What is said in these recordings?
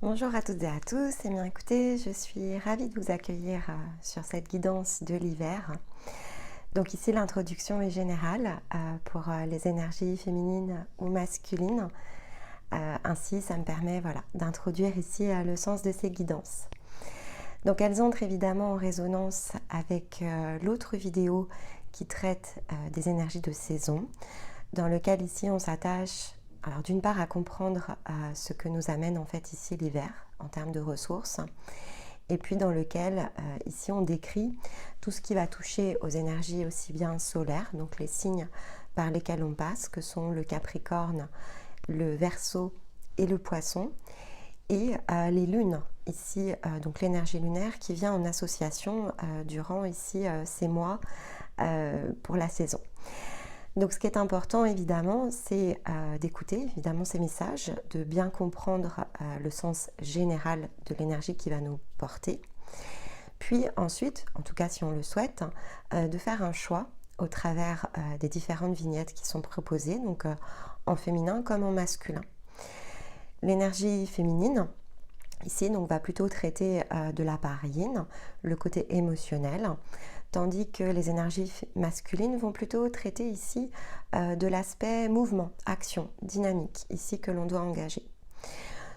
Bonjour à toutes et à tous. Eh bien écoutez, je suis ravie de vous accueillir sur cette guidance de l'hiver. Donc ici l'introduction est générale pour les énergies féminines ou masculines. Ainsi ça me permet d'introduire ici le sens de ces guidances. Donc elles entrent évidemment en résonance avec l'autre vidéo qui traite des énergies de saison, dans lequel ici on s'attache alors d'une part à comprendre ce que nous amène en fait ici l'hiver en termes de ressources, et puis dans lequel ici on décrit tout ce qui va toucher aux énergies aussi bien solaires, donc les signes par lesquels on passe, que sont le Capricorne, le Verseau et le Poisson, et les lunes, ici donc l'énergie lunaire qui vient en association durant ici ces mois pour la saison. Donc ce qui est important évidemment, c'est d'écouter évidemment ces messages, de bien comprendre le sens général de l'énergie qui va nous porter. Puis ensuite, en tout cas si on le souhaite, de faire un choix au travers des différentes vignettes qui sont proposées, donc en féminin comme en masculin. L'énergie féminine, ici, donc, va plutôt traiter de la part yin, le côté émotionnel, tandis que les énergies masculines vont plutôt traiter ici de l'aspect mouvement, action, dynamique, ici que l'on doit engager.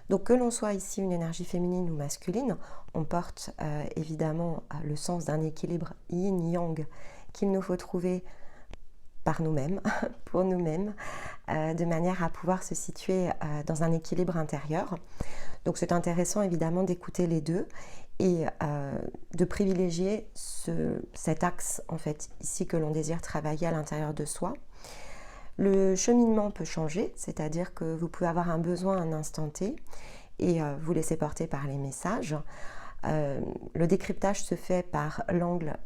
Donc que l'on soit ici une énergie féminine ou masculine, on porte évidemment le sens d'un équilibre yin-yang qu'il nous faut trouver par nous-mêmes, pour nous-mêmes, de manière à pouvoir se situer dans un équilibre intérieur. Donc c'est intéressant évidemment d'écouter les deux et de privilégier cet axe en fait ici que l'on désire travailler à l'intérieur de soi. Le cheminement peut changer, c'est-à-dire que vous pouvez avoir un besoin à un instant T et vous laisser porter par les messages. Le décryptage se fait par l'angle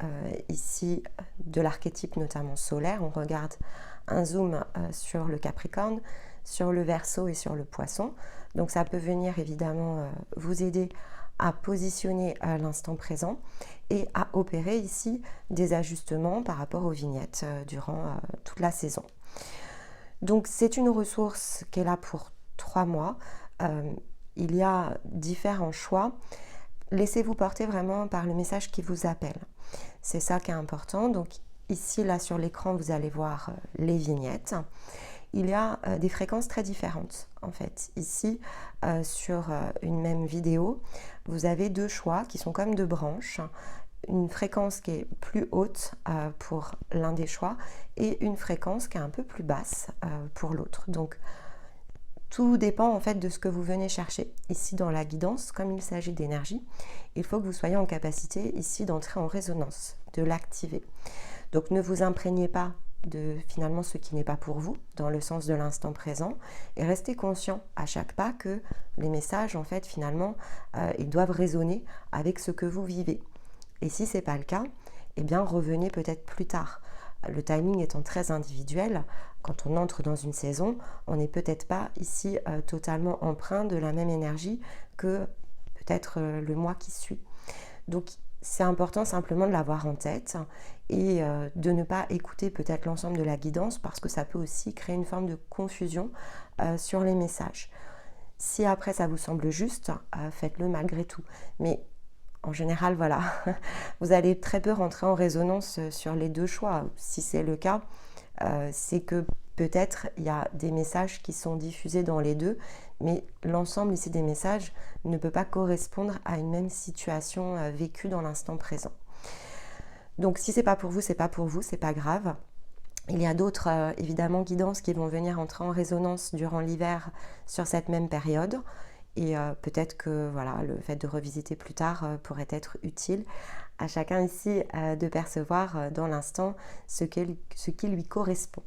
ici de l'archétype notamment solaire. On regarde un zoom sur le Capricorne, sur le Verseau et sur le Poisson. Donc ça peut venir évidemment vous aider à positionner l'instant présent et à opérer ici des ajustements par rapport aux vignettes durant toute la saison. Donc c'est une ressource qui est là pour 3 mois. Il y a différents choix. Laissez-vous porter vraiment par le message qui vous appelle. C'est ça qui est important. Donc ici, là sur l'écran, vous allez voir les vignettes. Il y a des fréquences très différentes en fait. Ici, sur une même vidéo, vous avez 2 choix qui sont comme 2 branches. Une fréquence qui est plus haute pour l'un des choix et une fréquence qui est un peu plus basse pour l'autre. Donc, tout dépend en fait de ce que vous venez chercher. Ici dans la guidance, comme il s'agit d'énergie, il faut que vous soyez en capacité ici d'entrer en résonance, de l'activer. Donc ne vous imprégnez pas de finalement ce qui n'est pas pour vous, dans le sens de l'instant présent, et restez conscient à chaque pas que les messages en fait finalement ils doivent résonner avec ce que vous vivez. Et si ce n'est pas le cas, eh bien revenez peut-être plus tard. Le timing étant très individuel, quand on entre dans une saison, on n'est peut-être pas ici totalement empreint de la même énergie que peut-être le mois qui suit. Donc c'est important simplement de l'avoir en tête et de ne pas écouter peut-être l'ensemble de la guidance parce que ça peut aussi créer une forme de confusion sur les messages. Si après ça vous semble juste, faites-le malgré tout. Mais en général, voilà, vous allez très peu rentrer en résonance sur les 2 choix. Si c'est le cas, c'est que peut-être il y a des messages qui sont diffusés dans les 2, mais l'ensemble ici des messages ne peut pas correspondre à une même situation vécue dans l'instant présent. Donc si c'est pas pour vous, c'est pas pour vous, c'est pas grave. Il y a d'autres évidemment guidances qui vont venir entrer en résonance durant l'hiver sur cette même période. Et peut-être que voilà, le fait de revisiter plus tard pourrait être utile à chacun ici de percevoir dans l'instant ce qui lui correspond.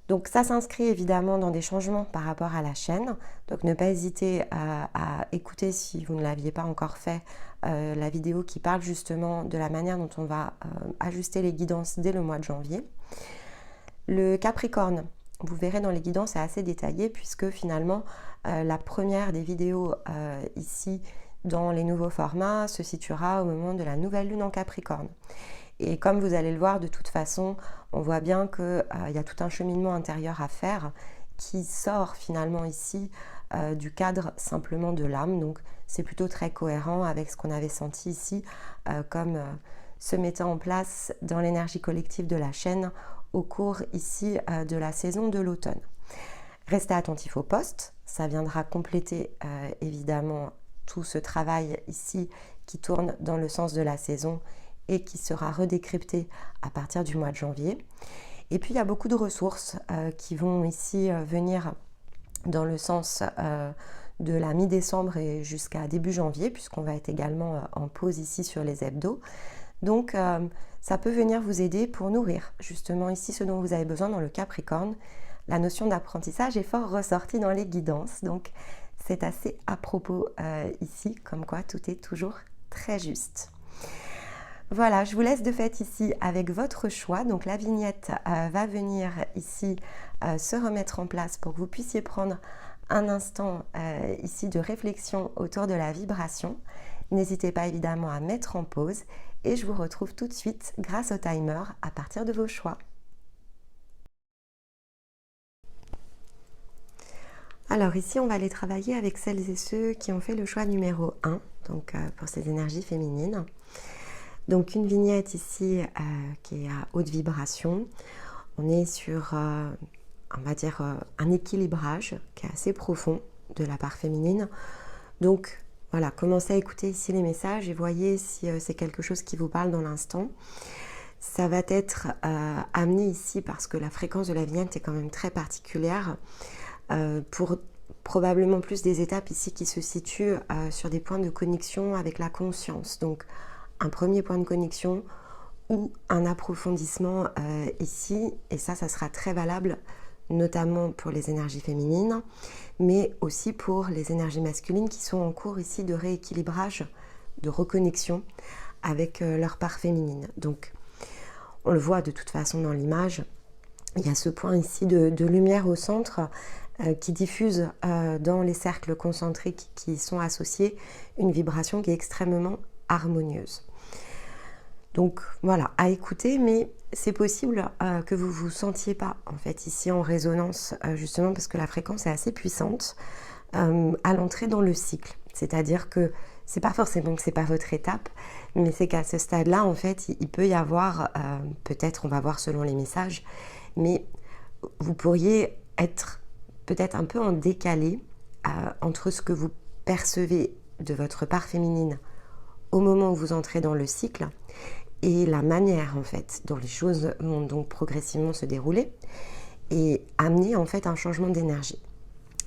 Donc ça s'inscrit évidemment dans des changements par rapport à la chaîne. Donc ne pas hésiter à écouter, si vous ne l'aviez pas encore fait, la vidéo qui parle justement de la manière dont on va ajuster les guidances dès le mois de janvier. Le Capricorne, vous verrez dans les guidances, c'est assez détaillé puisque finalement la première des vidéos ici dans les nouveaux formats se situera au moment de la nouvelle lune en Capricorne. Et comme vous allez le voir, de toute façon, on voit bien qu'il y a tout un cheminement intérieur à faire qui sort finalement ici du cadre simplement de l'âme. Donc c'est plutôt très cohérent avec ce qu'on avait senti ici comme se mettant en place dans l'énergie collective de la chaîne au cours ici de la saison de l'automne. Restez attentifs au post, ça viendra compléter évidemment tout ce travail ici qui tourne dans le sens de la saison et qui sera redécrypté à partir du mois de janvier. Et puis il y a beaucoup de ressources qui vont ici venir dans le sens de la mi-décembre et jusqu'à début janvier, puisqu'on va être également en pause ici sur les hebdos. Donc ça peut venir vous aider pour nourrir justement ici ce dont vous avez besoin dans le Capricorne. La notion d'apprentissage est fort ressortie dans les guidances, donc c'est assez à propos ici, comme quoi tout est toujours très juste. Voilà, je vous laisse de fait ici avec votre choix. Donc la vignette va venir ici se remettre en place pour que vous puissiez prendre un instant ici de réflexion autour de la vibration. N'hésitez pas évidemment à mettre en pause et je vous retrouve tout de suite grâce au timer à partir de vos choix. Alors ici, on va aller travailler avec celles et ceux qui ont fait le choix numéro 1, donc pour ces énergies féminines. Donc une vignette ici qui est à haute vibration. On est sur, on va dire, un équilibrage qui est assez profond de la part féminine. Donc voilà, commencez à écouter ici les messages et voyez si c'est quelque chose qui vous parle dans l'instant. Ça va être amené ici parce que la fréquence de la vignette est quand même très particulière. Pour probablement plus des étapes ici qui se situent sur des points de connexion avec la conscience. Donc un premier point de connexion ou un approfondissement ici, et ça sera très valable notamment pour les énergies féminines, mais aussi pour les énergies masculines qui sont en cours ici de rééquilibrage, de reconnexion avec leur part féminine. Donc on le voit de toute façon dans l'image, il y a ce point ici de lumière au centre qui diffuse dans les cercles concentriques qui sont associés une vibration qui est extrêmement harmonieuse. Donc voilà, à écouter, mais c'est possible que vous ne vous sentiez pas en fait ici en résonance justement parce que la fréquence est assez puissante à l'entrée dans le cycle. C'est-à-dire que c'est pas forcément que c'est pas votre étape, mais c'est qu'à ce stade-là, en fait, il peut y avoir, peut-être on va voir selon les messages, mais vous pourriez être peut-être un peu en décalé entre ce que vous percevez de votre part féminine au moment où vous entrez dans le cycle et la manière en fait dont les choses vont donc progressivement se dérouler et amener en fait un changement d'énergie.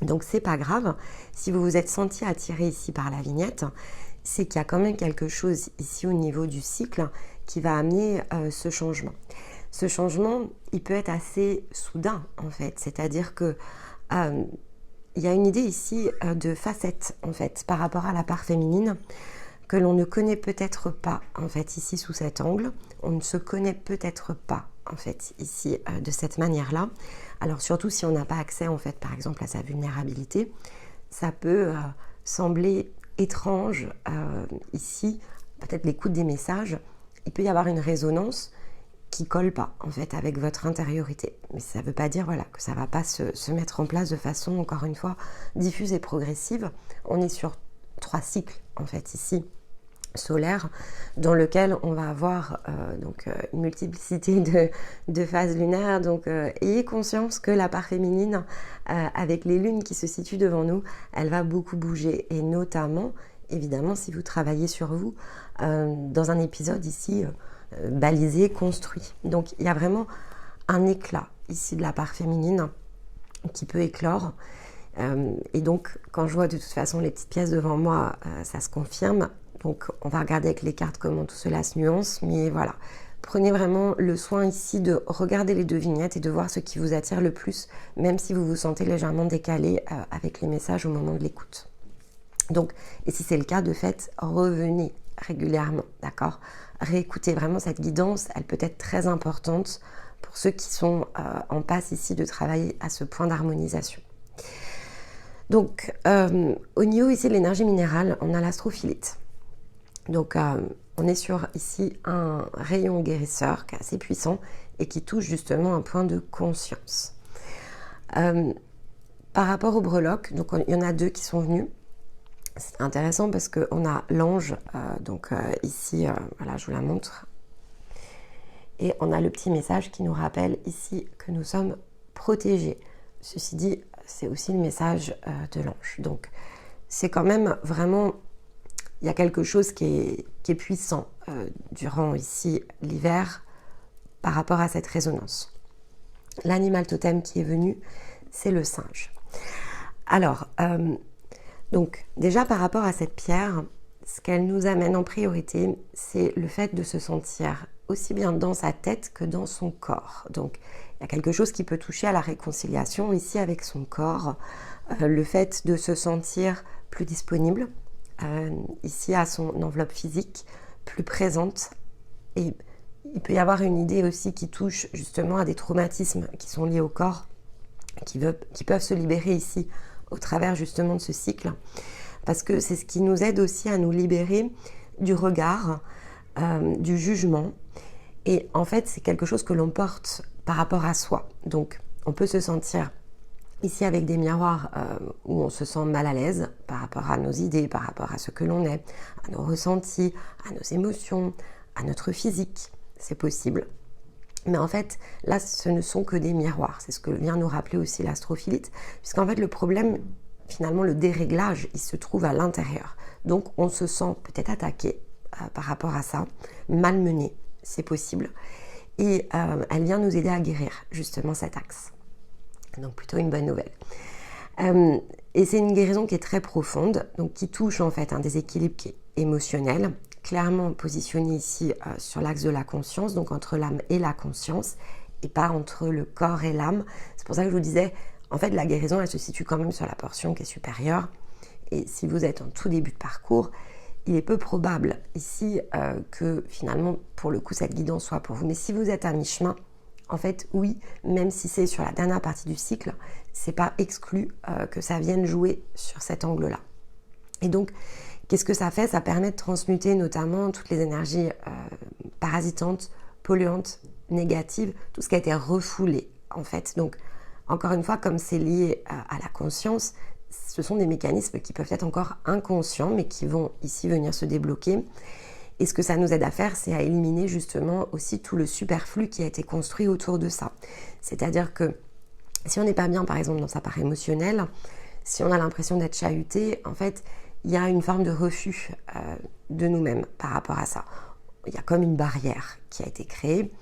Donc c'est pas grave, si vous vous êtes senti attiré ici par la vignette, c'est qu'il y a quand même quelque chose ici au niveau du cycle qui va amener ce changement. Ce changement, il peut être assez soudain en fait, c'est-à-dire que il y a une idée ici de facette en fait par rapport à la part féminine que l'on ne connaît peut-être pas en fait ici sous cet angle, on ne se connaît peut-être pas en fait ici de cette manière-là. Alors surtout si on n'a pas accès en fait par exemple à sa vulnérabilité, ça peut sembler étrange ici, peut-être l'écoute des messages, il peut y avoir une résonance qui colle pas en fait avec votre intériorité. Mais ça ne veut pas dire voilà, que ça ne va pas se mettre en place de façon, encore une fois, diffuse et progressive. On est sur 3 cycles en fait ici solaires dans lequel on va avoir une multiplicité de phases lunaires. Donc ayez conscience que la part féminine avec les lunes qui se situent devant nous, elle va beaucoup bouger et notamment évidemment si vous travaillez sur vous dans un épisode ici balisé, construit. Donc il y a vraiment un éclat ici de la part féminine qui peut éclore. Et donc quand je vois de toute façon les petites pièces devant moi, ça se confirme. Donc on va regarder avec les cartes comment tout cela se nuance. Mais voilà, prenez vraiment le soin ici de regarder les 2 vignettes et de voir ce qui vous attire le plus, même si vous vous sentez légèrement décalé avec les messages au moment de l'écoute. Donc, et si c'est le cas, de fait, revenez régulièrement, d'accord ? Réécoutez vraiment cette guidance, elle peut être très importante pour ceux qui sont en passe ici de travailler à ce point d'harmonisation. Donc, au niveau ici de l'énergie minérale, on a l'astrophilite. Donc, on est sur ici un rayon guérisseur qui est assez puissant et qui touche justement un point de conscience. par rapport aux breloques, donc il y en a 2 qui sont venus. C'est intéressant parce qu'on a l'ange, ici, voilà, je vous la montre. Et on a le petit message qui nous rappelle ici que nous sommes protégés. Ceci dit, c'est aussi le message de l'ange. Donc, c'est quand même vraiment, il y a quelque chose qui est puissant durant ici l'hiver par rapport à cette résonance. L'animal totem qui est venu, c'est le singe. Alors, donc déjà par rapport à cette pierre, ce qu'elle nous amène en priorité, c'est le fait de se sentir aussi bien dans sa tête que dans son corps. Donc, il y a quelque chose qui peut toucher à la réconciliation ici avec son corps, le fait de se sentir plus disponible, ici à son enveloppe physique, plus présente. Et il peut y avoir une idée aussi qui touche justement à des traumatismes qui sont liés au corps, qui peuvent se libérer ici au travers justement de ce cycle, parce que c'est ce qui nous aide aussi à nous libérer du regard, du jugement. Et en fait, c'est quelque chose que l'on porte par rapport à soi. Donc, on peut se sentir ici avec des miroirs où on se sent mal à l'aise par rapport à nos idées, par rapport à ce que l'on est, à nos ressentis, à nos émotions, à notre physique. C'est possible. Mais en fait, là, ce ne sont que des miroirs. C'est ce que vient nous rappeler aussi l'astrophilite. Puisqu'en fait, le problème, finalement, le déréglage, il se trouve à l'intérieur. Donc, on se sent peut-être attaqué par rapport à ça, malmené. C'est possible. Et elle vient nous aider à guérir justement cet axe. Donc plutôt une bonne nouvelle. Et c'est une guérison qui est très profonde, donc qui touche en fait un déséquilibre qui est émotionnel, clairement positionné ici sur l'axe de la conscience, donc entre l'âme et la conscience, et pas entre le corps et l'âme. C'est pour ça que je vous disais, en fait la guérison elle se situe quand même sur la portion qui est supérieure. Et si vous êtes en tout début de parcours, il est peu probable ici que finalement, pour le coup, cette guidance soit pour vous. Mais si vous êtes à mi-chemin, en fait, oui, même si c'est sur la dernière partie du cycle, c'est pas exclu que ça vienne jouer sur cet angle-là. Et donc, qu'est-ce que ça fait? Ça permet de transmuter notamment toutes les énergies parasitantes, polluantes, négatives, tout ce qui a été refoulé, en fait. Donc, encore une fois, comme c'est lié à la conscience, ce sont des mécanismes qui peuvent être encore inconscients, mais qui vont ici venir se débloquer. Et ce que ça nous aide à faire, c'est à éliminer justement aussi tout le superflu qui a été construit autour de ça. C'est-à-dire que si on n'est pas bien, par exemple, dans sa part émotionnelle, si on a l'impression d'être chahuté, en fait, il y a une forme de refus de nous-mêmes par rapport à ça. Il y a comme une barrière qui a été créée.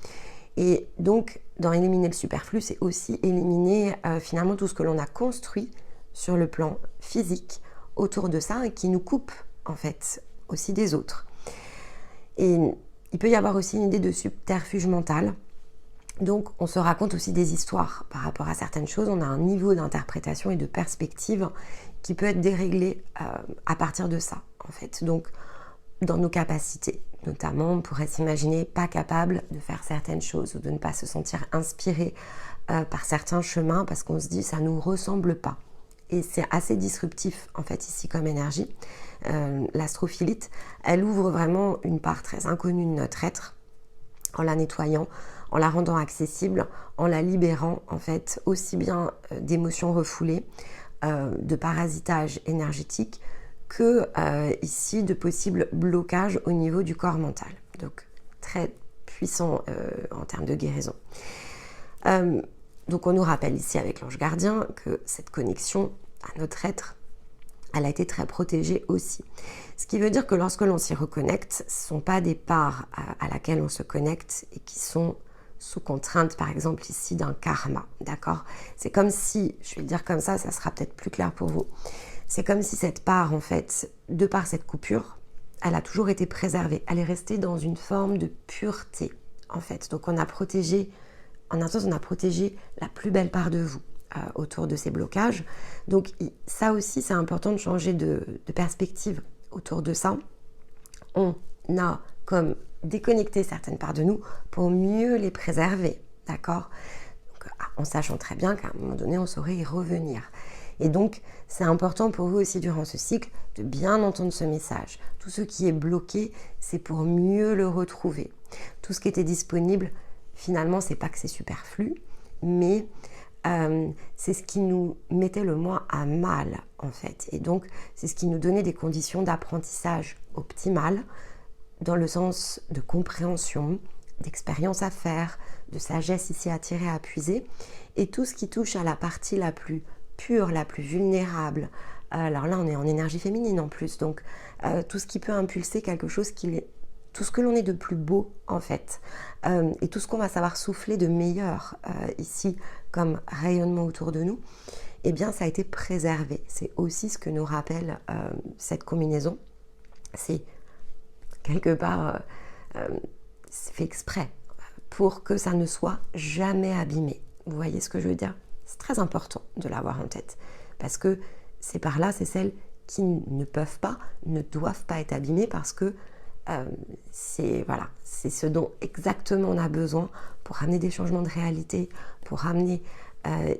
Et donc, dans éliminer le superflu, c'est aussi éliminer finalement tout ce que l'on a construit sur le plan physique autour de ça et qui nous coupe en fait aussi des autres. Et il peut y avoir aussi une idée de subterfuge mental. Donc on se raconte aussi des histoires par rapport à certaines choses. On a un niveau d'interprétation et de perspective qui peut être déréglé à partir de ça en fait. Donc dans nos capacités, notamment on pourrait s'imaginer pas capable de faire certaines choses ou de ne pas se sentir inspiré par certains chemins parce qu'on se dit ça nous ressemble pas. Et c'est assez disruptif en fait ici comme énergie. L'astrophilite, elle ouvre vraiment une part très inconnue de notre être en la nettoyant, en la rendant accessible, en la libérant en fait aussi bien d'émotions refoulées, de parasitage énergétique que ici de possibles blocages au niveau du corps mental. Donc très puissant en termes de guérison. Donc on nous rappelle ici avec l'ange gardien que cette connexion à notre être, elle a été très protégée aussi. Ce qui veut dire que lorsque l'on s'y reconnecte, ce ne sont pas des parts à laquelle on se connecte et qui sont sous contrainte, par exemple ici, d'un karma, d'accord? C'est comme si, je vais le dire comme ça sera peut-être plus clair pour vous, c'est comme si cette part, en fait, de par cette coupure, elle a toujours été préservée, elle est restée dans une forme de pureté, en fait. Donc on a protégé, en un sens, on a protégé la plus belle part de vous autour de ces blocages. Donc ça aussi, c'est important de changer de perspective autour de ça. On a comme déconnecté certaines parts de nous pour mieux les préserver, d'accord? Donc, en sachant très bien qu'à un moment donné, on saurait y revenir. Et donc, c'est important pour vous aussi durant ce cycle de bien entendre ce message. Tout ce qui est bloqué, c'est pour mieux le retrouver. Tout ce qui était disponible, finalement, c'est pas que c'est superflu, mais c'est ce qui nous mettait le moins à mal en fait. Et donc c'est ce qui nous donnait des conditions d'apprentissage optimales dans le sens de compréhension, d'expérience à faire, de sagesse ici à tirer, à puiser. Et tout ce qui touche à la partie la plus pure, la plus vulnérable. Alors là on est en énergie féminine en plus, donc tout ce qui peut impulser quelque chose qui est tout ce que l'on est de plus beau en fait, et tout ce qu'on va savoir souffler de meilleur ici comme rayonnement autour de nous, eh bien ça a été préservé. C'est aussi ce que nous rappelle cette combinaison. C'est quelque part c'est fait exprès pour que ça ne soit jamais abîmé. Vous voyez ce que je veux dire? C'est très important de l'avoir en tête, parce que ces parts-là, c'est celles qui ne peuvent pas, ne doivent pas être abîmées, parce que c'est ce dont exactement on a besoin pour amener des changements de réalité, pour amener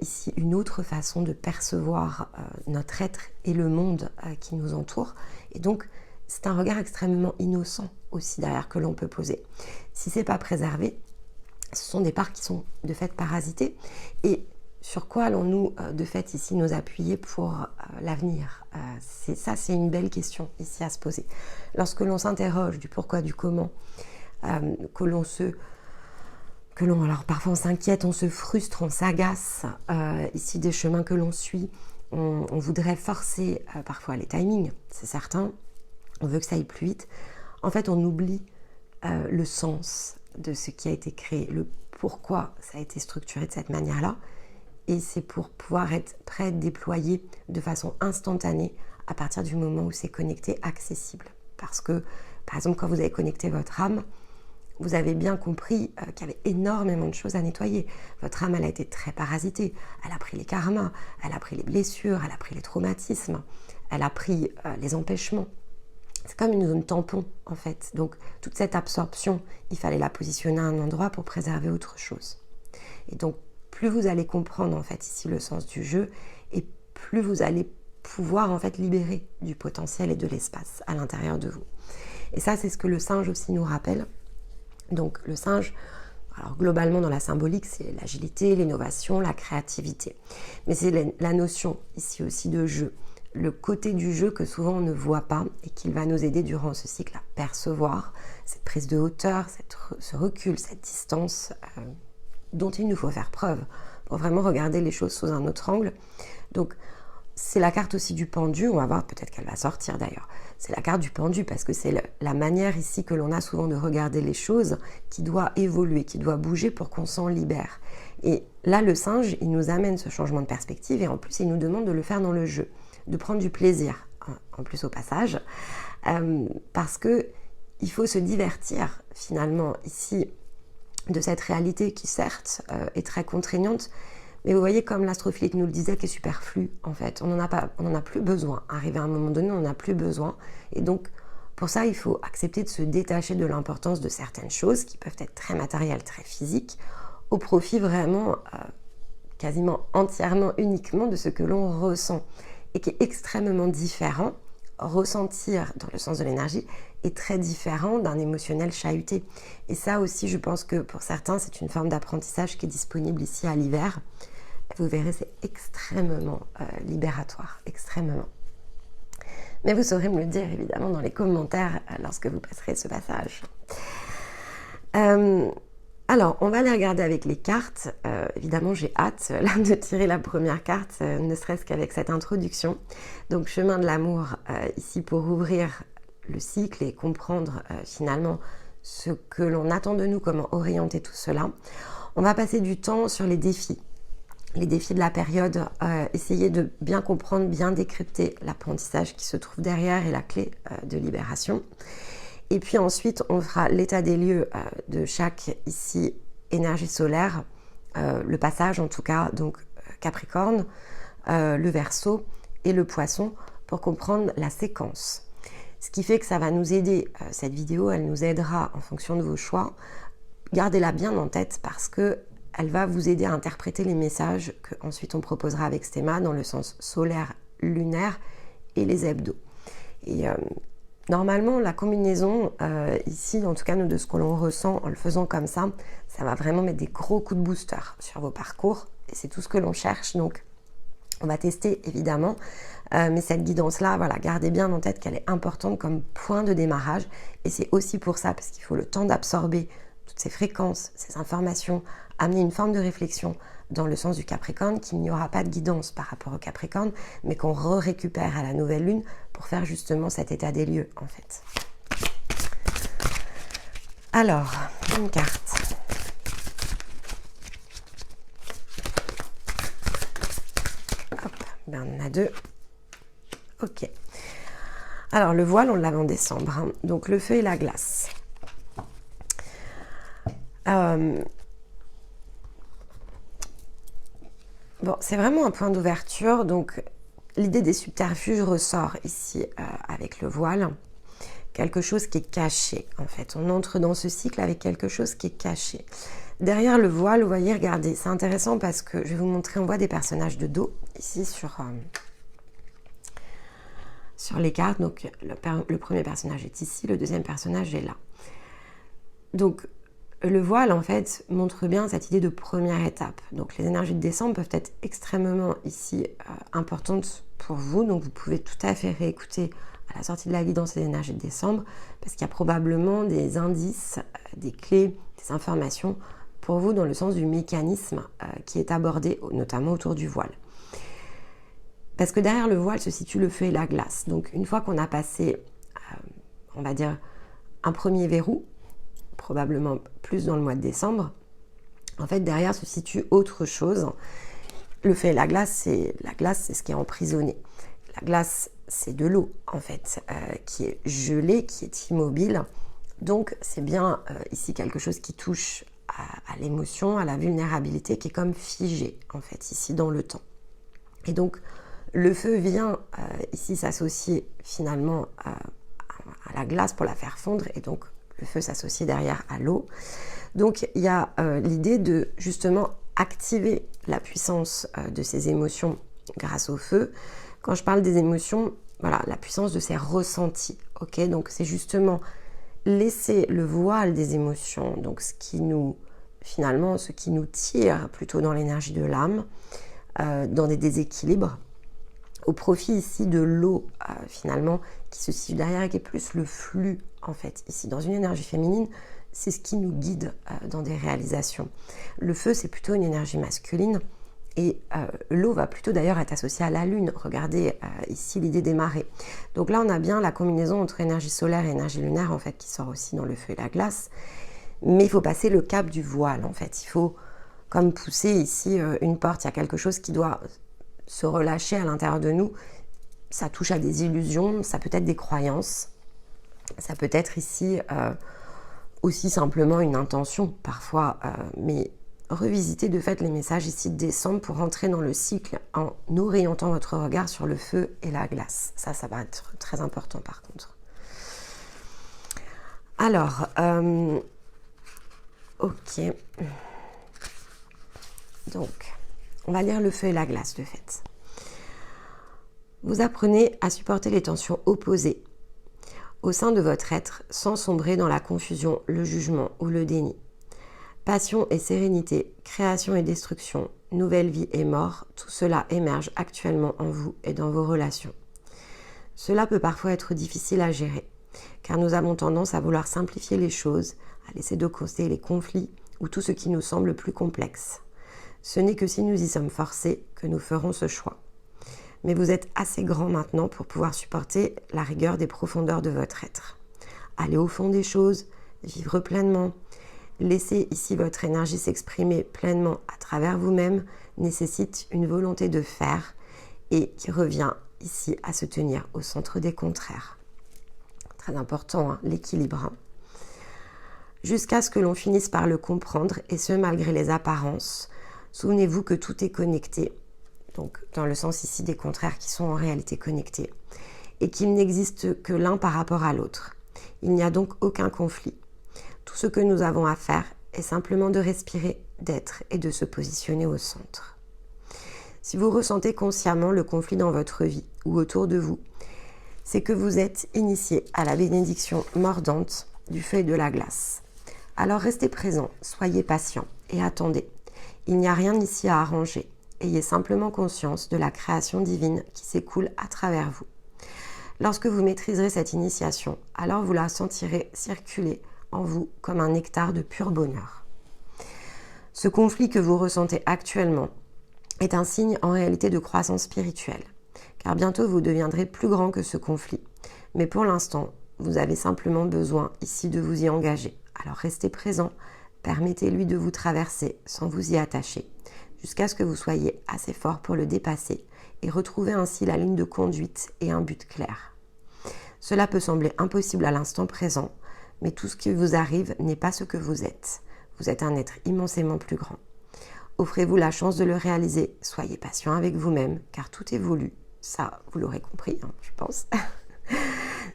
ici une autre façon de percevoir notre être et le monde qui nous entoure. Et donc c'est un regard extrêmement innocent aussi derrière que l'on peut poser. Si c'est pas préservé, ce sont des parts qui sont de fait parasitées. Et sur quoi allons-nous de fait ici nous appuyer pour l'avenir? C'est une belle question ici à se poser. Lorsque l'on s'interroge du pourquoi, du comment, alors parfois on s'inquiète, on se frustre, on s'agace, ici des chemins que l'on suit, on voudrait forcer parfois les timings, c'est certain, on veut que ça aille plus vite. En fait, on oublie le sens de ce qui a été créé, le pourquoi ça a été structuré de cette manière-là. Et c'est pour pouvoir être prêt à être déployé de façon instantanée à partir du moment où c'est connecté, accessible. Parce que, par exemple, quand vous avez connecté votre âme, vous avez bien compris qu'il y avait énormément de choses à nettoyer. Votre âme, elle a été très parasitée. Elle a pris les karmas, elle a pris les blessures, elle a pris les traumatismes, elle a pris les empêchements. C'est comme une zone tampon, en fait. Donc, toute cette absorption, il fallait la positionner à un endroit pour préserver autre chose. Et donc, plus vous allez comprendre en fait ici le sens du jeu, et plus vous allez pouvoir en fait libérer du potentiel et de l'espace à l'intérieur de vous. Et ça, c'est ce que le singe aussi nous rappelle. Donc le singe, alors globalement dans la symbolique, c'est l'agilité, l'innovation, la créativité. Mais c'est la notion ici aussi de jeu, le côté du jeu que souvent on ne voit pas et qu'il va nous aider durant ce cycle à percevoir, cette prise de hauteur, ce recul, cette distance dont il nous faut faire preuve pour vraiment regarder les choses sous un autre angle. Donc c'est la carte aussi du pendu, on va voir, peut-être qu'elle va sortir d'ailleurs. C'est la carte du pendu parce que c'est la manière ici que l'on a souvent de regarder les choses qui doit évoluer, qui doit bouger pour qu'on s'en libère. Et là, le singe, il nous amène ce changement de perspective et en plus, il nous demande de le faire dans le jeu, de prendre du plaisir, en plus au passage, parce que il faut se divertir finalement ici de cette réalité qui certes est très contraignante, mais vous voyez comme l'astrophilite nous le disait, qui est superflue en fait. On n'en a plus besoin. Arrivé à un moment donné, on n'en a plus besoin. Et donc pour ça, il faut accepter de se détacher de l'importance de certaines choses qui peuvent être très matérielles, très physiques, au profit vraiment quasiment entièrement, uniquement de ce que l'on ressent et qui est extrêmement différent. Ressentir dans le sens de l'énergie est très différent d'un émotionnel chahuté. Et ça aussi, je pense que pour certains, c'est une forme d'apprentissage qui est disponible ici à l'hiver. Vous verrez, c'est extrêmement libératoire, extrêmement. Mais vous saurez me le dire évidemment dans les commentaires lorsque vous passerez ce passage. Alors, on va aller regarder avec les cartes. Évidemment, j'ai hâte là, de tirer la première carte, ne serait-ce qu'avec cette introduction. Donc, chemin de l'amour, ici pour ouvrir le cycle et comprendre finalement ce que l'on attend de nous, comment orienter tout cela. On va passer du temps sur les défis de la période, essayer de bien comprendre, bien décrypter l'apprentissage qui se trouve derrière et la clé de libération. Et puis ensuite, on fera l'état des lieux de chaque ici énergie solaire, le passage en tout cas, donc Capricorne, le Verseau et le Poisson, pour comprendre la séquence. Ce qui fait que ça va nous aider, cette vidéo, elle nous aidera en fonction de vos choix. Gardez-la bien en tête parce que elle va vous aider à interpréter les messages qu'ensuite on proposera avec Stéma dans le sens solaire, lunaire et les hebdos. Et Normalement, la combinaison, ici, en tout cas, nous, de ce que l'on ressent en le faisant comme ça va vraiment mettre des gros coups de booster sur vos parcours. Et c'est tout ce que l'on cherche. Donc, on va tester, évidemment. Mais cette guidance-là, voilà, gardez bien en tête qu'elle est importante comme point de démarrage. Et c'est aussi pour ça, parce qu'il faut le temps d'absorber toutes ces fréquences, ces informations, amener une forme de réflexion dans le sens du Capricorne, qu'il n'y aura pas de guidance par rapport au Capricorne, mais qu'on récupère à la nouvelle lune pour faire justement cet état des lieux, en fait. Alors, une carte. Hop, ben on en a deux. Ok. Alors, le voile, on l'avait en décembre. Hein. Donc, le feu et la glace. Bon, c'est vraiment un point d'ouverture. Donc, l'idée des subterfuges ressort ici avec le voile. Quelque chose qui est caché, en fait. On entre dans ce cycle avec quelque chose qui est caché. Derrière le voile, vous voyez, regardez, c'est intéressant parce que je vais vous montrer, on voit des personnages de dos, ici, sur les cartes. Donc, le premier personnage est ici, le deuxième personnage est là. Donc, le voile, en fait, montre bien cette idée de première étape. Donc, les énergies de décembre peuvent être extrêmement, ici, importantes pour vous. Donc, vous pouvez tout à fait réécouter à la sortie de la guidance les énergies de décembre, parce qu'il y a probablement des indices, des clés, des informations pour vous dans le sens du mécanisme qui est abordé, notamment autour du voile. Parce que derrière le voile se situe le feu et la glace. Donc, une fois qu'on a passé, on va dire, un premier verrou, probablement plus dans le mois de décembre, en fait derrière se situe autre chose. Le feu et la glace, c'est ce qui est emprisonné. La glace, c'est de l'eau en fait, qui est gelée, qui est immobile. Donc c'est bien ici quelque chose qui touche à l'émotion, à la vulnérabilité, qui est comme figée en fait ici dans le temps. Et donc le feu vient ici s'associer finalement à la glace pour la faire fondre, et donc le feu s'associe derrière à l'eau. Donc il y a l'idée de justement activer la puissance de ces émotions grâce au feu. Quand je parle des émotions, voilà, la puissance de ces ressentis. Ok, donc c'est justement laisser le voile des émotions, donc ce qui nous tire plutôt dans l'énergie de l'âme, dans des déséquilibres, au profit ici de l'eau finalement qui se situe derrière et qui est plus le flux en fait. Ici dans une énergie féminine, c'est ce qui nous guide dans des réalisations. Le feu, c'est plutôt une énergie masculine, et l'eau va plutôt d'ailleurs être associée à la lune. Regardez ici l'idée des marées. Donc là on a bien la combinaison entre énergie solaire et énergie lunaire en fait qui sort aussi dans le feu et la glace. Mais il faut passer le cap du voile en fait. Il faut comme pousser ici une porte. Il y a quelque chose qui doit se relâcher à l'intérieur de nous. Ça touche à des illusions, ça peut être des croyances, ça peut être ici aussi simplement une intention parfois, mais revisitez de fait les messages ici de décembre pour rentrer dans le cycle en orientant votre regard sur le feu et la glace. Ça va être très important par contre. Alors, ok. Donc, on va lire le feu et la glace de fait. Vous apprenez à supporter les tensions opposées au sein de votre être sans sombrer dans la confusion, le jugement ou le déni. Passion et sérénité, création et destruction, nouvelle vie et mort, tout cela émerge actuellement en vous et dans vos relations. Cela peut parfois être difficile à gérer, car nous avons tendance à vouloir simplifier les choses, à laisser de côté les conflits ou tout ce qui nous semble plus complexe. Ce n'est que si nous y sommes forcés que nous ferons ce choix. Mais vous êtes assez grand maintenant pour pouvoir supporter la rigueur des profondeurs de votre être. Allez au fond des choses, vivre pleinement, laisser ici votre énergie s'exprimer pleinement à travers vous-même nécessite une volonté de faire et qui revient ici à se tenir au centre des contraires. Très important, hein, l'équilibre. Hein. Jusqu'à ce que l'on finisse par le comprendre, et ce malgré les apparences. Souvenez-vous que tout est connecté, donc dans le sens ici des contraires qui sont en réalité connectés, et qu'il n'existe que l'un par rapport à l'autre. Il n'y a donc aucun conflit. Tout ce que nous avons à faire est simplement de respirer, d'être et de se positionner au centre. Si vous ressentez consciemment le conflit dans votre vie ou autour de vous, c'est que vous êtes initié à la bénédiction mordante du feu et de la glace. Alors restez présent, soyez patient et attendez. Il n'y a rien ici à arranger. Ayez simplement conscience de la création divine qui s'écoule à travers vous. Lorsque vous maîtriserez cette initiation, alors vous la sentirez circuler en vous comme un nectar de pur bonheur. Ce conflit que vous ressentez actuellement est un signe en réalité de croissance spirituelle, car bientôt vous deviendrez plus grand que ce conflit. Mais pour l'instant, vous avez simplement besoin ici de vous y engager. Alors restez présent, permettez-lui de vous traverser sans vous y attacher, jusqu'à ce que vous soyez assez fort pour le dépasser et retrouver ainsi la ligne de conduite et un but clair. Cela peut sembler impossible à l'instant présent, mais tout ce qui vous arrive n'est pas ce que vous êtes. Vous êtes un être immensément plus grand. Offrez-vous la chance de le réaliser, soyez patient avec vous-même, car tout est voulu. Ça, vous l'aurez compris, hein, je pense,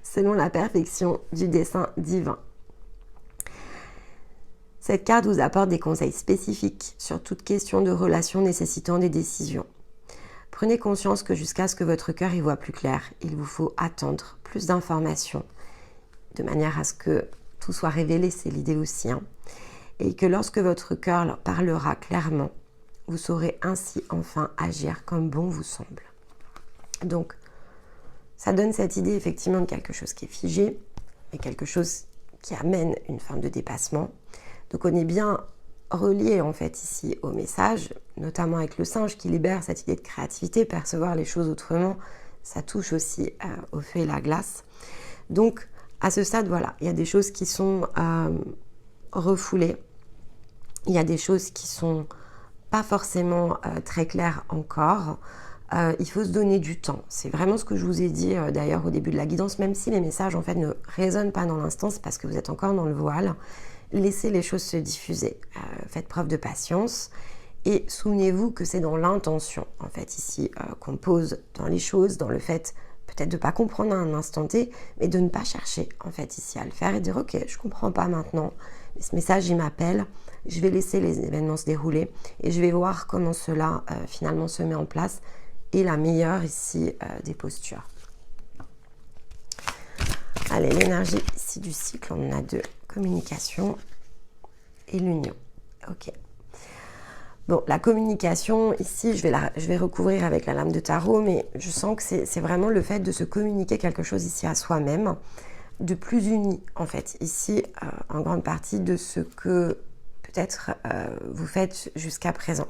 selon la perfection du dessein divin. Cette carte vous apporte des conseils spécifiques sur toute question de relation nécessitant des décisions. Prenez conscience que jusqu'à ce que votre cœur y voie plus clair, il vous faut attendre plus d'informations, de manière à ce que tout soit révélé, c'est l'idée aussi, hein. Et que lorsque votre cœur parlera clairement, vous saurez ainsi enfin agir comme bon vous semble. Donc, ça donne cette idée effectivement de quelque chose qui est figé, et quelque chose qui amène une forme de dépassement. Donc on est bien relié en fait ici au message, notamment avec le singe qui libère cette idée de créativité, percevoir les choses autrement, ça touche aussi au feu et la glace. Donc à ce stade, voilà, il y a des choses qui sont refoulées, il y a des choses qui sont pas forcément très claires encore. Il faut se donner du temps. C'est vraiment ce que je vous ai dit d'ailleurs au début de la guidance, même si les messages en fait ne résonnent pas dans l'instant, c'est parce que vous êtes encore dans le voile. Laissez les choses se diffuser, faites preuve de patience et souvenez-vous que c'est dans l'intention en fait ici qu'on pose dans les choses, dans le fait peut-être de ne pas comprendre à un instant T, mais de ne pas chercher en fait ici à le faire et dire ok, je ne comprends pas maintenant, mais ce message il m'appelle, je vais laisser les événements se dérouler et je vais voir comment cela finalement se met en place et la meilleure ici des postures. Allez, l'énergie ici du cycle, on en a deux. Communication et l'union. Ok. Bon, la communication, ici, je vais recouvrir avec la lame de tarot, mais je sens que c'est vraiment le fait de se communiquer quelque chose ici à soi-même, de plus uni, en fait, ici, en grande partie de ce que peut-être vous faites jusqu'à présent.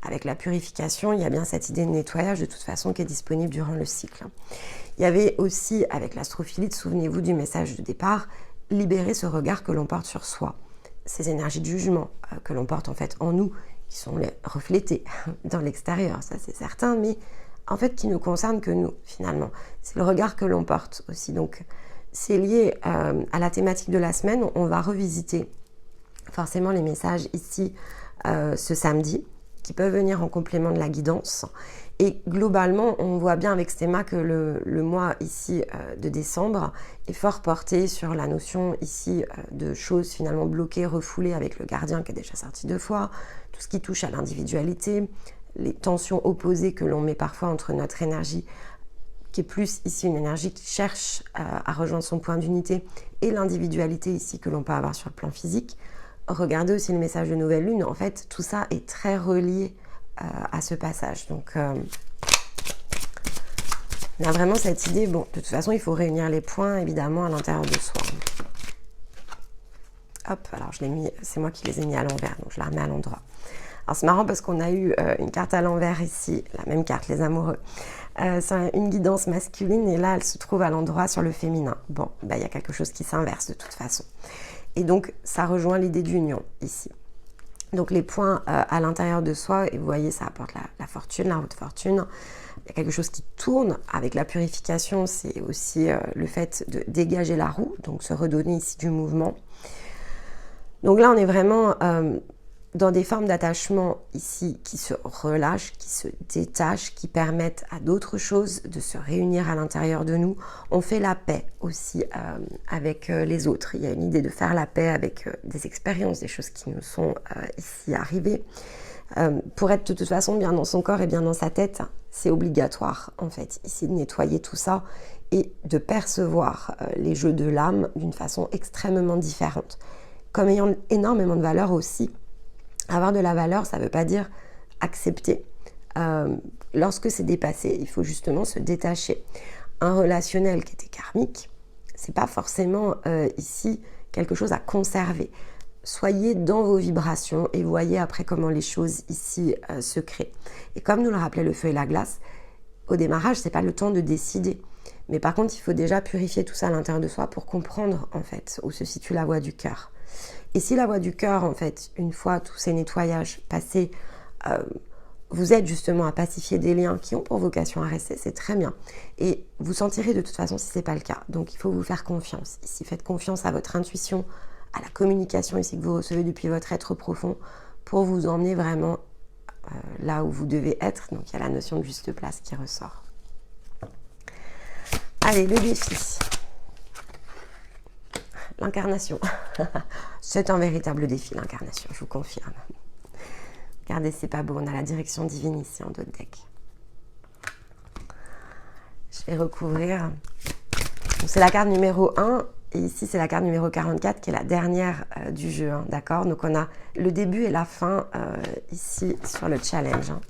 Avec la purification, il y a bien cette idée de nettoyage de toute façon qui est disponible durant le cycle. Il y avait aussi, avec l'astrophilite, souvenez-vous du message de départ, libérer ce regard que l'on porte sur soi, ces énergies de jugement que l'on porte en fait en nous, qui sont reflétées dans l'extérieur, ça c'est certain, mais en fait qui ne concernent que nous finalement. C'est le regard que l'on porte aussi, donc c'est lié à la thématique de la semaine. On va revisiter forcément les messages ici ce samedi, qui peuvent venir en complément de la guidance. Et globalement, on voit bien avec Stéma que le mois ici de décembre est fort porté sur la notion ici de choses finalement bloquées, refoulées avec le gardien qui est déjà sorti 2 fois, tout ce qui touche à l'individualité, les tensions opposées que l'on met parfois entre notre énergie, qui est plus ici une énergie qui cherche à rejoindre son point d'unité, et l'individualité ici que l'on peut avoir sur le plan physique. Regardez aussi le message de nouvelle lune, en fait tout ça est très relié à ce passage. Donc on a vraiment cette idée, bon de toute façon il faut réunir les points évidemment à l'intérieur de soi. Hop, alors je l'ai mis, c'est moi qui les ai mis à l'envers, donc je la remets à l'endroit. Alors c'est marrant parce qu'on a eu une carte à l'envers ici, la même carte, les amoureux. C'est une guidance masculine et là elle se trouve à l'endroit sur le féminin. Bon, bah, il y a quelque chose qui s'inverse de toute façon. Et donc, ça rejoint l'idée d'union ici. Donc, les points à l'intérieur de soi, et vous voyez, ça apporte la fortune, la haute fortune. Il y a quelque chose qui tourne avec la purification, c'est aussi le fait de dégager la roue, donc se redonner ici du mouvement. Donc là, on est vraiment dans des formes d'attachement ici qui se relâchent, qui se détachent, qui permettent à d'autres choses de se réunir à l'intérieur de nous. On fait la paix aussi avec les autres. Il y a une idée de faire la paix avec des expériences, des choses qui nous sont ici arrivées. Pour être de toute façon bien dans son corps et bien dans sa tête, c'est obligatoire en fait ici de nettoyer tout ça et de percevoir les jeux de l'âme d'une façon extrêmement différente, comme ayant énormément de valeur aussi. Avoir de la valeur, ça ne veut pas dire accepter. Lorsque c'est dépassé, il faut justement se détacher. Un relationnel qui était karmique, c'est pas forcément ici quelque chose à conserver. Soyez dans vos vibrations et voyez après comment les choses ici se créent. Et comme nous le rappelait le feu et la glace, au démarrage, c'est pas le temps de décider. Mais par contre, il faut déjà purifier tout ça à l'intérieur de soi pour comprendre en fait où se situe la voie du cœur. Et si la voie du cœur, en fait, une fois tous ces nettoyages passés, vous êtes justement à pacifier des liens qui ont pour vocation à rester, c'est très bien. Et vous sentirez de toute façon si ce n'est pas le cas. Donc il faut vous faire confiance. Ici, faites confiance à votre intuition, à la communication ici que vous recevez depuis votre être profond pour vous emmener vraiment là où vous devez être. Donc il y a la notion de juste place qui ressort. Allez, le défi. L'incarnation. C'est un véritable défi, l'incarnation, je vous confirme. Regardez, c'est pas beau, on a la direction divine ici en dos de deck. Je vais recouvrir. C'est la carte numéro 1 et ici c'est la carte numéro 44 qui est la dernière du jeu, hein, d'accord? Donc on a le début et la fin ici sur le challenge. Hein.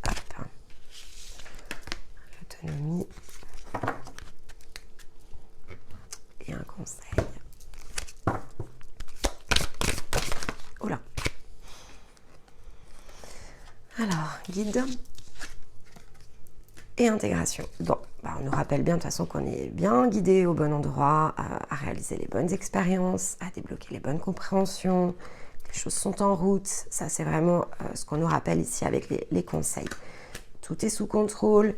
Hop. L'autonomie. Et un conseil. Oula. Alors, guide et intégration. Bon, on nous rappelle bien de toute façon qu'on est bien guidé au bon endroit, à réaliser les bonnes expériences, à débloquer les bonnes compréhensions. Les choses sont en route. Ça, c'est vraiment ce qu'on nous rappelle ici avec les conseils. Tout est sous contrôle.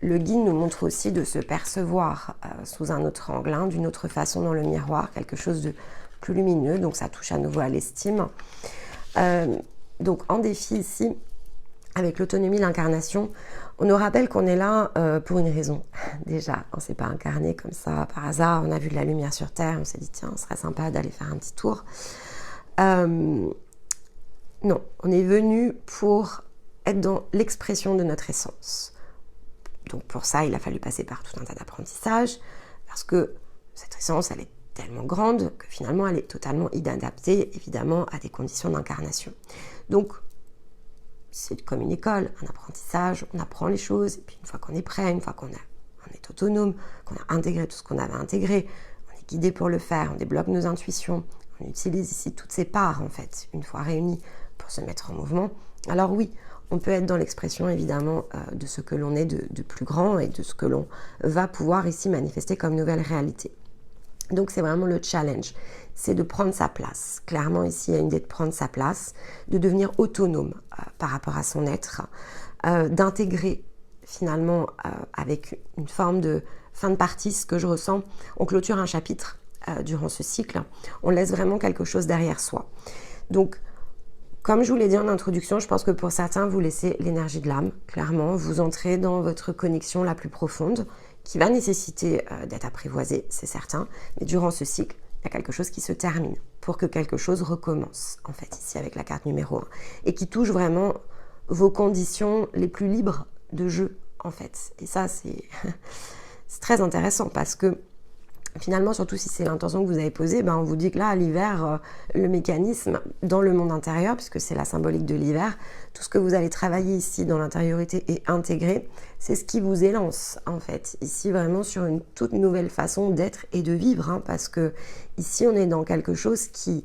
Le guide nous montre aussi de se percevoir sous un autre angle, hein, d'une autre façon dans le miroir, quelque chose de plus lumineux. Donc, ça touche à nouveau à l'estime. Donc, en défi ici, avec l'autonomie, l'incarnation, on nous rappelle qu'on est là pour une raison. Déjà, on ne s'est pas incarné comme ça par hasard. On a vu de la lumière sur Terre, on s'est dit tiens, ce serait sympa d'aller faire un petit tour. Non, on est venu pour être dans l'expression de notre essence. Donc pour ça, il a fallu passer par tout un tas d'apprentissages, parce que cette essence, elle est tellement grande que finalement, elle est totalement inadaptée, évidemment, à des conditions d'incarnation. Donc, c'est comme une école, un apprentissage, on apprend les choses, et puis une fois qu'on est prêt, une fois qu'on est autonome, qu'on a intégré tout ce qu'on avait intégré, on est guidé pour le faire, on débloque nos intuitions, on utilise ici toutes ces parts, en fait, une fois réunies pour se mettre en mouvement. Alors oui, on peut être dans l'expression, évidemment, de ce que l'on est de plus grand et de ce que l'on va pouvoir ici manifester comme nouvelle réalité. Donc, c'est vraiment le challenge, c'est de prendre sa place. Clairement, ici, il y a une idée de prendre sa place, de devenir autonome par rapport à son être, d'intégrer finalement avec une forme de fin de partie, ce que je ressens. On clôture un chapitre durant ce cycle, on laisse vraiment quelque chose derrière soi. Donc, comme je vous l'ai dit en introduction, je pense que pour certains, vous laissez l'énergie de l'âme, clairement, vous entrez dans votre connexion la plus profonde, qui va nécessiter d'être apprivoisée, c'est certain, mais durant ce cycle, il y a quelque chose qui se termine pour que quelque chose recommence, en fait, ici avec la carte numéro 1, et qui touche vraiment vos conditions les plus libres de jeu, en fait. Et ça, c'est très intéressant parce que finalement, surtout si c'est l'intention que vous avez posée, on vous dit que là, à l'hiver, le mécanisme dans le monde intérieur, puisque c'est la symbolique de l'hiver, tout ce que vous allez travailler ici dans l'intériorité et intégrer, c'est ce qui vous élance, en fait. Ici, vraiment sur une toute nouvelle façon d'être et de vivre, hein, parce que ici, on est dans quelque chose qui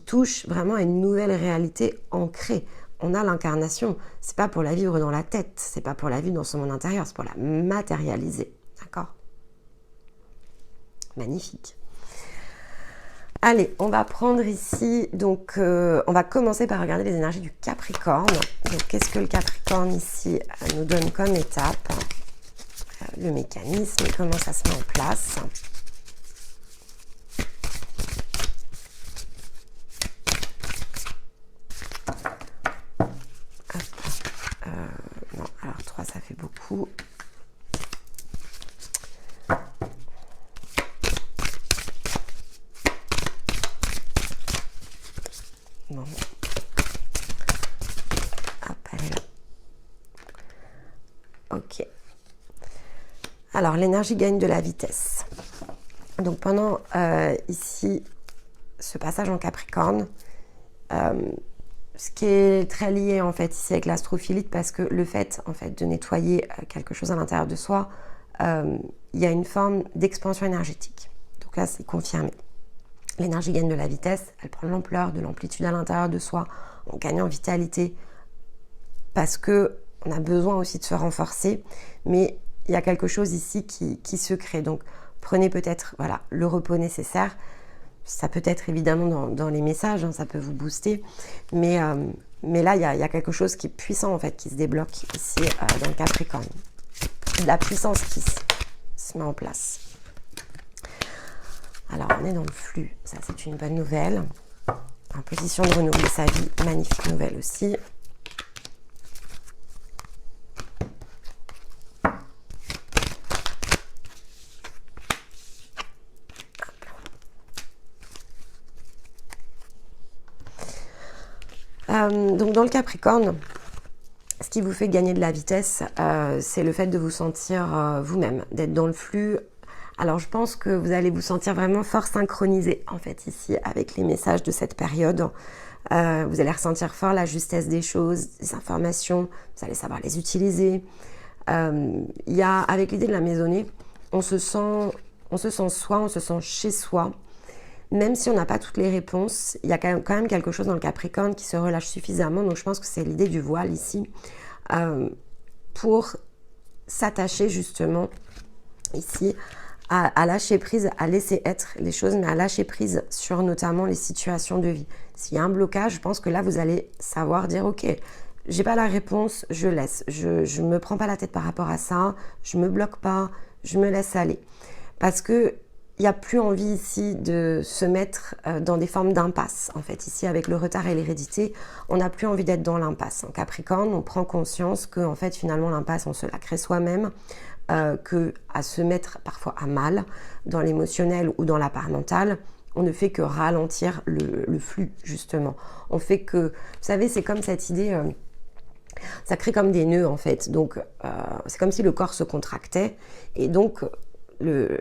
touche vraiment à une nouvelle réalité ancrée. On a l'incarnation. C'est pas pour la vivre dans la tête, c'est pas pour la vivre dans son monde intérieur, c'est pour la matérialiser. D'accord ? Magnifique. Allez, on va prendre ici, donc on va commencer par regarder les énergies du Capricorne. Donc qu'est-ce que le Capricorne ici nous donne comme étape, le mécanisme et comment ça se met en place. Non, alors 3 ça fait beaucoup. Bon. Hop, elle est là. Ok. Alors, l'énergie gagne de la vitesse. Donc, pendant ici, ce passage en Capricorne, ce qui est très lié en fait ici avec l'astrophilite, parce que le fait en fait de nettoyer quelque chose à l'intérieur de soi, il y a une forme d'expansion énergétique. Donc là, c'est confirmé. L'énergie gagne de la vitesse, elle prend de l'ampleur, de l'amplitude à l'intérieur de soi, on gagne en vitalité, parce que on a besoin aussi de se renforcer, mais il y a quelque chose ici qui se crée. Donc, prenez peut-être voilà, le repos nécessaire. Ça peut être évidemment dans les messages, hein, ça peut vous booster. Mais là, il y a quelque chose qui est puissant, en fait, qui se débloque ici dans le Capricorne. De la puissance qui se met en place. Alors, on est dans le flux. Ça, c'est une bonne nouvelle. En position de renouveler sa vie, magnifique nouvelle aussi. Donc dans le Capricorne, ce qui vous fait gagner de la vitesse, c'est le fait de vous sentir vous-même, d'être dans le flux. Alors je pense que vous allez vous sentir vraiment fort synchronisé en fait ici avec les messages de cette période. Vous allez ressentir fort la justesse des choses, des informations, vous allez savoir les utiliser. Il y a, avec l'idée de la maisonnée, on se sent soi, on se sent chez soi. Même si on n'a pas toutes les réponses, il y a quand même quelque chose dans le Capricorne qui se relâche suffisamment. Donc je pense que c'est l'idée du voile ici pour s'attacher justement ici à lâcher prise, à laisser être les choses, mais à lâcher prise sur notamment les situations de vie. S'il y a un blocage, je pense que là vous allez savoir dire ok, j'ai pas la réponse, je laisse. Je me prends pas la tête par rapport à ça, je me bloque pas, je me laisse aller. Parce que il n'y a plus envie ici de se mettre dans des formes d'impasse. En fait, ici, avec le retard et l'hérédité, on n'a plus envie d'être dans l'impasse. En Capricorne, on prend conscience que, en fait, finalement, l'impasse, on se la crée soi-même, que à se mettre parfois à mal dans l'émotionnel ou dans la part mentale, on ne fait que ralentir le flux, justement. On fait que, vous savez, c'est comme cette idée... ça crée comme des nœuds, en fait. Donc, c'est comme si le corps se contractait. Et donc...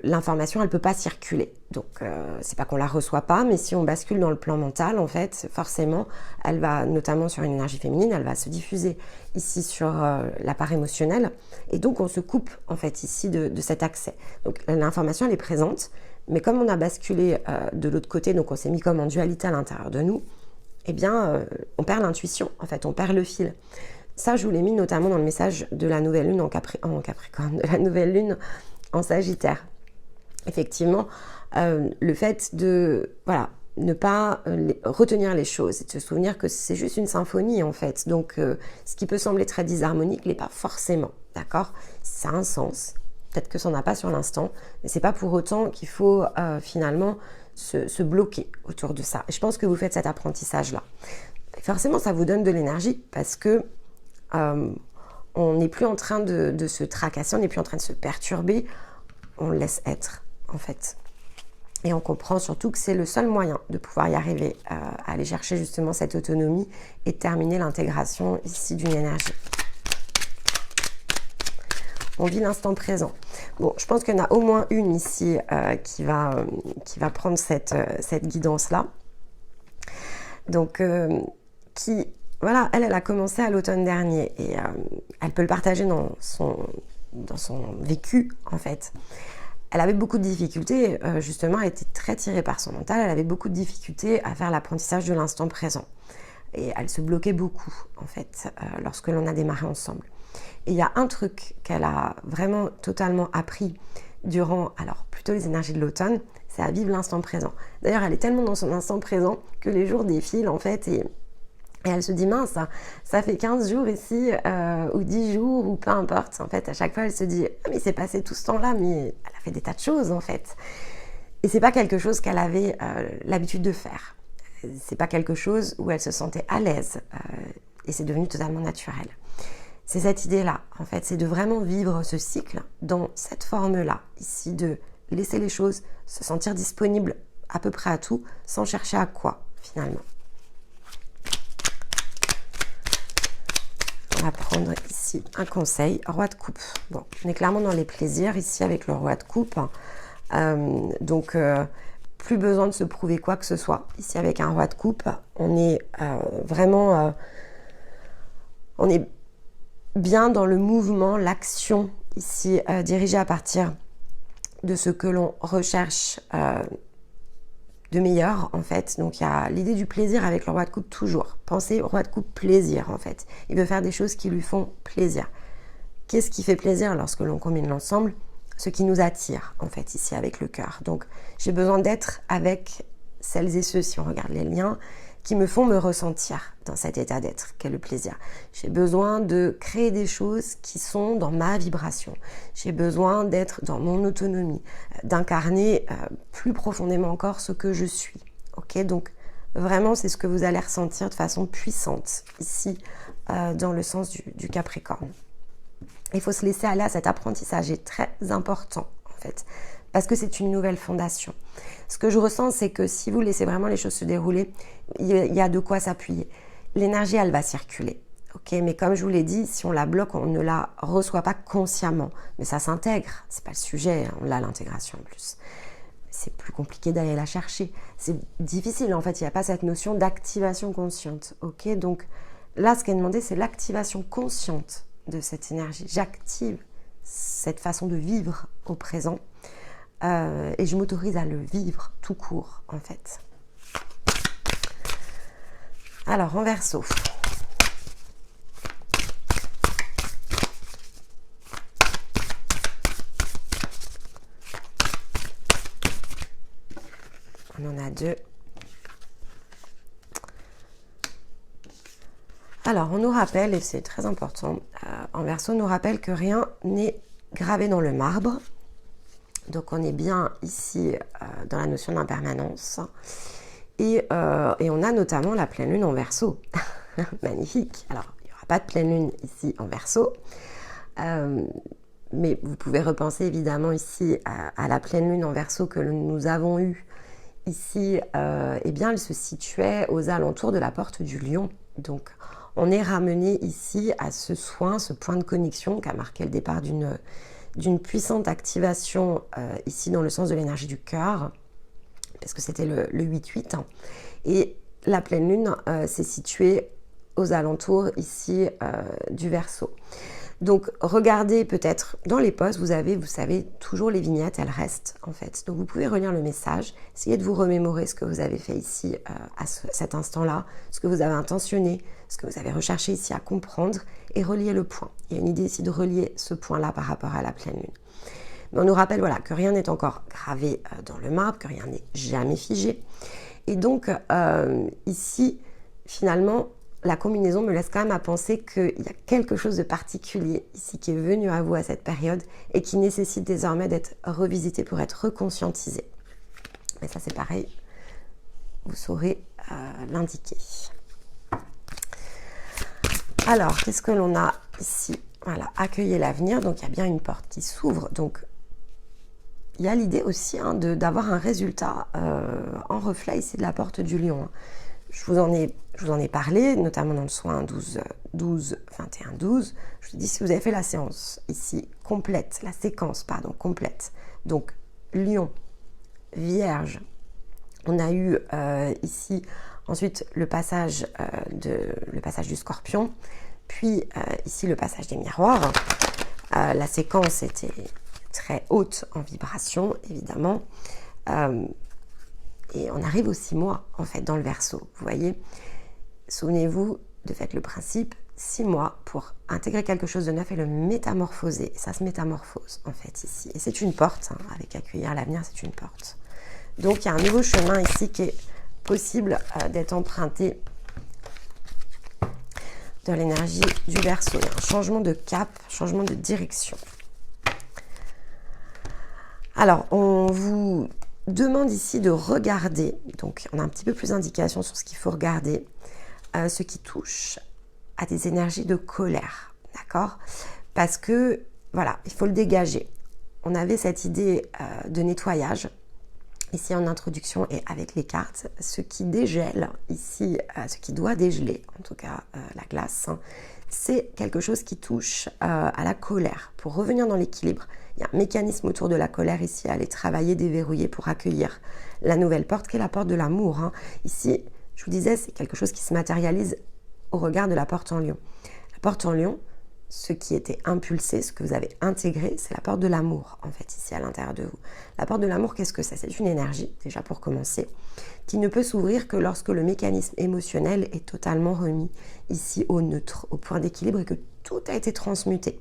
l'information, elle peut pas circuler. Donc, c'est pas qu'on la reçoit pas, mais si on bascule dans le plan mental, en fait, forcément, elle va, notamment sur une énergie féminine, elle va se diffuser ici sur la part émotionnelle. Et donc, on se coupe, en fait, ici de cet accès. Donc, l'information, elle est présente, mais comme on a basculé de l'autre côté, donc on s'est mis comme en dualité à l'intérieur de nous, eh bien, on perd l'intuition, en fait, on perd le fil. Ça, je vous l'ai mis notamment dans le message de la nouvelle lune en Capricorne, de la nouvelle lune en Sagittaire. Effectivement, le fait de ne pas retenir les choses et de se souvenir que c'est juste une symphonie en fait. Donc, ce qui peut sembler très disharmonique l'est pas forcément, d'accord? Ça a un sens. Peut-être que ça n'en a pas sur l'instant, mais c'est pas pour autant qu'il faut finalement se bloquer autour de ça. Et je pense que vous faites cet apprentissage-là. Forcément, ça vous donne de l'énergie parce que on n'est plus en train de se tracasser, on n'est plus en train de se perturber, on laisse être en fait. Et on comprend surtout que c'est le seul moyen de pouvoir y arriver, à aller chercher justement cette autonomie et terminer l'intégration ici d'une énergie. On vit l'instant présent. Bon, je pense qu'il y en a au moins une ici qui va prendre cette guidance-là. Donc, voilà, elle a commencé à l'automne dernier et elle peut le partager dans son vécu en fait. Elle avait beaucoup de difficultés, justement, elle était très tirée par son mental, elle avait beaucoup de difficultés à faire l'apprentissage de l'instant présent. Et elle se bloquait beaucoup, en fait, lorsque l'on a démarré ensemble. Et il y a un truc qu'elle a vraiment totalement appris durant, alors plutôt les énergies de l'automne, c'est à vivre l'instant présent. D'ailleurs, elle est tellement dans son instant présent que les jours défilent, en fait, et elle se dit, mince, ça fait 15 jours ici, ou 10 jours, ou peu importe. En fait, à chaque fois, elle se dit, ah, mais c'est passé tout ce temps-là, mais elle a fait des tas de choses, en fait. Et c'est pas quelque chose qu'elle avait l'habitude de faire. C'est pas quelque chose où elle se sentait à l'aise. Et c'est devenu totalement naturel. C'est cette idée-là, en fait, c'est de vraiment vivre ce cycle dans cette forme-là, ici, de laisser les choses se sentir disponibles à peu près à tout, sans chercher à quoi, finalement. On va prendre ici un conseil, roi de coupe. Bon, on est clairement dans les plaisirs ici avec le roi de coupe. Donc, plus besoin de se prouver quoi que ce soit. Ici, avec un roi de coupe, on est vraiment... on est bien dans le mouvement, l'action ici, dirigée à partir de ce que l'on recherche de meilleur, en fait. Donc, il y a l'idée du plaisir avec le roi de coupe toujours. Pensez au roi de coupe plaisir, en fait. Il veut faire des choses qui lui font plaisir. Qu'est-ce qui fait plaisir lorsque l'on combine l'ensemble? Ce qui nous attire, en fait, ici, avec le cœur. Donc, j'ai besoin d'être avec celles et ceux, si on regarde les liens, qui me font me ressentir dans cet état d'être, qu'est le plaisir. J'ai besoin de créer des choses qui sont dans ma vibration. J'ai besoin d'être dans mon autonomie, d'incarner plus profondément encore ce que je suis. Ok, donc, vraiment, c'est ce que vous allez ressentir de façon puissante, ici, dans le sens du Capricorne. Il faut se laisser aller à cet apprentissage, est très important en fait, parce que c'est une nouvelle fondation. Ce que je ressens, c'est que si vous laissez vraiment les choses se dérouler, il y a de quoi s'appuyer. L'énergie, elle va circuler, ok. Mais comme je vous l'ai dit, si on la bloque, on ne la reçoit pas consciemment, mais ça s'intègre. C'est pas le sujet, on l'a l'intégration en plus. C'est plus compliqué d'aller la chercher. C'est difficile en fait. Il n'y a pas cette notion d'activation consciente, ok. Donc là, ce qui est demandé, c'est l'activation consciente de cette énergie. J'active cette façon de vivre au présent et je m'autorise à le vivre tout court en fait. Alors en Verseau, on en a deux. Alors, on nous rappelle, et c'est très important, en Verseau, on nous rappelle que rien n'est gravé dans le marbre. Donc, on est bien ici dans la notion d'impermanence. Et on a notamment la pleine lune en Verseau. Magnifique. Alors, il n'y aura pas de pleine lune ici en Verseau. Mais vous pouvez repenser évidemment ici à la pleine lune en Verseau que nous avons eue ici. Eh bien, elle se situait aux alentours de la porte du Lion. Donc, on est ramené ici à ce soin, ce point de connexion qui a marqué le départ d'une puissante activation ici dans le sens de l'énergie du cœur, parce que c'était le 8-8. Et la pleine lune s'est située aux alentours ici du Verseau. Donc regardez peut-être dans les posts, vous savez, toujours les vignettes, elles restent en fait. Donc vous pouvez relire le message, essayez de vous remémorer ce que vous avez fait ici à cet instant-là, ce que vous avez intentionné, ce que vous avez recherché ici à comprendre et relier le point. Il y a une idée ici de relier ce point-là par rapport à la pleine lune. Mais on nous rappelle voilà, que rien n'est encore gravé dans le marbre, que rien n'est jamais figé. Et donc ici, finalement, la combinaison me laisse quand même à penser qu'il y a quelque chose de particulier ici qui est venu à vous à cette période et qui nécessite désormais d'être revisité pour être reconscientisé. Mais ça c'est pareil, vous saurez l'indiquer. Alors, qu'est-ce que l'on a ici? Voilà, accueillir l'avenir, donc il y a bien une porte qui s'ouvre. Donc, il y a l'idée aussi d'avoir un résultat en reflet ici de la porte du Lion. Je vous en ai parlé, notamment dans le soin 12, 21, 12. Je vous dis si vous avez fait la séance ici complète, la séquence, pardon, complète. Donc, Lion, Vierge. On a eu ici ensuite le passage du Scorpion, puis ici le passage des miroirs. La séquence était très haute en vibration, évidemment. Et on arrive aux 6 mois, en fait, dans le Verseau. Vous voyez, souvenez-vous de faites le principe, 6 mois pour intégrer quelque chose de neuf et le métamorphoser. Et ça se métamorphose, en fait, ici. Et c'est une porte, hein, avec accueillir l'avenir, c'est une porte. Donc, il y a un nouveau chemin ici qui est possible d'être emprunté dans l'énergie du Verseau. Il y a un changement de cap, changement de direction. Alors, on vous demande ici de regarder, donc on a un petit peu plus d'indications sur ce qu'il faut regarder, ce qui touche à des énergies de colère, d'accord? Parce que, voilà, il faut le dégager. On avait cette idée de nettoyage, ici en introduction et avec les cartes, ce qui dégèle ici, ce qui doit dégeler, en tout cas la glace, hein, c'est quelque chose qui touche à la colère. Pour revenir dans l'équilibre, il y a un mécanisme autour de la colère ici à aller travailler, déverrouiller pour accueillir la nouvelle porte qui est la porte de l'amour. Hein. Ici, je vous disais, c'est quelque chose qui se matérialise au regard de la porte en lion. La porte en lion, ce qui était impulsé, ce que vous avez intégré, c'est la porte de l'amour, en fait, ici à l'intérieur de vous. La porte de l'amour, qu'est-ce que c'est? C'est une énergie, déjà pour commencer, qui ne peut s'ouvrir que lorsque le mécanisme émotionnel est totalement remis ici au neutre, au point d'équilibre et que tout a été transmuté.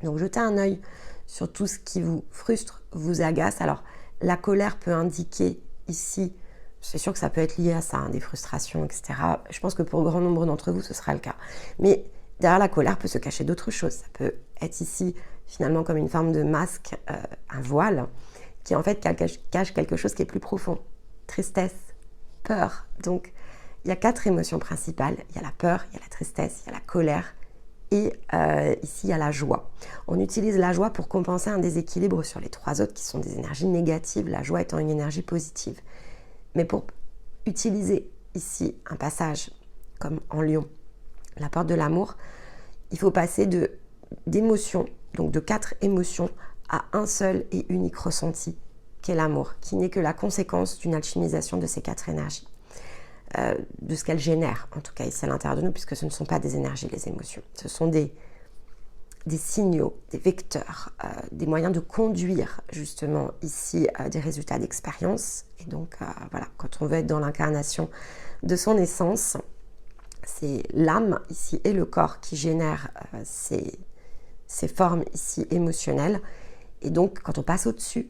Donc jetez un œil sur tout ce qui vous frustre, vous agace. Alors la colère peut indiquer ici, c'est sûr que ça peut être lié à ça, hein, des frustrations, etc. Je pense que pour grand nombre d'entre vous, ce sera le cas. Mais derrière la colère peut se cacher d'autres choses. Ça peut être ici finalement comme une forme de masque, un voile, qui en fait cache quelque chose qui est plus profond. Tristesse, peur. Donc il y a 4 émotions principales. Il y a la peur, il y a la tristesse, il y a la colère et ici il y a la joie. On utilise la joie pour compenser un déséquilibre sur les 3 autres qui sont des énergies négatives, la joie étant une énergie positive. Mais pour utiliser ici un passage comme en lion, la porte de l'amour, il faut passer d'émotions, donc de 4 émotions, à un seul et unique ressenti, qui est l'amour, qui n'est que la conséquence d'une alchimisation de ces 4 énergies, de ce qu'elles génèrent, en tout cas ici à l'intérieur de nous, puisque ce ne sont pas des énergies, les émotions. Ce sont des signaux, des vecteurs, des moyens de conduire justement ici des résultats d'expérience. Et donc voilà, quand on veut être dans l'incarnation de son essence, c'est l'âme ici et le corps qui génèrent ces formes ici émotionnelles. Et donc quand on passe au-dessus,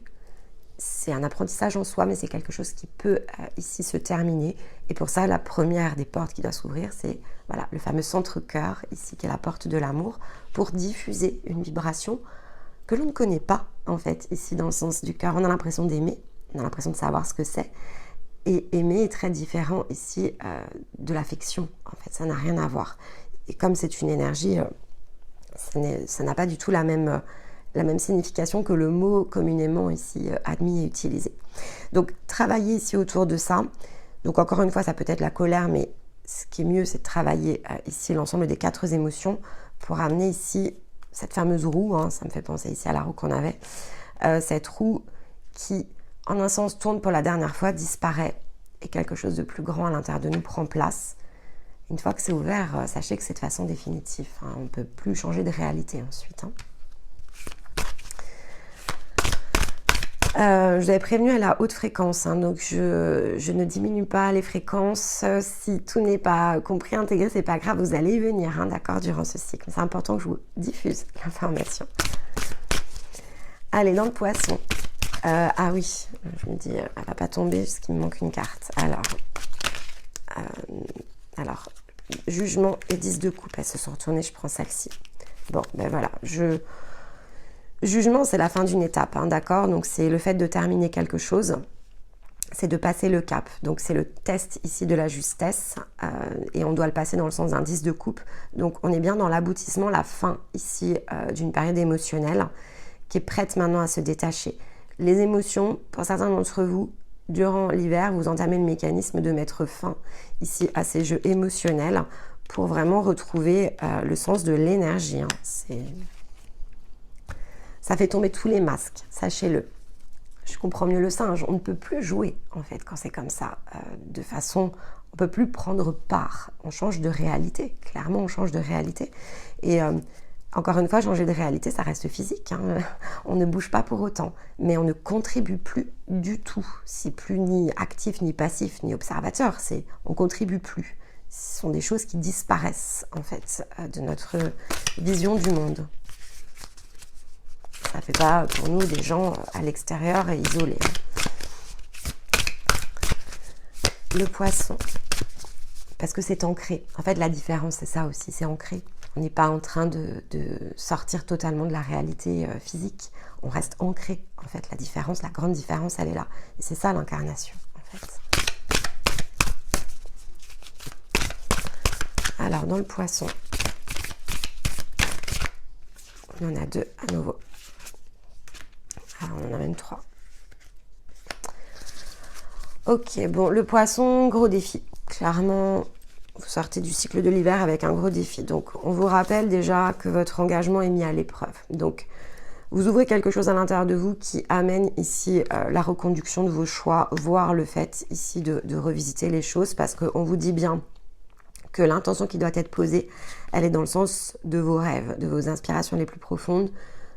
c'est un apprentissage en soi, mais c'est quelque chose qui peut ici se terminer. Et pour ça, la première des portes qui doit s'ouvrir, c'est voilà, le fameux centre-cœur, ici, qui est la porte de l'amour, pour diffuser une vibration que l'on ne connaît pas, en fait, ici, dans le sens du cœur. On a l'impression d'aimer, on a l'impression de savoir ce que c'est. Et aimer est très différent, ici, de l'affection. En fait, ça n'a rien à voir. Et comme c'est une énergie, ça n'a pas du tout la même signification que le mot communément ici admis et utilisé. Donc travailler ici autour de ça. Donc encore une fois, ça peut être la colère, mais ce qui est mieux, c'est de travailler ici l'ensemble des 4 émotions pour amener ici cette fameuse roue, hein, ça me fait penser ici à la roue qu'on avait, cette roue qui, en un sens, tourne pour la dernière fois, disparaît et quelque chose de plus grand à l'intérieur de nous prend place. Une fois que c'est ouvert, sachez que c'est de façon définitive. Hein, on ne peut plus changer de réalité ensuite. Hein. Je vous avais prévenu à la haute fréquence, hein, donc je ne diminue pas les fréquences. Si tout n'est pas compris, intégré, c'est pas grave, vous allez y venir, hein, d'accord, durant ce cycle. C'est important que je vous diffuse l'information. Allez, dans le poisson. Ah oui, je me dis, elle va pas tomber parce qu'il me manque une carte. Alors, jugement et 10 de coupe, elles se sont retournées, je prends celle-ci. Bon, ben voilà, Jugement, c'est la fin d'une étape, hein, d'accord? Donc, c'est le fait de terminer quelque chose, c'est de passer le cap. Donc, c'est le test ici de la justesse et on doit le passer dans le sens d'un 10 de coupe. Donc, on est bien dans l'aboutissement, la fin ici d'une période émotionnelle qui est prête maintenant à se détacher. Les émotions, pour certains d'entre vous, durant l'hiver, vous entamez le mécanisme de mettre fin ici à ces jeux émotionnels pour vraiment retrouver le sens de l'énergie. Hein. Ça fait tomber tous les masques, sachez-le. Je comprends mieux le singe. On ne peut plus jouer, en fait, quand c'est comme ça. De façon, on ne peut plus prendre part. On change de réalité. Clairement, on change de réalité. Et encore une fois, changer de réalité, ça reste physique. Hein. On ne bouge pas pour autant. Mais on ne contribue plus du tout. C'est plus ni actif, ni passif, ni observateur. On ne contribue plus. Ce sont des choses qui disparaissent, en fait, de notre vision du monde. Ça ne fait pas pour nous des gens à l'extérieur et isolés. Le poisson, parce que c'est ancré. En fait, la différence, c'est ça aussi, c'est ancré. On n'est pas en train de sortir totalement de la réalité physique. On reste ancré. En fait, la différence, la grande différence, elle est là. Et c'est ça l'incarnation, en fait. Alors, dans le poisson, on en a 2 à nouveau. Alors, on en a même 3. Ok, bon, le poisson, gros défi. Clairement, vous sortez du cycle de l'hiver avec un gros défi. Donc, on vous rappelle déjà que votre engagement est mis à l'épreuve. Donc, vous ouvrez quelque chose à l'intérieur de vous qui amène ici la reconduction de vos choix, voire le fait ici de revisiter les choses, parce qu'on vous dit bien que l'intention qui doit être posée, elle est dans le sens de vos rêves, de vos inspirations les plus profondes,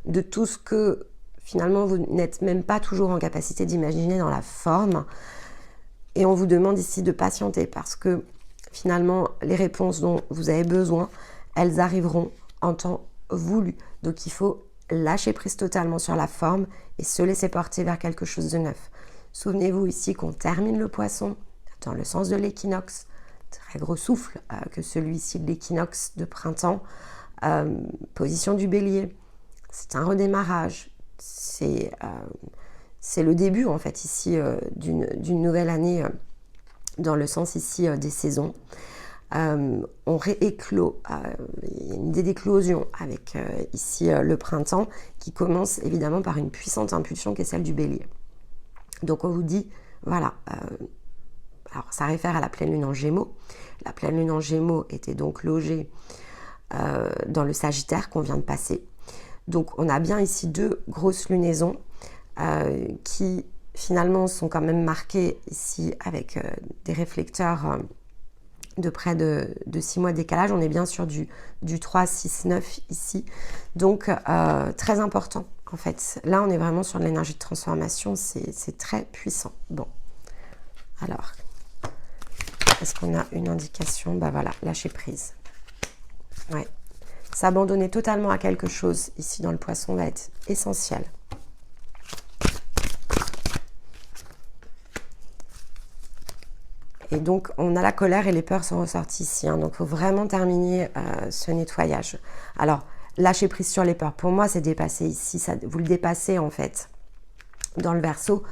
de tout ce que finalement vous n'êtes même pas toujours en capacité d'imaginer dans la forme. Et on vous demande ici de patienter parce que finalement les réponses dont vous avez besoin, elles arriveront en temps voulu. Donc il faut lâcher prise totalement sur la forme et se laisser porter vers quelque chose de neuf. Souvenez-vous ici qu'on termine le poisson dans le sens de l'équinoxe, très gros souffle que celui-ci de l'équinoxe de printemps, position du bélier, c'est un redémarrage, c'est le début en fait ici d'une nouvelle année dans le sens ici des saisons. On rééclot, il y a une d'éclosion avec ici le printemps qui commence évidemment par une puissante impulsion qui est celle du bélier. Donc on vous dit, voilà, alors ça réfère à la pleine lune en Gémeaux. La pleine lune en Gémeaux était donc logée dans le Sagittaire qu'on vient de passer. Donc on a bien ici deux grosses lunaisons qui finalement sont quand même marquées ici avec des réflecteurs de près de 6 mois de décalage. On est bien sur du 3, 6, 9 ici. Donc très important en fait. Là on est vraiment sur de l'énergie de transformation, c'est très puissant. Bon, alors, est-ce qu'on a une indication? Bah voilà, lâcher prise. Ouais. S'abandonner totalement à quelque chose ici dans le poisson va être essentiel. Et donc, on a la colère et les peurs sont ressorties ici. Hein, donc, il faut vraiment terminer ce nettoyage. Alors, lâcher prise sur les peurs. Pour moi, c'est dépasser ici. Ça, vous le dépassez, en fait, dans le Verseau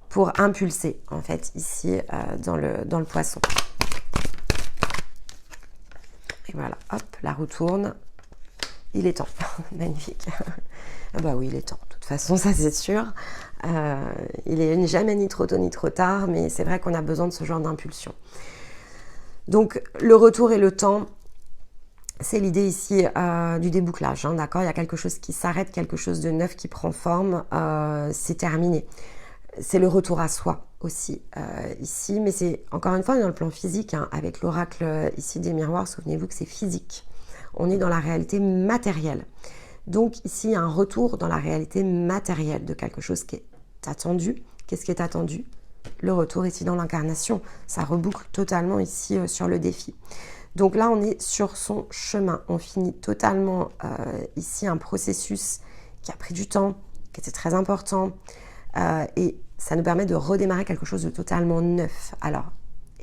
pour impulser, en fait, ici, dans le poisson. Et voilà, hop, la roue tourne. Il est temps. Magnifique. Ah bah oui, il est temps. De toute façon, ça, c'est sûr. Il n'est jamais ni trop tôt ni trop tard, mais c'est vrai qu'on a besoin de ce genre d'impulsion. Donc, le retour et le temps, c'est l'idée ici du débouclage, hein, d'accord? Il y a quelque chose qui s'arrête, quelque chose de neuf qui prend forme, c'est terminé. C'est le retour à soi aussi ici, mais c'est encore une fois dans le plan physique, hein, avec l'oracle ici des miroirs, souvenez-vous que c'est physique. On est dans la réalité matérielle. Donc ici, il y a un retour dans la réalité matérielle de quelque chose qui est attendu. Qu'est-ce qui est attendu? Le retour ici dans l'incarnation. Ça reboucle totalement ici sur le défi. Donc là, on est sur son chemin. On finit totalement ici un processus qui a pris du temps, qui était très important. Et ça nous permet de redémarrer quelque chose de totalement neuf. Alors,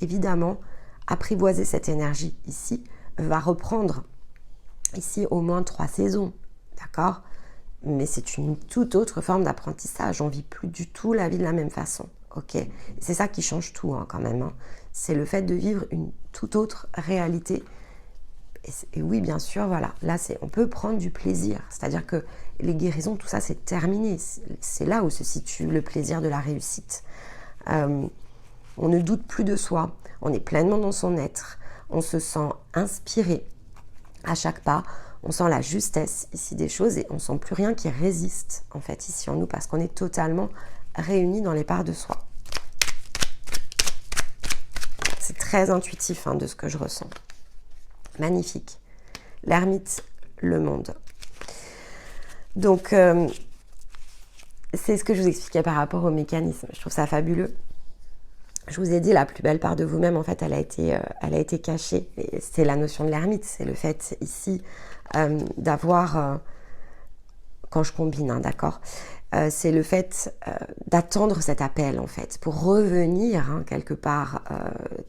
évidemment, apprivoiser cette énergie ici va reprendre ici au moins 3 saisons. D'accord? Mais c'est une toute autre forme d'apprentissage. On ne vit plus du tout la vie de la même façon. Ok? C'est ça qui change tout hein, quand même. Hein. C'est le fait de vivre une toute autre réalité. Et oui, bien sûr, voilà. Là, on peut prendre du plaisir. C'est-à-dire que les guérisons, tout ça, c'est terminé. C'est là où se situe le plaisir de la réussite. On ne doute plus de soi. On est pleinement dans son être. On se sent inspiré à chaque pas. On sent la justesse ici des choses et on ne sent plus rien qui résiste en fait ici en nous parce qu'on est totalement réunis dans les parts de soi. C'est très intuitif hein, de ce que je ressens. Magnifique. L'ermite, le monde. Donc, c'est ce que je vous expliquais par rapport au mécanisme. Je trouve ça fabuleux. Je vous ai dit, la plus belle part de vous-même, en fait, elle a été cachée. Et c'est la notion de l'ermite. C'est le fait ici d'avoir, quand je combine, hein, d'accord, c'est le fait d'attendre cet appel, en fait, pour revenir hein, quelque part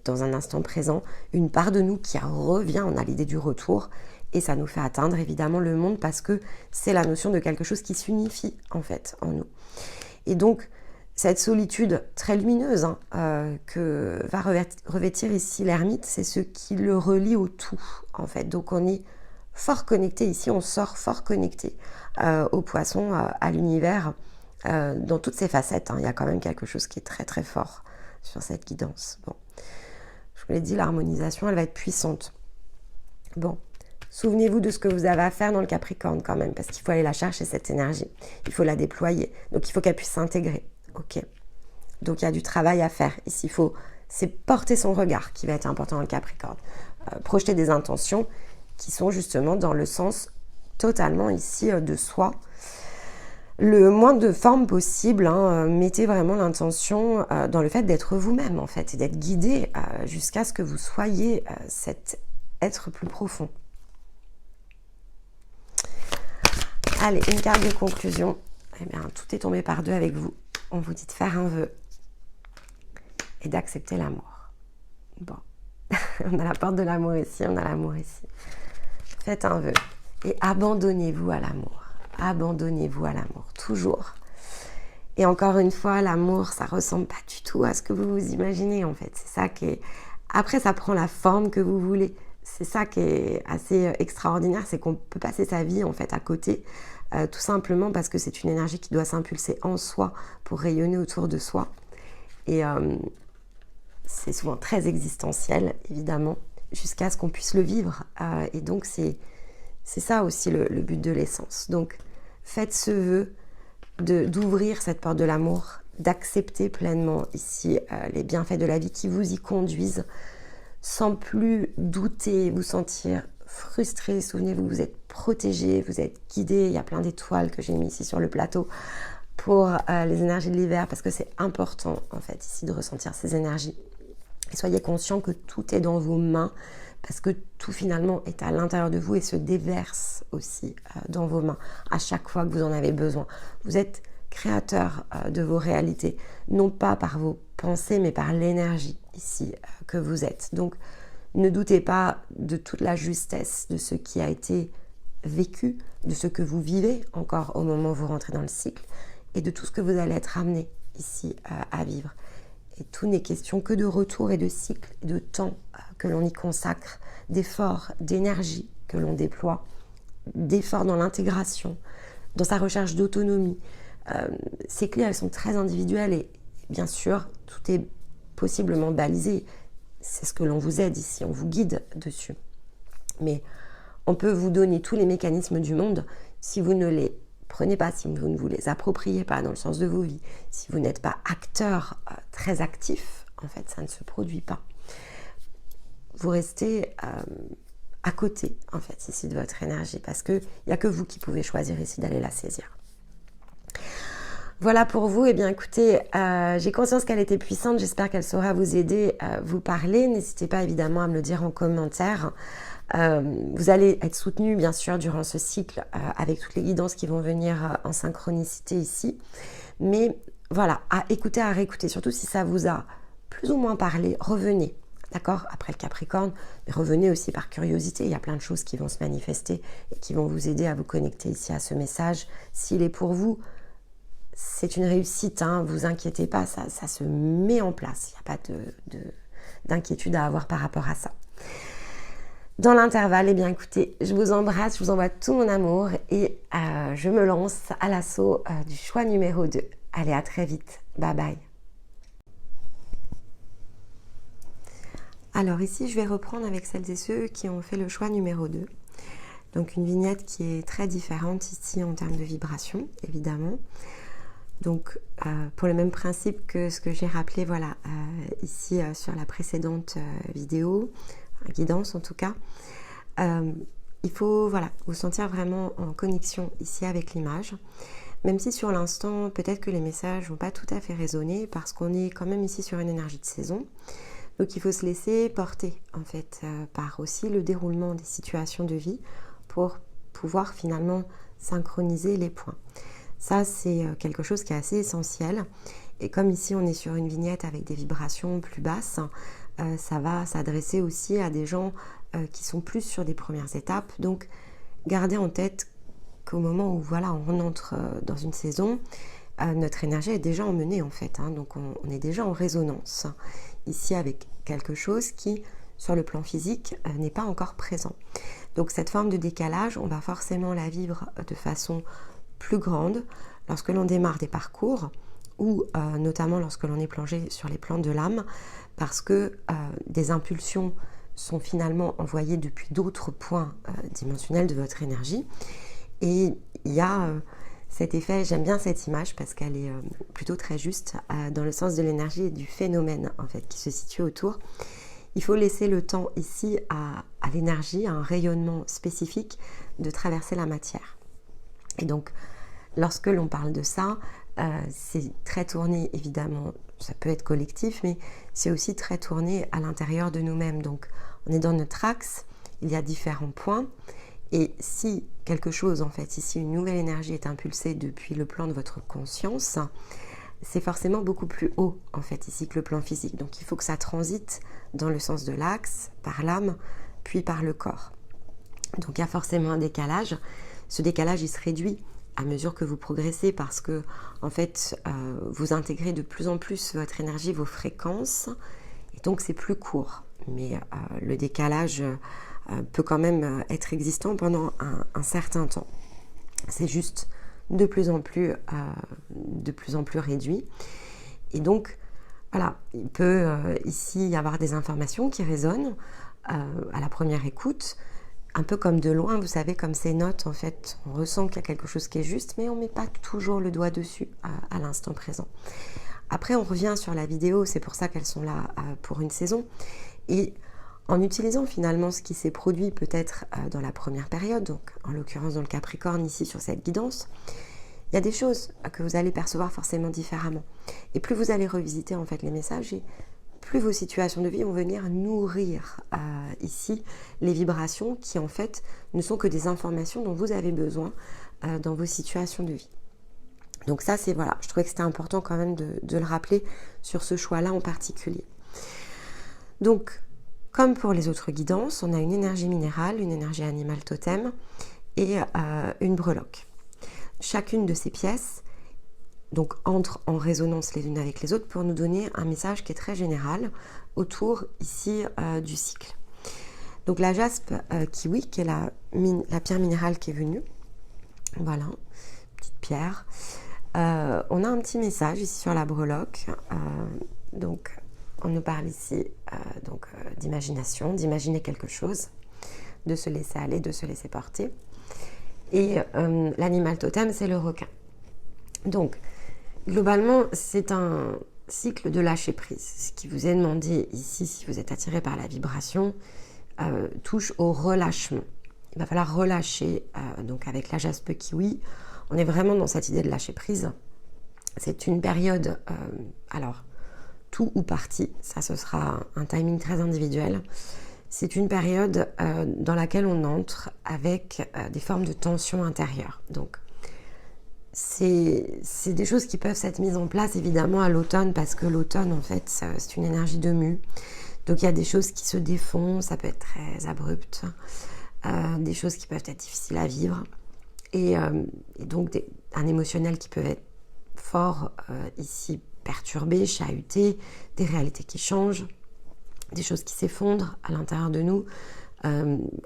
dans un instant présent, une part de nous qui revient, on a l'idée du retour, et ça nous fait atteindre évidemment le monde parce que c'est la notion de quelque chose qui s'unifie, en fait, en nous. Et donc, cette solitude très lumineuse hein, que va revêtir ici l'ermite, c'est ce qui le relie au tout, en fait. Donc, on est fort connecté ici, on sort fort connecté au poisson, à l'univers, dans toutes ses facettes. Hein. Il y a quand même quelque chose qui est très très fort sur cette guidance. Bon. Je je vous l'ai dit, l'harmonisation, elle va être puissante. Bon, souvenez-vous de ce que vous avez à faire dans le Capricorne quand même, parce qu'il faut aller la chercher, cette énergie. Il faut la déployer. Donc, il faut qu'elle puisse s'intégrer. Ok. Donc, il y a du travail à faire. Ici, c'est porter son regard qui va être important dans le Capricorne. Projeter des intentions qui sont justement dans le sens totalement ici de soi. Le moins de formes possible, hein, mettez vraiment l'intention dans le fait d'être vous-même en fait, et d'être guidé jusqu'à ce que vous soyez cet être plus profond. Allez, une carte de conclusion. Eh bien, tout est tombé par deux avec vous. On vous dit de faire un vœu et d'accepter l'amour. Bon, on a la porte de l'amour ici, on a l'amour ici. Faites un vœu et abandonnez-vous à l'amour. Abandonnez-vous à l'amour, toujours. Et encore une fois, l'amour, ça ressemble pas du tout à ce que vous vous imaginez en fait. C'est ça qui est... Après, ça prend la forme que vous voulez. C'est ça qui est assez extraordinaire, c'est qu'on peut passer sa vie en fait à côté, tout simplement parce que c'est une énergie qui doit s'impulser en soi pour rayonner autour de soi. Et c'est souvent très existentiel, évidemment, jusqu'à ce qu'on puisse le vivre. Et donc, c'est ça aussi le but de l'essence. Donc, faites ce vœu d'ouvrir cette porte de l'amour, d'accepter pleinement ici les bienfaits de la vie qui vous y conduisent, sans plus douter, vous sentir frustré. Souvenez-vous, vous êtes protégé, vous êtes guidé. Il y a plein d'étoiles que j'ai mis ici sur le plateau pour les énergies de l'hiver, parce que c'est important en fait ici de ressentir ces énergies. Et soyez conscients que tout est dans vos mains, parce que tout finalement est à l'intérieur de vous et se déverse aussi dans vos mains à chaque fois que vous en avez besoin. Vous êtes créateur de vos réalités, non pas par vos pensées, mais par l'énergie ici que vous êtes. Donc, ne doutez pas de toute la justesse de ce qui a été vécu, de ce que vous vivez encore au moment où vous rentrez dans le cycle, et de tout ce que vous allez être amené ici à vivre. Et tout n'est question que de retour et de cycle, de temps que l'on y consacre, d'efforts, d'énergie que l'on déploie, d'efforts dans l'intégration, dans sa recherche d'autonomie. Ces clés, elles sont très individuelles et bien sûr, tout est possiblement balisé. C'est ce que l'on vous aide ici, on vous guide dessus. Mais on peut vous donner tous les mécanismes du monde. Si vous ne les prenez pas, si vous ne vous les appropriez pas dans le sens de vos vies, si vous n'êtes pas acteur très actif, en fait, ça ne se produit pas. Vous restez à côté, en fait, ici de votre énergie, parce qu'il n'y a que vous qui pouvez choisir ici d'aller la saisir. Voilà pour vous. Eh bien, écoutez, j'ai conscience qu'elle était puissante. J'espère qu'elle saura vous aider, vous parler. N'hésitez pas évidemment à me le dire en commentaire. Vous allez être soutenu, bien sûr, durant ce cycle avec toutes les guidances qui vont venir en synchronicité ici. Mais voilà, à écouter, à réécouter. Surtout si ça vous a plus ou moins parlé, revenez. D'accord? Après le Capricorne, mais revenez aussi par curiosité. Il y a plein de choses qui vont se manifester et qui vont vous aider à vous connecter ici à ce message. S'il est pour vous, c'est une réussite, hein, vous inquiétez pas, ça se met en place. Il n'y a pas d'inquiétude à avoir par rapport à ça. Dans l'intervalle, eh bien écoutez, je vous embrasse, je vous envoie tout mon amour et je me lance à l'assaut du choix numéro 2. Allez, à très vite. Bye bye. Alors ici, je vais reprendre avec celles et ceux qui ont fait le choix numéro 2. Donc une vignette qui est très différente ici en termes de vibration, évidemment. Donc, pour le même principe que ce que j'ai rappelé, voilà, ici sur la précédente vidéo, guidance en tout cas, il faut, voilà, vous sentir vraiment en connexion ici avec l'image, même si sur l'instant, peut-être que les messages vont pas tout à fait résonner, parce qu'on est quand même ici sur une énergie de saison. Donc, il faut se laisser porter, en fait, par aussi le déroulement des situations de vie pour pouvoir finalement synchroniser les points. Ça, c'est quelque chose qui est assez essentiel. Et comme ici, on est sur une vignette avec des vibrations plus basses, ça va s'adresser aussi à des gens qui sont plus sur des premières étapes. Donc, gardez en tête qu'au moment où voilà, on entre dans une saison, notre énergie est déjà emmenée en fait. Hein, donc, on est déjà en résonance ici avec quelque chose qui, sur le plan physique, n'est pas encore présent. Donc, cette forme de décalage, on va forcément la vivre de façon plus grande lorsque l'on démarre des parcours ou notamment lorsque l'on est plongé sur les plans de l'âme, parce que des impulsions sont finalement envoyées depuis d'autres points dimensionnels de votre énergie. Et il y a cet effet, j'aime bien cette image parce qu'elle est plutôt très juste dans le sens de l'énergie et du phénomène en fait qui se situe autour. Il faut laisser le temps ici à l'énergie, à un rayonnement spécifique de traverser la matière. Et donc, lorsque l'on parle de ça, c'est très tourné, évidemment, ça peut être collectif, mais c'est aussi très tourné à l'intérieur de nous-mêmes. Donc, on est dans notre axe, il y a différents points, et si quelque chose, en fait, ici, une nouvelle énergie est impulsée depuis le plan de votre conscience, c'est forcément beaucoup plus haut, en fait, ici, que le plan physique. Donc, il faut que ça transite dans le sens de l'axe, par l'âme, puis par le corps. Donc, il y a forcément un décalage. Ce décalage, il se réduit à mesure que vous progressez parce que, en fait, vous intégrez de plus en plus votre énergie, vos fréquences, et donc c'est plus court. Mais le décalage peut quand même être existant pendant un certain temps. C'est juste de plus en plus réduit. Et donc, voilà, il peut ici y avoir des informations qui résonnent à la première écoute, un peu comme de loin, vous savez, comme ces notes, en fait, on ressent qu'il y a quelque chose qui est juste, mais on ne met pas toujours le doigt dessus à l'instant présent. Après, on revient sur la vidéo, c'est pour ça qu'elles sont là pour une saison. Et en utilisant finalement ce qui s'est produit peut-être dans la première période, donc en l'occurrence dans le Capricorne, ici sur cette guidance, il y a des choses que vous allez percevoir forcément différemment. Et plus vous allez revisiter en fait les messages, et plus vos situations de vie vont venir nourrir ici les vibrations qui en fait ne sont que des informations dont vous avez besoin dans vos situations de vie. Donc ça c'est voilà, je trouvais que c'était important quand même de le rappeler sur ce choix-là en particulier. Donc comme pour les autres guidances, on a une énergie minérale, une énergie animale totem et une breloque. Chacune de ces pièces donc entre en résonance les unes avec les autres pour nous donner un message qui est très général autour ici du cycle. Donc la jaspe kiwi, qui est la pierre minérale qui est venue, voilà, petite pierre. On a un petit message ici sur la breloque, donc on nous parle ici d'imagination, d'imaginer quelque chose, de se laisser aller, de se laisser porter. Et l'animal totem, c'est le requin. Donc, globalement, c'est un cycle de lâcher prise. Ce qui vous est demandé ici, si vous êtes attiré par la vibration, touche au relâchement. Il va falloir relâcher, donc avec la jaspe kiwi, on est vraiment dans cette idée de lâcher prise. C'est une période, alors, tout ou partie, ça ce sera un timing très individuel. C'est une période dans laquelle on entre avec des formes de tension intérieure. Donc, c'est des choses qui peuvent s'être mises en place évidemment à l'automne parce que l'automne en fait c'est une énergie de mue. Donc il y a des choses qui se défont, ça peut être très abrupt, des choses qui peuvent être difficiles à vivre et donc un émotionnel qui peut être fort ici perturbé, chahuté, des réalités qui changent, des choses qui s'effondrent à l'intérieur de nous,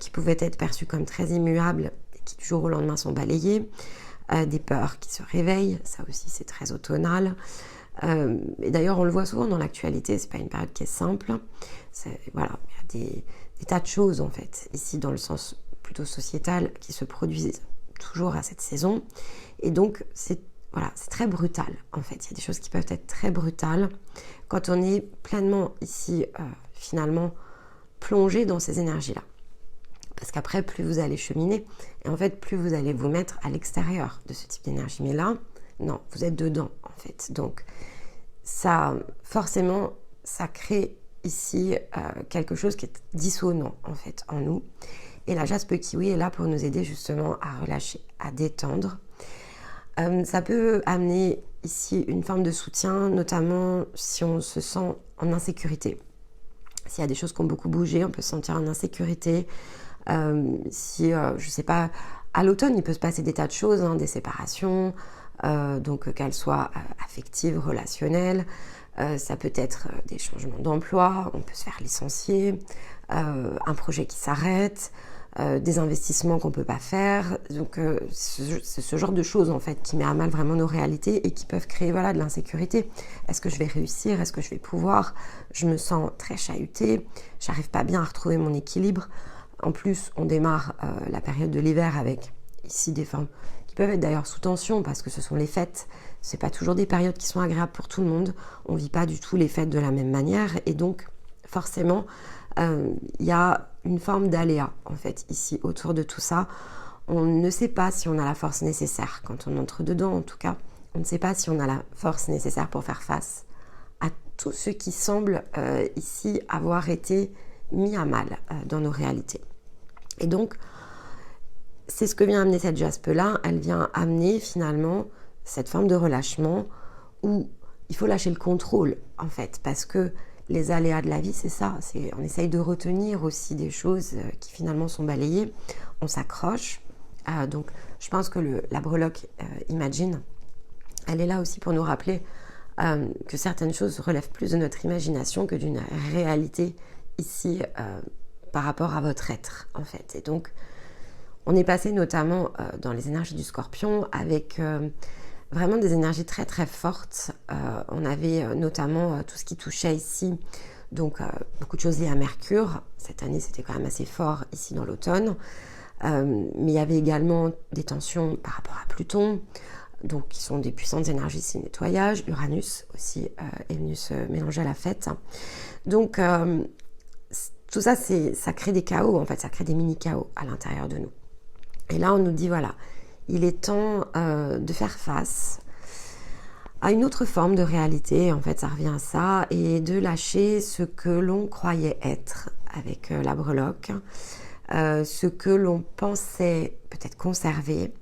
qui pouvaient être perçues comme très immuables et qui du jour au lendemain sont balayées. Des peurs qui se réveillent, ça aussi c'est très automnal. Et d'ailleurs on le voit souvent dans l'actualité, c'est pas une période qui est simple. Voilà, il y a des tas de choses en fait, ici dans le sens plutôt sociétal, qui se produisent toujours à cette saison. Et donc c'est très brutal en fait. Il y a des choses qui peuvent être très brutales quand on est pleinement ici finalement plongé dans ces énergies-là. Parce qu'après, plus vous allez cheminer, et en fait, plus vous allez vous mettre à l'extérieur de ce type d'énergie. Mais là, non, vous êtes dedans, en fait. Donc, ça, forcément, ça crée ici quelque chose qui est dissonant, en fait, en nous. Et la jaspe kiwi est là pour nous aider justement à relâcher, à détendre. Ça peut amener ici une forme de soutien, notamment si on se sent en insécurité. S'il y a des choses qui ont beaucoup bougé, on peut se sentir en insécurité. Si, je sais pas, à l'automne, il peut se passer des tas de choses, des séparations, donc qu'elles soient affectives, relationnelles, ça peut être des changements d'emploi, on peut se faire licencier, un projet qui s'arrête, des investissements qu'on ne peut pas faire. Donc c'est ce genre de choses en fait qui met à mal vraiment nos réalités et qui peuvent créer voilà, de l'insécurité. Est-ce que je vais réussir? Est-ce que je vais pouvoir? Je me sens très chahutée, j'arrive pas bien à retrouver mon équilibre. En plus, on démarre la période de l'hiver avec ici des formes qui peuvent être d'ailleurs sous tension parce que ce sont les fêtes. C'est pas toujours des périodes qui sont agréables pour tout le monde. On vit pas du tout les fêtes de la même manière et donc forcément il y a une forme d'aléa en fait ici autour de tout ça. On ne sait pas si on a la force nécessaire quand on entre dedans, en tout cas on ne sait pas si on a la force nécessaire pour faire face à tout ce qui semble ici avoir été mis à mal dans nos réalités. Et donc c'est ce que vient amener cette jaspe-là. Elle vient amener finalement cette forme de relâchement où il faut lâcher le contrôle en fait, parce que les aléas de la vie, c'est ça. On essaye de retenir aussi des choses qui finalement sont balayées. On s'accroche. Donc, je pense que la breloque Imagine, elle est là aussi pour nous rappeler que certaines choses relèvent plus de notre imagination que d'une réalité ici par rapport à votre être, en fait. Et donc, on est passé notamment dans les énergies du Scorpion avec vraiment des énergies très très fortes. On avait notamment tout ce qui touchait ici, donc beaucoup de choses liées à Mercure. Cette année c'était quand même assez fort ici dans l'automne. Mais il y avait également des tensions par rapport à Pluton, donc qui sont des puissantes énergies ici, nettoyage. Uranus aussi est venu se mélanger à la fête. Donc tout ça, ça crée des chaos en fait, ça crée des mini-chaos à l'intérieur de nous. Et là on nous dit voilà, il est temps de faire face à une autre forme de réalité, en fait ça revient à ça, et de lâcher ce que l'on croyait être avec la breloque, ce que l'on pensait peut-être conserver,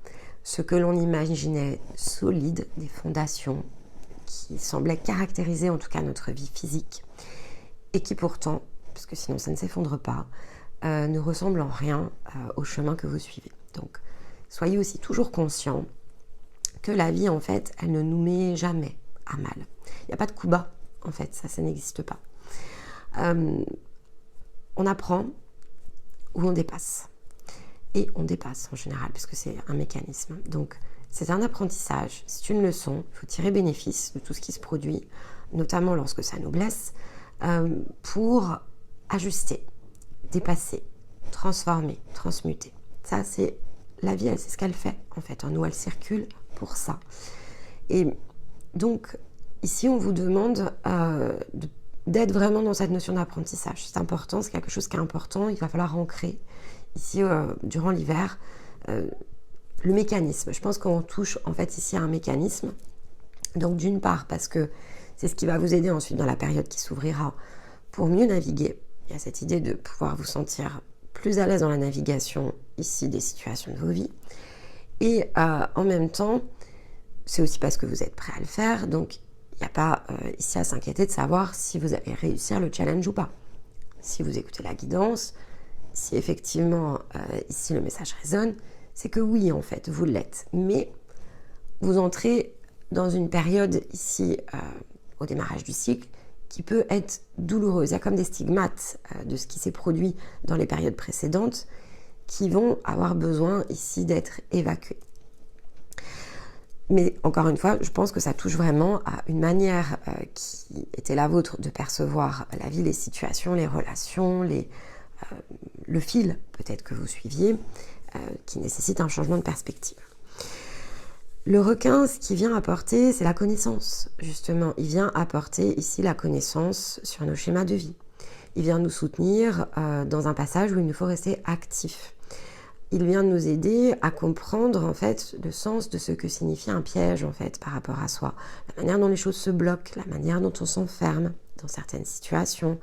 ce que l'on imaginait solide, des fondations qui semblaient caractériser en tout cas notre vie physique, et qui pourtant, parce que sinon ça ne s'effondre pas, ne ressemblent en rien au chemin que vous suivez. Donc, soyez aussi toujours conscients que la vie, en fait, elle ne nous met jamais à mal. Il n'y a pas de coup bas, en fait, ça n'existe pas. On apprend ou on dépasse. Et on dépasse en général, puisque c'est un mécanisme. Donc, c'est un apprentissage, c'est une leçon. Il faut tirer bénéfice de tout ce qui se produit, notamment lorsque ça nous blesse, pour ajuster, dépasser, transformer, transmuter. Ça, c'est la vie, c'est ce qu'elle fait en fait. En nous, elle circule pour ça. Et donc, ici, on vous demande d'être vraiment dans cette notion d'apprentissage. C'est important, c'est quelque chose qui est important. Il va falloir ancrer ici, durant l'hiver, le mécanisme. Je pense qu'on touche en fait ici à un mécanisme. Donc, d'une part, parce que c'est ce qui va vous aider ensuite dans la période qui s'ouvrira pour mieux naviguer. Il y a cette idée de pouvoir vous sentir plus à l'aise dans la navigation ici des situations de vos vies. Et en même temps, c'est aussi parce que vous êtes prêt à le faire. Donc, il n'y a pas ici à s'inquiéter de savoir si vous allez réussir le challenge ou pas. Si vous écoutez la guidance, si effectivement ici le message résonne, c'est que oui, en fait, vous l'êtes. Mais vous entrez dans une période ici, au démarrage du cycle, qui peut être douloureuse. Il y a comme des stigmates de ce qui s'est produit dans les périodes précédentes qui vont avoir besoin ici d'être évacués. Mais encore une fois, je pense que ça touche vraiment à une manière qui était la vôtre de percevoir la vie, les situations, les relations, le fil peut-être que vous suiviez, qui nécessite un changement de perspective. Le requin, ce qu'il vient apporter, c'est la connaissance, justement. Il vient apporter ici la connaissance sur nos schémas de vie. Il vient nous soutenir dans un passage où il nous faut rester actif. Il vient nous aider à comprendre, en fait, le sens de ce que signifie un piège, en fait, par rapport à soi. La manière dont les choses se bloquent, la manière dont on s'enferme dans certaines situations,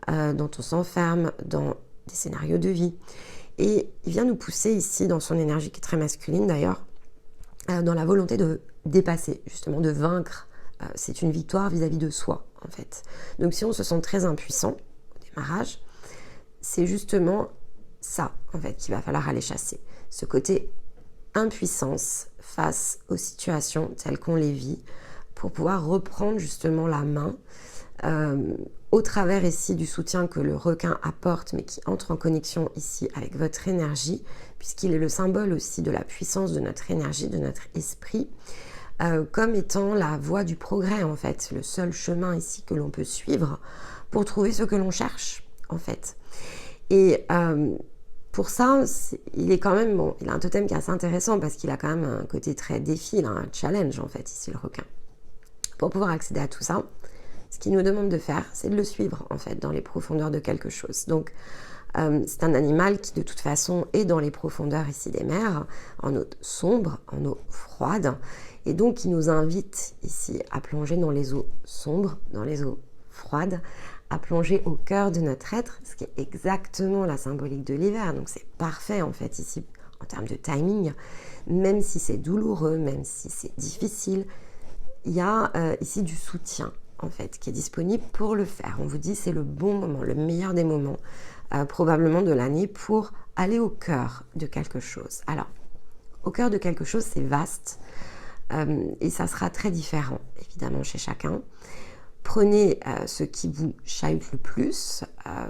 dont on s'enferme dans des scénarios de vie. Et il vient nous pousser ici, dans son énergie qui est très masculine d'ailleurs, dans la volonté de dépasser, justement, de vaincre. C'est une victoire vis-à-vis de soi, en fait. Donc si on se sent très impuissant au démarrage, c'est justement ça, en fait, qu'il va falloir aller chasser. Ce côté impuissance face aux situations telles qu'on les vit, pour pouvoir reprendre justement la main au travers ici du soutien que le requin apporte, mais qui entre en connexion ici avec votre énergie, puisqu'il est le symbole aussi de la puissance de notre énergie, de notre esprit, comme étant la voie du progrès en fait, le seul chemin ici que l'on peut suivre pour trouver ce que l'on cherche en fait. Et pour ça, il est quand même, bon, il a un totem qui est assez intéressant parce qu'il a quand même un côté très défi, il a un challenge en fait ici le requin. Pour pouvoir accéder à tout ça, ce qu'il nous demande de faire, c'est de le suivre en fait dans les profondeurs de quelque chose. Donc c'est un animal qui de toute façon est dans les profondeurs ici des mers, en eau sombre, en eau froide, et donc il nous invite ici à plonger dans les eaux sombres, dans les eaux froides, à plonger au cœur de notre être, ce qui est exactement la symbolique de l'hiver. Donc c'est parfait en fait ici en termes de timing, même si c'est douloureux, même si c'est difficile, il y a ici du soutien en fait qui est disponible pour le faire. On vous dit c'est le bon moment, le meilleur des moments probablement de l'année pour aller au cœur de quelque chose. Alors au cœur de quelque chose, c'est vaste et ça sera très différent évidemment chez chacun. Prenez ce qui vous chahute le plus,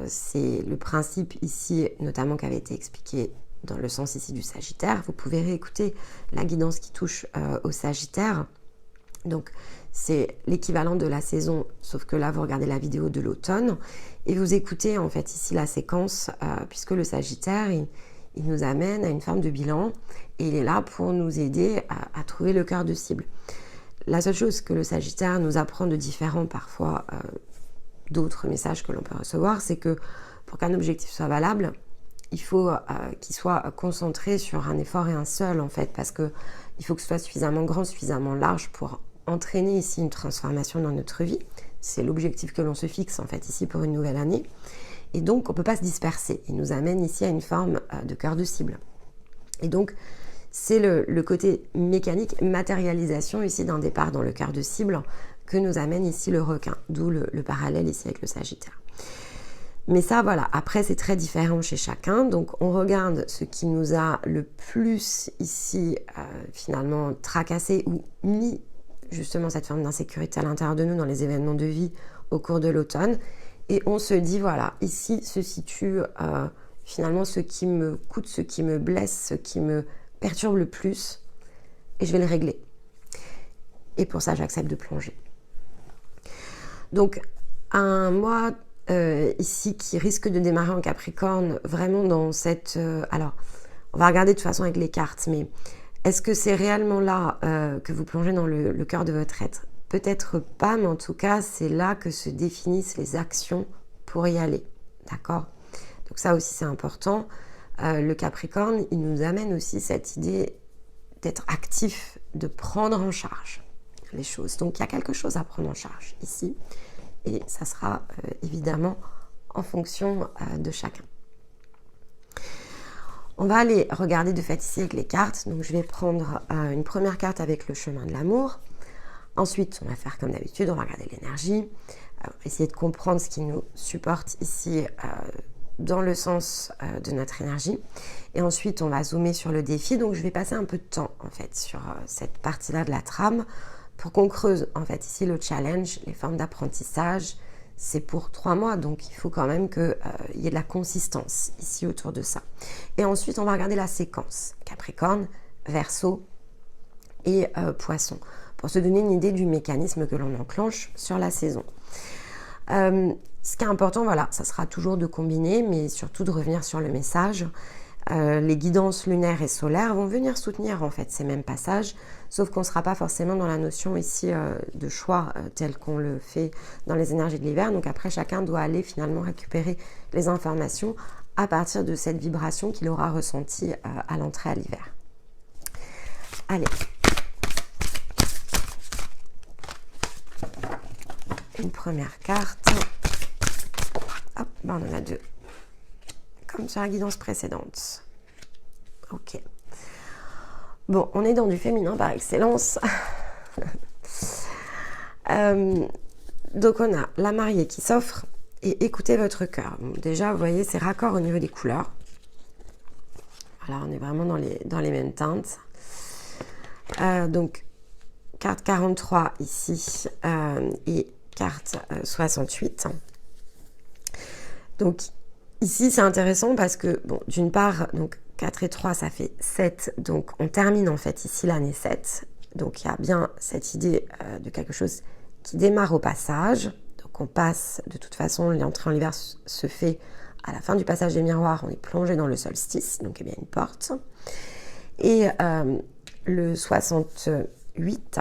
c'est le principe ici notamment qui avait été expliqué dans le sens ici du Sagittaire. Vous pouvez réécouter la guidance qui touche au Sagittaire. Donc c'est l'équivalent de la saison, sauf que là vous regardez la vidéo de l'automne et vous écoutez en fait ici la séquence puisque le Sagittaire il nous amène à une forme de bilan et il est là pour nous aider à trouver le cœur de cible. La seule chose que le Sagittaire nous apprend de différent parfois d'autres messages que l'on peut recevoir, c'est que pour qu'un objectif soit valable, il faut qu'il soit concentré sur un effort et un seul en fait, parce que il faut que ce soit suffisamment grand, suffisamment large pour entraîner ici une transformation dans notre vie. C'est l'objectif que l'on se fixe en fait ici pour une nouvelle année. Et donc on ne peut pas se disperser. Il nous amène ici à une forme de cœur de cible. Et donc c'est le côté mécanique, matérialisation ici d'un départ dans le cœur de cible que nous amène ici le requin, d'où le parallèle ici avec le Sagittaire. Mais ça, voilà, après c'est très différent chez chacun, donc on regarde ce qui nous a le plus ici finalement tracassé ou mis justement cette forme d'insécurité à l'intérieur de nous dans les événements de vie au cours de l'automne, et on se dit voilà, ici se situe finalement ce qui me coûte, ce qui me blesse, ce qui me perturbe le plus, et je vais le régler. Et pour ça, j'accepte de plonger. Donc, un mois ici qui risque de démarrer en Capricorne, vraiment dans cette... alors, on va regarder de toute façon avec les cartes, mais est-ce que c'est réellement là que vous plongez dans le cœur de votre être? Peut-être pas, mais en tout cas, c'est là que se définissent les actions pour y aller. D'accord? Donc ça aussi, c'est important. Le Capricorne, il nous amène aussi cette idée d'être actif, de prendre en charge les choses. Donc il y a quelque chose à prendre en charge ici. Et ça sera évidemment en fonction de chacun. On va aller regarder de fait ici avec les cartes. Donc je vais prendre une première carte avec le chemin de l'amour. Ensuite, on va faire comme d'habitude, on va regarder l'énergie. Essayer de comprendre ce qui nous supporte ici dans le sens de notre énergie. Et ensuite, on va zoomer sur le défi. Donc je vais passer un peu de temps en fait sur cette partie-là de la trame, pour qu'on creuse en fait ici le challenge, les formes d'apprentissage. C'est pour 3 mois, donc il faut quand même qu'il y ait de la consistance ici autour de ça. Et ensuite, on va regarder la séquence. Capricorne, Verseau et Poisson, pour se donner une idée du mécanisme que l'on enclenche sur la saison. Ce qui est important, voilà, ça sera toujours de combiner, mais surtout de revenir sur le message. Les guidances lunaires et solaires vont venir soutenir en fait ces mêmes passages, sauf qu'on ne sera pas forcément dans la notion ici de choix tel qu'on le fait dans les énergies de l'hiver. Donc après, chacun doit aller finalement récupérer les informations à partir de cette vibration qu'il aura ressentie à l'entrée à l'hiver. Allez. Une première carte. Hop, ben on en a 2. Comme sur la guidance précédente. Ok. Bon, on est dans du féminin par excellence. Donc on a la mariée qui s'offre et écoutez votre cœur. Bon, déjà, vous voyez, c'est raccord au niveau des couleurs. Voilà, on est vraiment dans les mêmes teintes. Donc, carte 43 ici et carte 68. Donc ici c'est intéressant parce que, bon, d'une part, donc 4 et 3 ça fait 7, donc on termine en fait ici l'année 7. Donc il y a bien cette idée de quelque chose qui démarre au passage. Donc on passe, de toute façon, l'entrée en l'hiver se fait à la fin du passage des miroirs, on est plongé dans le solstice, donc il y a bien une porte. Et le 68,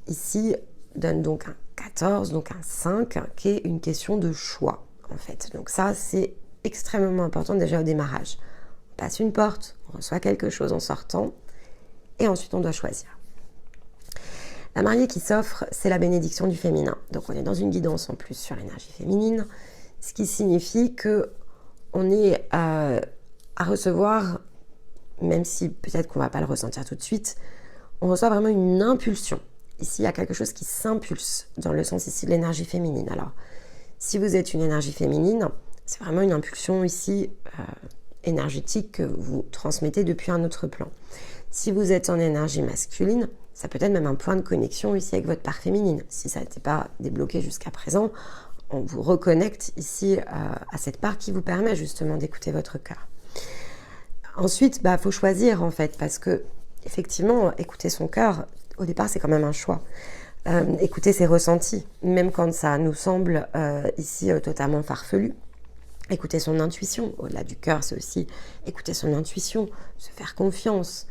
ici, donne donc un 14, donc un 5, qui est une question de choix, en fait. Donc ça, c'est extrêmement important déjà au démarrage. On passe une porte, on reçoit quelque chose en sortant, et ensuite on doit choisir. La mariée qui s'offre, c'est la bénédiction du féminin. Donc on est dans une guidance en plus sur l'énergie féminine, ce qui signifie que on est à recevoir, même si peut-être qu'on ne va pas le ressentir tout de suite, on reçoit vraiment une impulsion. Ici, il y a quelque chose qui s'impulse dans le sens ici de l'énergie féminine. Alors, si vous êtes une énergie féminine, c'est vraiment une impulsion ici énergétique que vous transmettez depuis un autre plan. Si vous êtes en énergie masculine, ça peut être même un point de connexion ici avec votre part féminine. Si ça n'était pas débloqué jusqu'à présent, on vous reconnecte ici à cette part qui vous permet justement d'écouter votre cœur. Ensuite, faut choisir en fait, parce que effectivement, écouter son cœur, au départ, c'est quand même un choix. Écouter ses ressentis, même quand ça nous semble ici totalement farfelu. Écouter son intuition, au-delà du cœur, c'est aussi écouter son intuition, se faire confiance,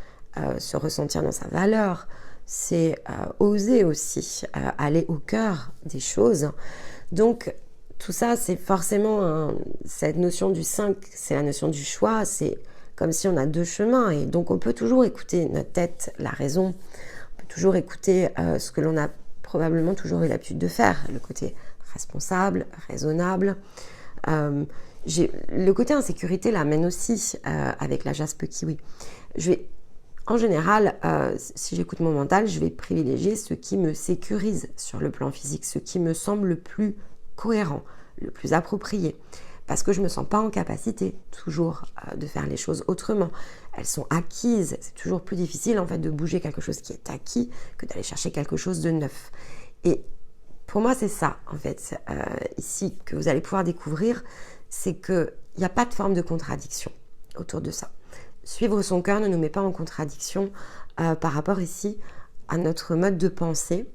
se ressentir dans sa valeur. C'est oser aussi aller au cœur des choses. Donc, tout ça, c'est forcément cette notion du 5, c'est la notion du choix, c'est comme si on a deux chemins. Et donc, on peut toujours écouter notre tête, la raison, on peut toujours écouter ce que l'on a probablement toujours eu l'habitude de faire, le côté responsable, raisonnable. Le côté insécurité l'amène aussi avec la jaspe kiwi. En général, si j'écoute mon mental, je vais privilégier ce qui me sécurise sur le plan physique, ce qui me semble le plus cohérent, le plus approprié. Parce que je ne me sens pas en capacité toujours de faire les choses autrement. Elles sont acquises. C'est toujours plus difficile en fait de bouger quelque chose qui est acquis que d'aller chercher quelque chose de neuf. Et pour moi, c'est ça en fait ici que vous allez pouvoir découvrir, c'est qu'il n'y a pas de forme de contradiction autour de ça. Suivre son cœur ne nous met pas en contradiction par rapport ici à notre mode de pensée.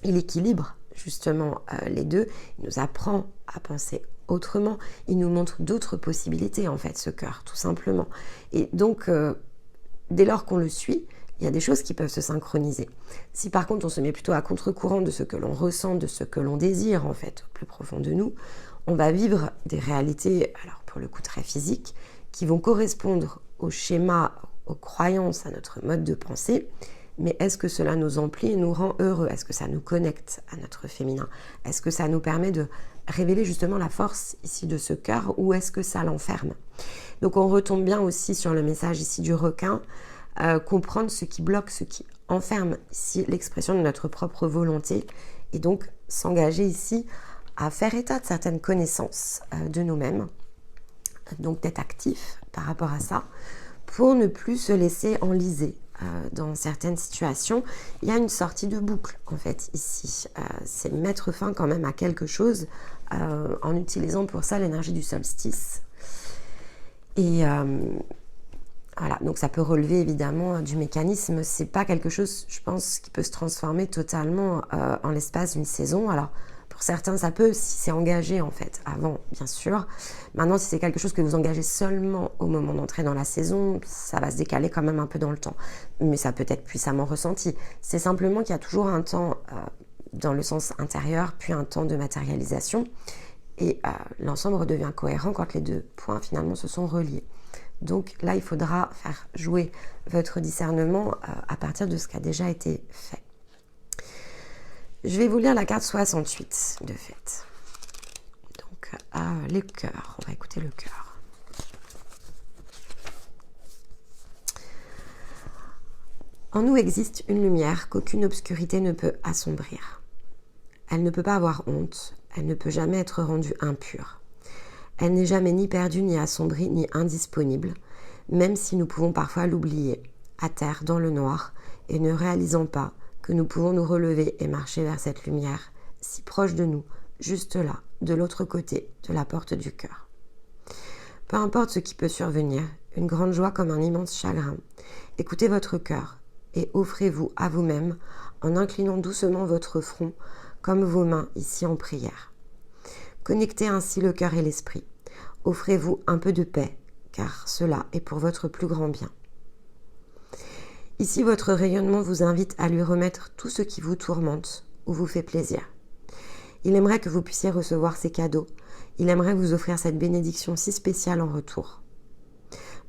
Il équilibre justement les deux. Il nous apprend à penser autrement. Il nous montre d'autres possibilités en fait, ce cœur, tout simplement. Et donc, dès lors qu'on le suit, il y a des choses qui peuvent se synchroniser. Si par contre on se met plutôt à contre-courant de ce que l'on ressent, de ce que l'on désire en fait, au plus profond de nous, on va vivre des réalités, alors pour le coup très physiques, qui vont correspondre au schéma, aux croyances, à notre mode de pensée. Mais est-ce que cela nous emplit et nous rend heureux? Est-ce que ça nous connecte à notre féminin? Est-ce que ça nous permet de révéler justement la force ici de ce cœur, ou est-ce que ça l'enferme? Donc on retombe bien aussi sur le message ici du requin, comprendre ce qui bloque, ce qui enferme ici l'expression de notre propre volonté, et donc s'engager ici à faire état de certaines connaissances de nous-mêmes, donc d'être actif par rapport à ça, pour ne plus se laisser enliser dans certaines situations. Il y a une sortie de boucle en fait ici, c'est mettre fin quand même à quelque chose en utilisant pour ça l'énergie du solstice. Et voilà, donc ça peut relever évidemment du mécanisme. C'est pas quelque chose, je pense, qui peut se transformer totalement en l'espace d'une saison. Alors pour certains, ça peut, si c'est engagé en fait, avant, bien sûr. Maintenant, si c'est quelque chose que vous engagez seulement au moment d'entrer dans la saison, ça va se décaler quand même un peu dans le temps. Mais ça peut être puissamment ressenti. C'est simplement qu'il y a toujours un temps dans le sens intérieur, puis un temps de matérialisation. Et l'ensemble redevient cohérent quand les deux points finalement se sont reliés. Donc là, il faudra faire jouer votre discernement à partir de ce qui a déjà été fait. Je vais vous lire la carte 68, de fait. Donc, les cœurs. On va écouter le cœur. En nous existe une lumière qu'aucune obscurité ne peut assombrir. Elle ne peut pas avoir honte. Elle ne peut jamais être rendue impure. Elle n'est jamais ni perdue, ni assombrie, ni indisponible, même si nous pouvons parfois l'oublier, à terre, dans le noir, et ne réalisant pas que nous pouvons nous relever et marcher vers cette lumière si proche de nous, juste là, de l'autre côté de la porte du cœur. Peu importe ce qui peut survenir, une grande joie comme un immense chagrin, écoutez votre cœur et offrez-vous à vous-même en inclinant doucement votre front comme vos mains ici en prière. Connectez ainsi le cœur et l'esprit. Offrez-vous un peu de paix, car cela est pour votre plus grand bien. Ici, votre rayonnement vous invite à lui remettre tout ce qui vous tourmente ou vous fait plaisir. Il aimerait que vous puissiez recevoir ces cadeaux. Il aimerait vous offrir cette bénédiction si spéciale en retour.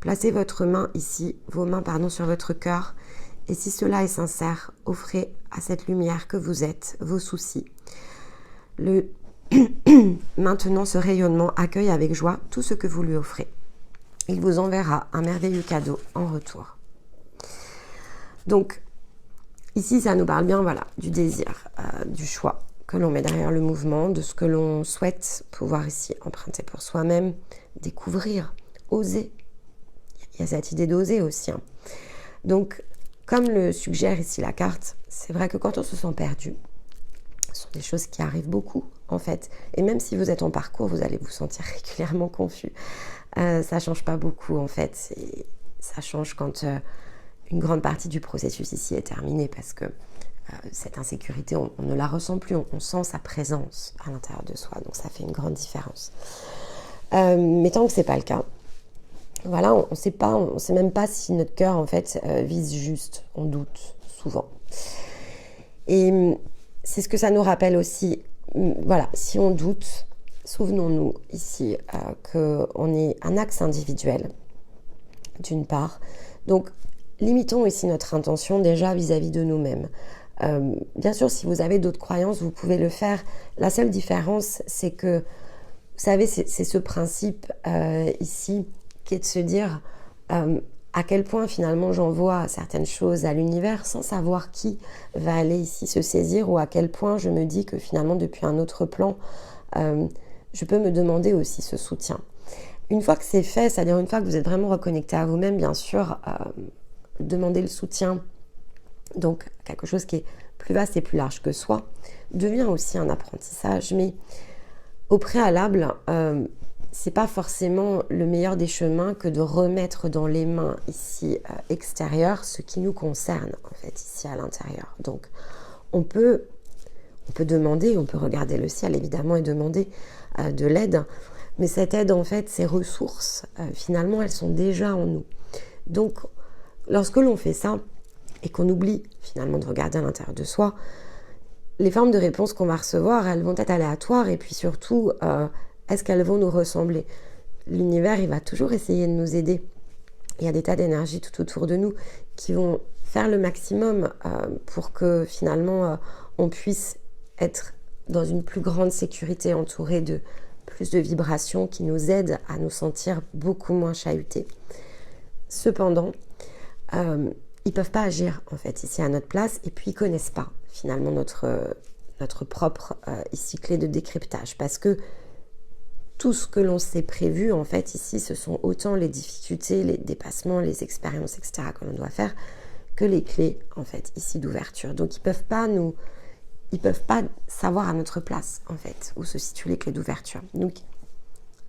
Placez votre main ici, vos mains sur votre cœur, et si cela est sincère, offrez à cette lumière que vous êtes vos soucis. Maintenant, ce rayonnement accueille avec joie tout ce que vous lui offrez. Il vous enverra un merveilleux cadeau en retour. Donc, ici, ça nous parle bien du désir, du choix que l'on met derrière le mouvement, de ce que l'on souhaite pouvoir ici emprunter pour soi-même, découvrir, oser. Il y a cette idée d'oser aussi. Donc, comme le suggère ici la carte, c'est vrai que quand on se sent perdu, ce sont des choses qui arrivent beaucoup, en fait. Et même si vous êtes en parcours, vous allez vous sentir régulièrement confus. Ça ne change pas beaucoup, en fait. Ça change quand une grande partie du processus ici est terminée, parce que cette insécurité, on ne la ressent plus. On sent sa présence à l'intérieur de soi. Donc, ça fait une grande différence. Mais tant que ce n'est pas le cas, on ne sait même pas si notre cœur, en fait, vise juste. On doute souvent. Et c'est ce que ça nous rappelle aussi. Si on doute, souvenons-nous ici qu'on est un axe individuel, d'une part. Donc, limitons ici notre intention déjà vis-à-vis de nous-mêmes. Bien sûr, si vous avez d'autres croyances, vous pouvez le faire. La seule différence, c'est que, vous savez, c'est ce principe ici qui est de se dire à quel point finalement j'envoie certaines choses à l'univers sans savoir qui va aller ici se saisir, ou à quel point je me dis que finalement depuis un autre plan, je peux me demander aussi ce soutien. Une fois que c'est fait, c'est-à-dire une fois que vous êtes vraiment reconnecté à vous-même, bien sûr, demander le soutien, donc quelque chose qui est plus vaste et plus large que soi, devient aussi un apprentissage, mais au préalable, c'est pas forcément le meilleur des chemins que de remettre dans les mains ici extérieures ce qui nous concerne en fait ici à l'intérieur. Donc on peut demander, on peut regarder le ciel évidemment et demander de l'aide, mais cette aide en fait, ces ressources finalement elles sont déjà en nous. Donc lorsque l'on fait ça et qu'on oublie finalement de regarder à l'intérieur de soi, les formes de réponses qu'on va recevoir, elles vont être aléatoires, et puis surtout est-ce qu'elles vont nous ressembler? L'univers, il va toujours essayer de nous aider. Il y a des tas d'énergies tout autour de nous qui vont faire le maximum pour que finalement on puisse être dans une plus grande sécurité, entouré de plus de vibrations qui nous aident à nous sentir beaucoup moins chahutés. Cependant, ils ne peuvent pas agir en fait ici à notre place, et puis ils ne connaissent pas finalement notre propre ici clé de décryptage, parce que tout ce que l'on s'est prévu, en fait, ici, ce sont autant les difficultés, les dépassements, les expériences, etc. que l'on doit faire, que les clés, en fait, ici, d'ouverture. Donc, ils peuvent pas savoir à notre place, en fait, où se situent les clés d'ouverture. Donc,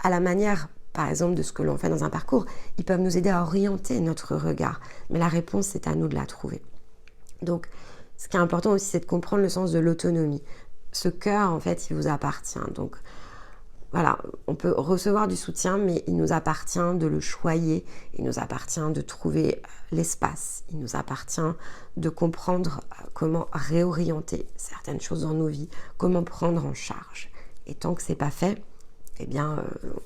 à la manière, par exemple, de ce que l'on fait dans un parcours, ils peuvent nous aider à orienter notre regard. Mais la réponse, c'est à nous de la trouver. Donc, ce qui est important aussi, c'est de comprendre le sens de l'autonomie. Ce cœur, en fait, il vous appartient. Donc, on peut recevoir du soutien, mais il nous appartient de le choyer, il nous appartient de trouver l'espace, il nous appartient de comprendre comment réorienter certaines choses dans nos vies, comment prendre en charge. Et tant que c'est pas fait,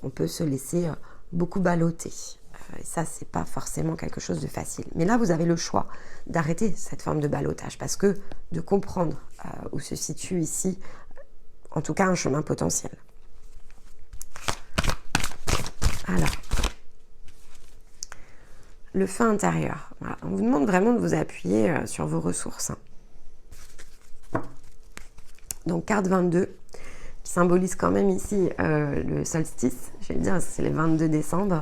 on peut se laisser beaucoup balloter. Et ça, c'est pas forcément quelque chose de facile. Mais là, vous avez le choix d'arrêter cette forme de ballottage, parce que de comprendre où se situe ici, en tout cas, un chemin potentiel. Alors, le feu intérieur. Voilà. On vous demande vraiment de vous appuyer sur vos ressources. Donc, carte 22, qui symbolise quand même ici le solstice. Je vais dire, c'est le 22 décembre.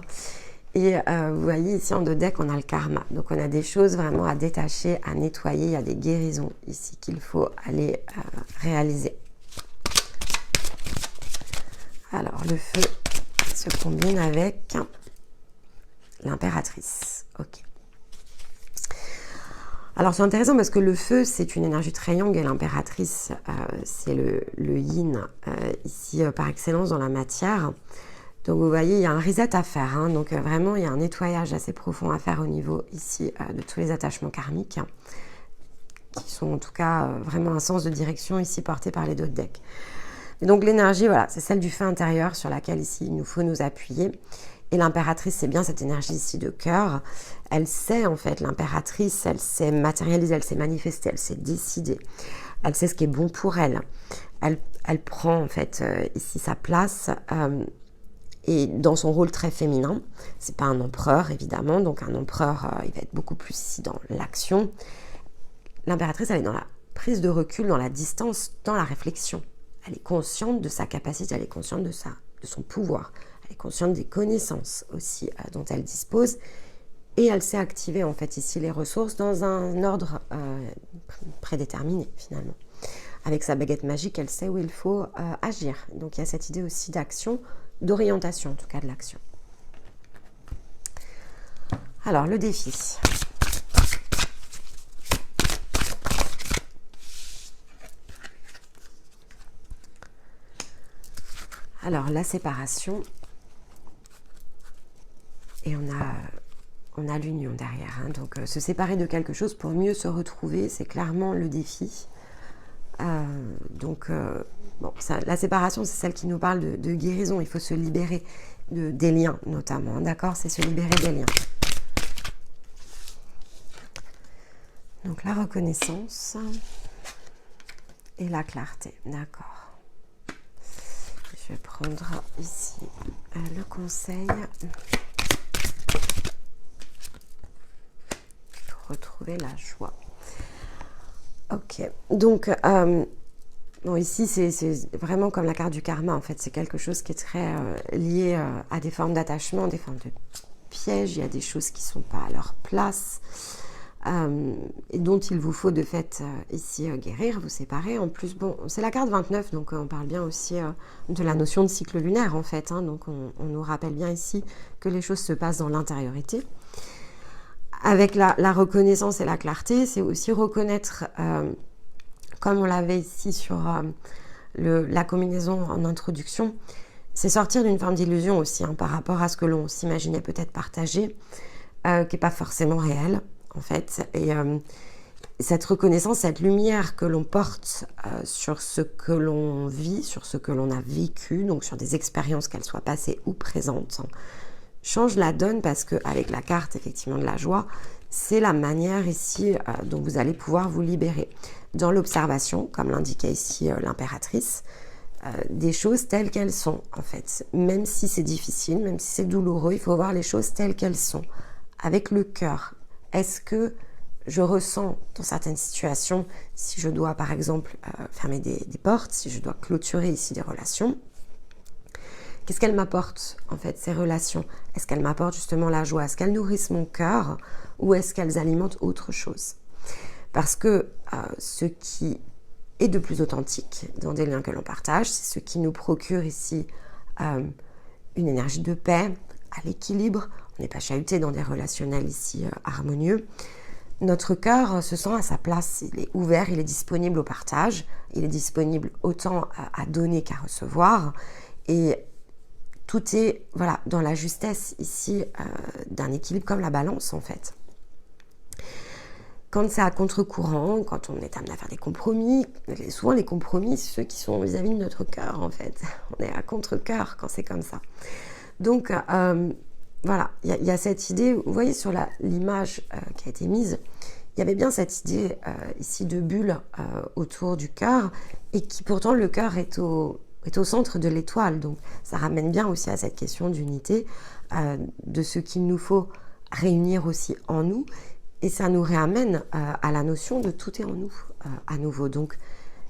Et vous voyez ici en dos de deck, on a le karma. Donc, on a des choses vraiment à détacher, à nettoyer. Il y a des guérisons ici qu'il faut aller réaliser. Alors, le feu se combine avec l'impératrice. Ok. Alors, c'est intéressant parce que le feu, c'est une énergie très yang et l'impératrice, c'est le yin, ici, par excellence dans la matière. Donc, vous voyez, il y a un reset à faire. Hein, donc, vraiment, il y a un nettoyage assez profond à faire au niveau, ici, de tous les attachements karmiques, qui sont en tout cas vraiment un sens de direction, ici, porté par les deux decks. Et donc, l'énergie, voilà, c'est celle du feu intérieur sur laquelle, ici, il nous faut nous appuyer. Et l'impératrice, c'est bien cette énergie ici de cœur. Elle sait, en fait, l'impératrice, elle s'est matérialisée, elle s'est manifestée, elle s'est décidée. Elle sait ce qui est bon pour elle. Elle prend, en fait, ici sa place et dans son rôle très féminin. C'est pas un empereur, évidemment. Donc, un empereur, il va être beaucoup plus ici dans l'action. L'impératrice, elle est dans la prise de recul, dans la distance, dans la réflexion. Elle est consciente de sa capacité, elle est consciente de son pouvoir. Elle est consciente des connaissances aussi dont elle dispose et elle sait activer en fait ici les ressources dans un ordre prédéterminé finalement. Avec sa baguette magique, elle sait où il faut agir. Donc il y a cette idée aussi d'action, d'orientation en tout cas de l'action. Alors le défi. Alors la séparation. Et on a l'union derrière. Hein. Donc, se séparer de quelque chose pour mieux se retrouver, c'est clairement le défi. Bon, la séparation, c'est celle qui nous parle de guérison. Il faut se libérer des liens, notamment. D'accord? C'est se libérer des liens. Donc, la reconnaissance et la clarté. D'accord. Je vais prendre ici le conseil. Retrouver la joie. Ok, donc bon, ici c'est vraiment comme la carte du karma en fait, c'est quelque chose qui est très lié à des formes d'attachement, des formes de pièges, il y a des choses qui ne sont pas à leur place et dont il vous faut de fait ici guérir, vous séparer. En plus, bon, c'est la carte 29, donc on parle bien aussi de la notion de cycle lunaire en fait, hein, donc on nous rappelle bien ici que les choses se passent dans l'intériorité. Avec la reconnaissance et la clarté, c'est aussi reconnaître, comme on l'avait ici sur la combinaison en introduction, c'est sortir d'une forme d'illusion aussi hein, par rapport à ce que l'on s'imaginait peut-être partager, qui n'est pas forcément réel en fait. Et cette reconnaissance, cette lumière que l'on porte sur ce que l'on vit, sur ce que l'on a vécu, donc sur des expériences qu'elles soient passées ou présentes, change la donne parce qu'avec la carte effectivement de la joie, c'est la manière ici dont vous allez pouvoir vous libérer. Dans l'observation, comme l'indiquait ici l'impératrice, des choses telles qu'elles sont en fait. Même si c'est difficile, même si c'est douloureux, il faut voir les choses telles qu'elles sont. Avec le cœur, est-ce que je ressens dans certaines situations, si je dois par exemple fermer des portes, si je dois clôturer ici des relations, qu'est-ce qu'elles m'apportent, en fait, ces relations? Est-ce qu'elles m'apportent justement la joie? Est-ce qu'elles nourrissent mon cœur? Ou est-ce qu'elles alimentent autre chose? Parce que ce qui est de plus authentique dans des liens que l'on partage, c'est ce qui nous procure ici une énergie de paix, à l'équilibre. On n'est pas chahuté dans des relationnels ici harmonieux. Notre cœur se sent à sa place, il est ouvert, il est disponible au partage, il est disponible autant à donner qu'à recevoir. Et tout est voilà, dans la justesse ici d'un équilibre comme la balance en fait. Quand c'est à contre-courant, quand on est amené à faire des compromis, souvent les compromis, c'est ceux qui sont vis-à-vis de notre cœur en fait. On est à contre-cœur quand c'est comme ça. Donc voilà, il y a cette idée, vous voyez sur l'image qui a été mise, il y avait bien cette idée ici de bulle autour du cœur et qui pourtant le cœur est au centre de l'étoile. Donc ça ramène bien aussi à cette question d'unité, de ce qu'il nous faut réunir aussi en nous. Et ça nous réamène à la notion de tout est en nous à nouveau. Donc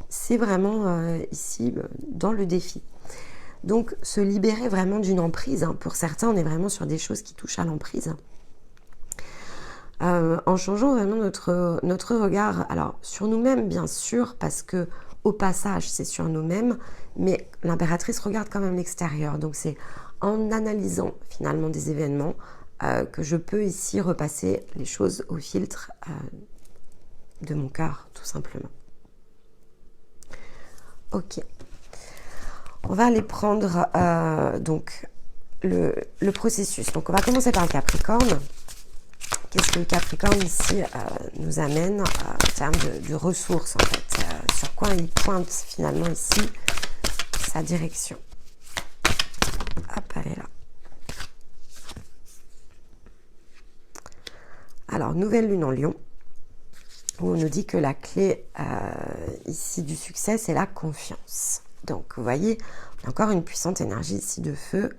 c'est vraiment ici dans le défi. Donc se libérer vraiment d'une emprise. Hein. Pour certains, on est vraiment sur des choses qui touchent à l'emprise. En changeant vraiment notre regard, alors sur nous-mêmes bien sûr, parce que au passage, c'est sur nous-mêmes, mais l'impératrice regarde quand même l'extérieur. Donc c'est en analysant finalement des événements que je peux ici repasser les choses au filtre de mon cœur, tout simplement. Ok. On va aller prendre donc le processus. Donc on va commencer par le Capricorne. Qu'est-ce que le Capricorne ici nous amène en termes de ressources en fait, sur quoi il pointe finalement ici sa direction. Hop, elle est là. Alors, nouvelle lune en Lion, où on nous dit que la clé ici du succès, c'est la confiance. Donc, vous voyez, on a encore une puissante énergie ici de feu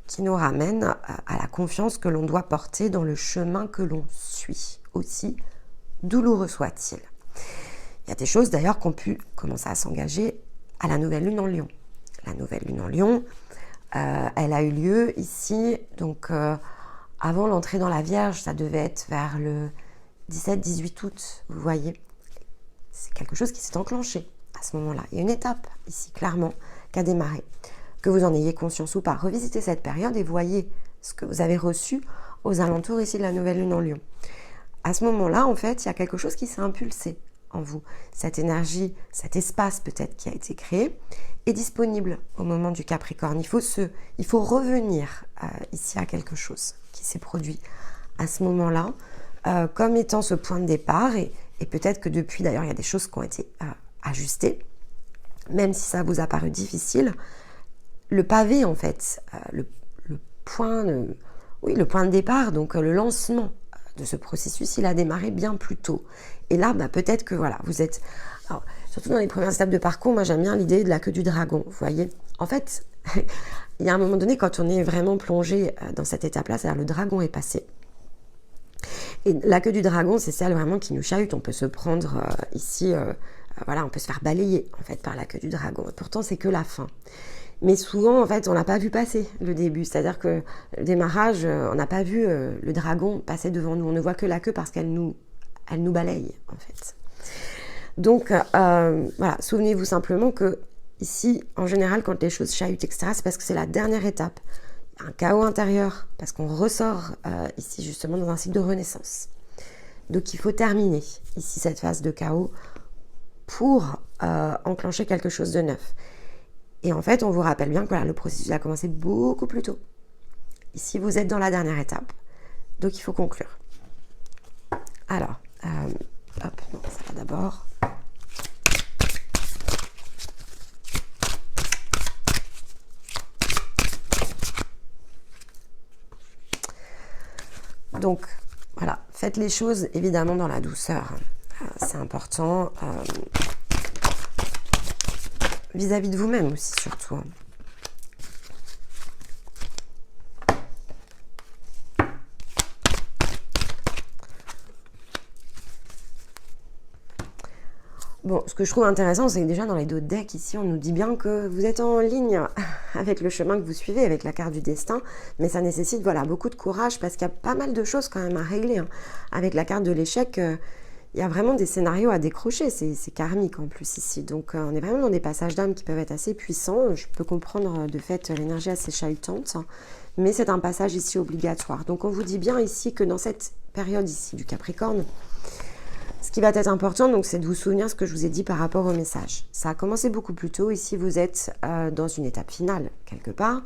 qui nous ramène à la confiance que l'on doit porter dans le chemin que l'on suit, aussi douloureux soit-il. Il y a des choses d'ailleurs qui ont pu commencer à s'engager à la nouvelle lune en Lion. La nouvelle lune en Lion, elle a eu lieu ici, donc avant l'entrée dans la Vierge, ça devait être vers le 17-18 août, vous voyez. C'est quelque chose qui s'est enclenché à ce moment-là. Il y a une étape ici, clairement, qui a démarré. Que vous en ayez conscience ou pas, revisitez cette période et voyez ce que vous avez reçu aux alentours ici de la nouvelle lune en Lion. À ce moment-là, en fait, il y a quelque chose qui s'est impulsé en vous. Cette énergie, cet espace peut-être qui a été créé est disponible au moment du Capricorne. Il faut revenir ici à quelque chose qui s'est produit à ce moment-là, comme étant ce point de départ. Et peut-être que depuis, d'ailleurs, il y a des choses qui ont été ajustées, même si ça vous a paru difficile. Le pavé, en fait, le point de départ, donc le lancement de ce processus, il a démarré bien plus tôt. Et là, peut-être que voilà, vous êtes... Alors, surtout dans les premières étapes de parcours, moi j'aime bien l'idée de la queue du dragon, vous voyez. En fait, il y a un moment donné, quand on est vraiment plongé dans cette étape-là, c'est-à-dire le dragon est passé. Et la queue du dragon, c'est celle vraiment qui nous chahute. On peut se prendre ici, voilà, on peut se faire balayer en fait par la queue du dragon. Et pourtant, c'est que la fin. Mais souvent, en fait, on n'a pas vu passer le début. C'est-à-dire que le démarrage, on n'a pas vu le dragon passer devant nous. On ne voit que la queue parce qu'elle nous balaye, en fait. Donc, voilà, souvenez-vous simplement que ici, en général, quand les choses chahutent, etc., c'est parce que c'est la dernière étape. Un chaos intérieur, parce qu'on ressort ici, justement, dans un cycle de renaissance. Donc, il faut terminer ici cette phase de chaos pour enclencher quelque chose de neuf. Et en fait, on vous rappelle bien que voilà, le processus a commencé beaucoup plus tôt. Ici, vous êtes dans la dernière étape. Donc, il faut conclure. Alors, hop, non, ça va d'abord. Donc, voilà, faites les choses évidemment dans la douceur. C'est important. Vis-à-vis de vous-même aussi, surtout. Bon, ce que je trouve intéressant, c'est que déjà dans les deux decks, ici, on nous dit bien que vous êtes en ligne avec le chemin que vous suivez, avec la carte du destin, mais ça nécessite voilà, beaucoup de courage, parce qu'il y a pas mal de choses quand même à régler. Hein. Avec la carte de l'échec, il y a vraiment des scénarios à décrocher, c'est karmique en plus ici. Donc on est vraiment dans des passages d'âme qui peuvent être assez puissants. Je peux comprendre de fait l'énergie assez chahutante, mais c'est un passage ici obligatoire. Donc on vous dit bien ici que dans cette période ici du Capricorne, ce qui va être important, donc, c'est de vous souvenir ce que je vous ai dit par rapport au message. Ça a commencé beaucoup plus tôt. Ici, vous êtes dans une étape finale, quelque part,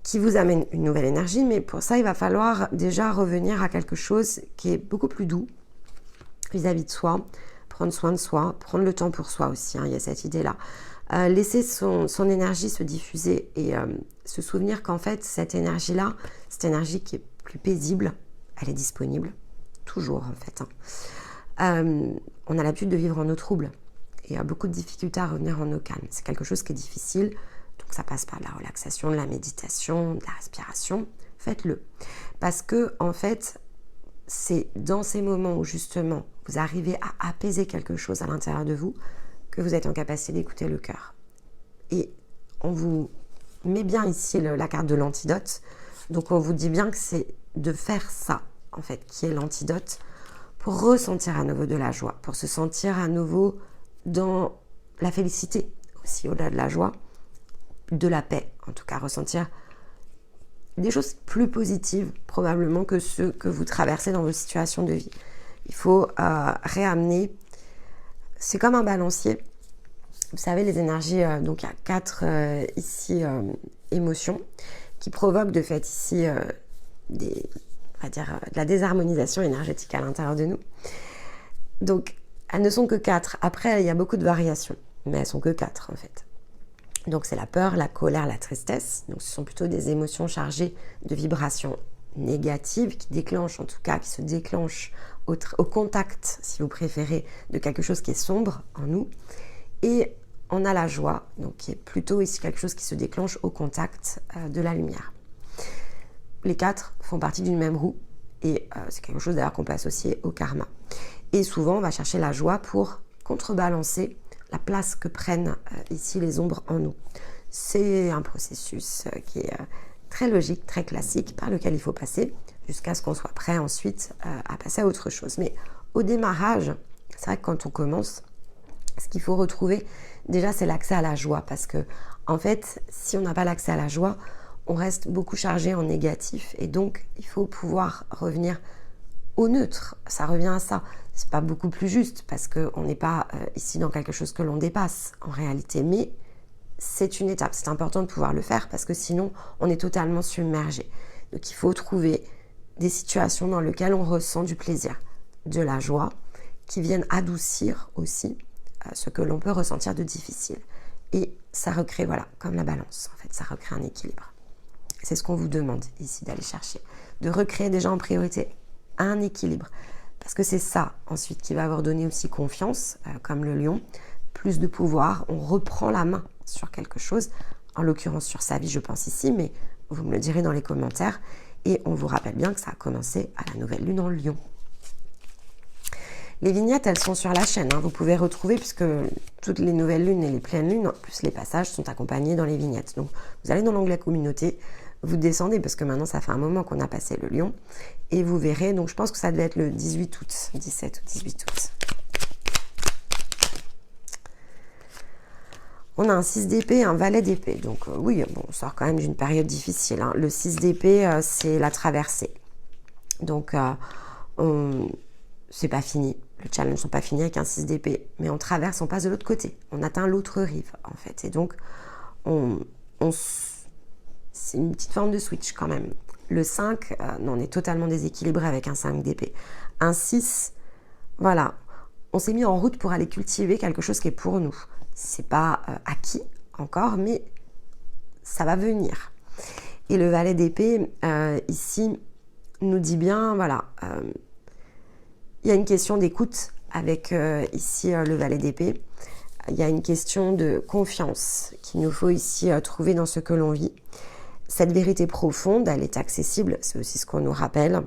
qui vous amène une nouvelle énergie. Mais pour ça, il va falloir déjà revenir à quelque chose qui est beaucoup plus doux vis-à-vis de soi, prendre soin de soi, prendre le temps pour soi aussi. Hein, il y a cette idée-là. Laisser son énergie se diffuser et se souvenir qu'en fait, cette énergie-là, cette énergie qui est plus paisible, elle est disponible, toujours en fait. Hein. On a l'habitude de vivre en eau trouble et il y a beaucoup de difficultés à revenir en eau calme. C'est quelque chose qui est difficile, donc ça passe par la relaxation, de la méditation, de la respiration. Faites-le. Parce que, en fait, c'est dans ces moments où justement vous arrivez à apaiser quelque chose à l'intérieur de vous que vous êtes en capacité d'écouter le cœur. Et on vous met bien ici la carte de l'antidote. Donc on vous dit bien que c'est de faire ça, en fait, qui est l'antidote pour ressentir à nouveau de la joie, pour se sentir à nouveau dans la félicité aussi, au-delà de la joie, de la paix, en tout cas ressentir des choses plus positives probablement que ceux que vous traversez dans vos situations de vie. Il faut réamener, c'est comme un balancier. Vous savez, les énergies, donc il y a 4 ici émotions qui provoquent de fait ici on va dire, de la désharmonisation énergétique à l'intérieur de nous. Donc, elles ne sont que 4. Après, il y a beaucoup de variations, mais elles sont que 4 en fait. Donc, c'est la peur, la colère, la tristesse. Donc, ce sont plutôt des émotions chargées de vibrations négatives qui déclenchent, en tout cas, qui se déclenchent au contact, si vous préférez, de quelque chose qui est sombre en nous. Et on a la joie, donc qui est plutôt ici quelque chose qui se déclenche au contact de la lumière. Les 4 font partie d'une même roue et c'est quelque chose d'ailleurs qu'on peut associer au karma. Et souvent, on va chercher la joie pour contrebalancer la place que prennent ici les ombres en nous. C'est un processus qui est très logique, très classique, par lequel il faut passer jusqu'à ce qu'on soit prêt ensuite à passer à autre chose. Mais au démarrage, c'est vrai que quand on commence, ce qu'il faut retrouver, déjà, c'est l'accès à la joie. Parce que, en fait, si on n'a pas l'accès à la joie, on reste beaucoup chargé en négatif. Et donc, il faut pouvoir revenir au neutre. Ça revient à ça. C'est pas beaucoup plus juste parce qu'on n'est pas ici dans quelque chose que l'on dépasse en réalité. Mais c'est une étape. C'est important de pouvoir le faire parce que sinon, on est totalement submergé. Donc, il faut trouver des situations dans lesquelles on ressent du plaisir, de la joie, qui viennent adoucir aussi ce que l'on peut ressentir de difficile. Et ça recrée, voilà, comme la balance, en fait, ça recrée un équilibre. C'est ce qu'on vous demande ici d'aller chercher, de recréer déjà en priorité un équilibre. Parce que c'est ça, ensuite, qui va vous donner aussi confiance, comme le lion, plus de pouvoir, on reprend la main sur quelque chose, en l'occurrence sur sa vie, je pense ici, mais vous me le direz dans les commentaires, et on vous rappelle bien que ça a commencé à la nouvelle lune en lion. Les vignettes, elles sont sur la chaîne, hein. Vous pouvez retrouver, puisque toutes les nouvelles lunes et les pleines lunes, plus les passages, sont accompagnés dans les vignettes. Donc, vous allez dans l'onglet communauté, vous descendez, parce que maintenant, ça fait un moment qu'on a passé le lion, et vous verrez, donc je pense que ça devait être le 18 août, 17 ou 18 août. On a un 6 d'épée et un valet d'épée. Donc oui, bon, on sort quand même d'une période difficile, hein. Le 6 d'épée, c'est la traversée. Donc, c'est pas fini. Le challenge n'est pas fini avec un 6 d'épée. Mais on traverse, on passe de l'autre côté. On atteint l'autre rive, en fait. Et donc, c'est une petite forme de switch quand même. Le 5, on est totalement déséquilibré avec un 5 d'épée. Un 6, voilà. On s'est mis en route pour aller cultiver quelque chose qui est pour nous. C'est pas acquis encore, mais ça va venir. Et le valet d'épée, ici, nous dit bien, voilà, il y a une question d'écoute avec ici le valet d'épée. Il y a une question de confiance qu'il nous faut ici trouver dans ce que l'on vit. Cette vérité profonde, elle est accessible, c'est aussi ce qu'on nous rappelle.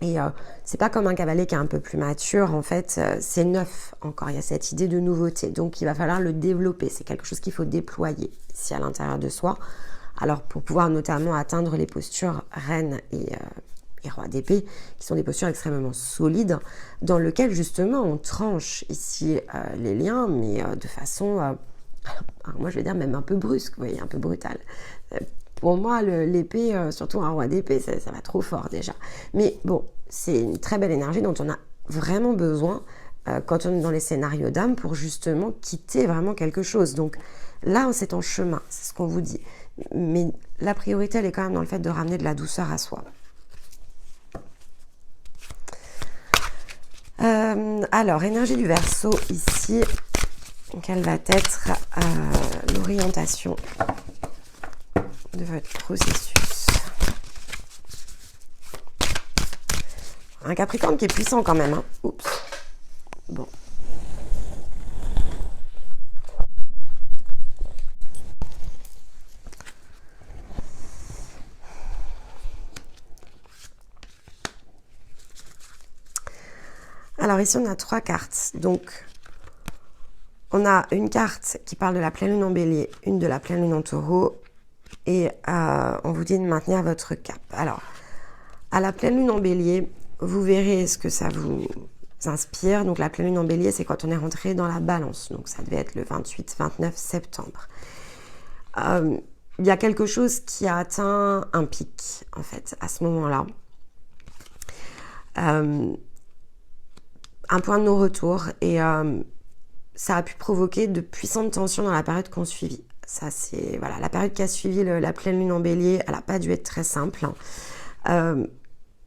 Et c'est pas comme un cavalier qui est un peu plus mature, en fait, c'est neuf encore, il y a cette idée de nouveauté. Donc il va falloir le développer, c'est quelque chose qu'il faut déployer ici à l'intérieur de soi. Alors pour pouvoir notamment atteindre les postures reine et roi d'épée, qui sont des postures extrêmement solides, dans lesquelles justement on tranche ici les liens, mais de façon, alors moi je vais dire même un peu brusque, vous voyez, un peu brutale. Pour moi, l'épée, surtout un roi d'épée, ça va trop fort déjà. Mais bon, c'est une très belle énergie dont on a vraiment besoin quand on est dans les scénarios d'âme pour justement quitter vraiment quelque chose. Donc là, c'est en chemin, c'est ce qu'on vous dit. Mais la priorité, elle est quand même dans le fait de ramener de la douceur à soi. Alors, énergie du Verseau ici, quelle va être l'orientation de votre processus? Un Capricorne qui est puissant quand même, hein. Oups. Bon. Alors ici, on a 3 cartes. Donc, on a une carte qui parle de la pleine lune en bélier, une de la pleine lune en taureau, et on vous dit de maintenir votre cap. Alors, à la pleine lune en bélier, vous verrez ce que ça vous inspire. Donc la pleine lune en bélier, c'est quand on est rentré dans la balance. Donc ça devait être le 28-29 septembre. Il y a quelque chose qui a atteint un pic, en fait, à ce moment-là. Un point de non-retour. Et ça a pu provoquer de puissantes tensions dans la période qu'on suivit. Ça, c'est, voilà, la période qui a suivi la pleine lune en bélier, elle n'a pas dû être très simple.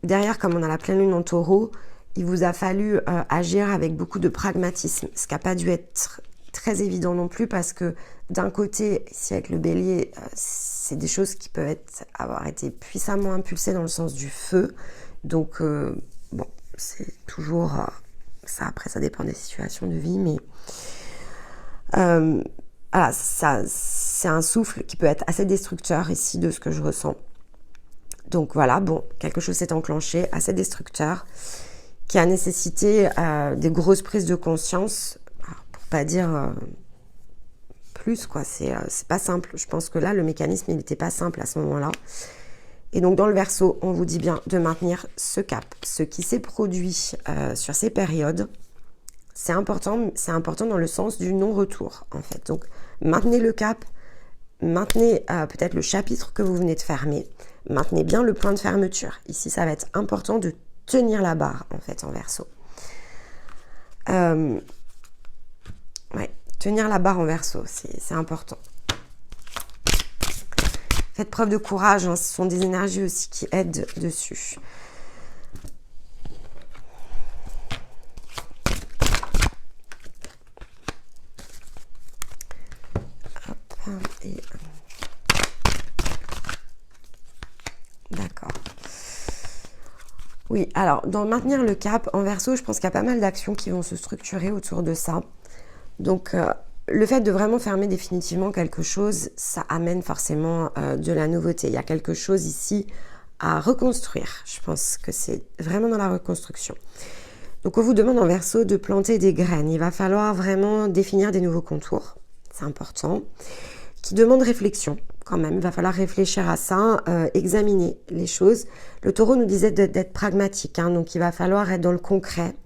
Derrière, comme on a la pleine lune en taureau, il vous a fallu agir avec beaucoup de pragmatisme, ce qui n'a pas dû être très évident non plus, parce que d'un côté, ici avec le bélier, c'est des choses qui peuvent avoir été puissamment impulsées dans le sens du feu. Donc, bon, c'est toujours ça. Après, ça dépend des situations de vie, mais voilà, ça, c'est un souffle qui peut être assez destructeur ici de ce que je ressens. Donc voilà, bon, quelque chose s'est enclenché, assez destructeur, qui a nécessité des grosses prises de conscience, pour pas dire plus, quoi. C'est pas simple. Je pense que là, le mécanisme, il n'était pas simple à ce moment-là. Et donc, dans le Verseau, on vous dit bien de maintenir ce cap. Ce qui s'est produit sur ces périodes, c'est important dans le sens du non-retour, en fait. Donc, maintenez le cap, maintenez peut-être le chapitre que vous venez de fermer, maintenez bien le point de fermeture. Ici, ça va être important de tenir la barre, en fait, en Verseau. Ouais, tenir la barre en Verseau, c'est important. Faites preuve de courage, hein, ce sont des énergies aussi qui aident dessus. D'accord. Oui, alors, dans maintenir le cap, en Verseau, je pense qu'il y a pas mal d'actions qui vont se structurer autour de ça. Donc, le fait de vraiment fermer définitivement quelque chose, ça amène forcément de la nouveauté. Il y a quelque chose ici à reconstruire. Je pense que c'est vraiment dans la reconstruction. Donc, on vous demande en Verseau de planter des graines. Il va falloir vraiment définir des nouveaux contours. C'est important. Qui demande réflexion quand même. Il va falloir réfléchir à ça, examiner les choses. Le Taureau nous disait d'être pragmatique, hein, donc il va falloir être dans le concret.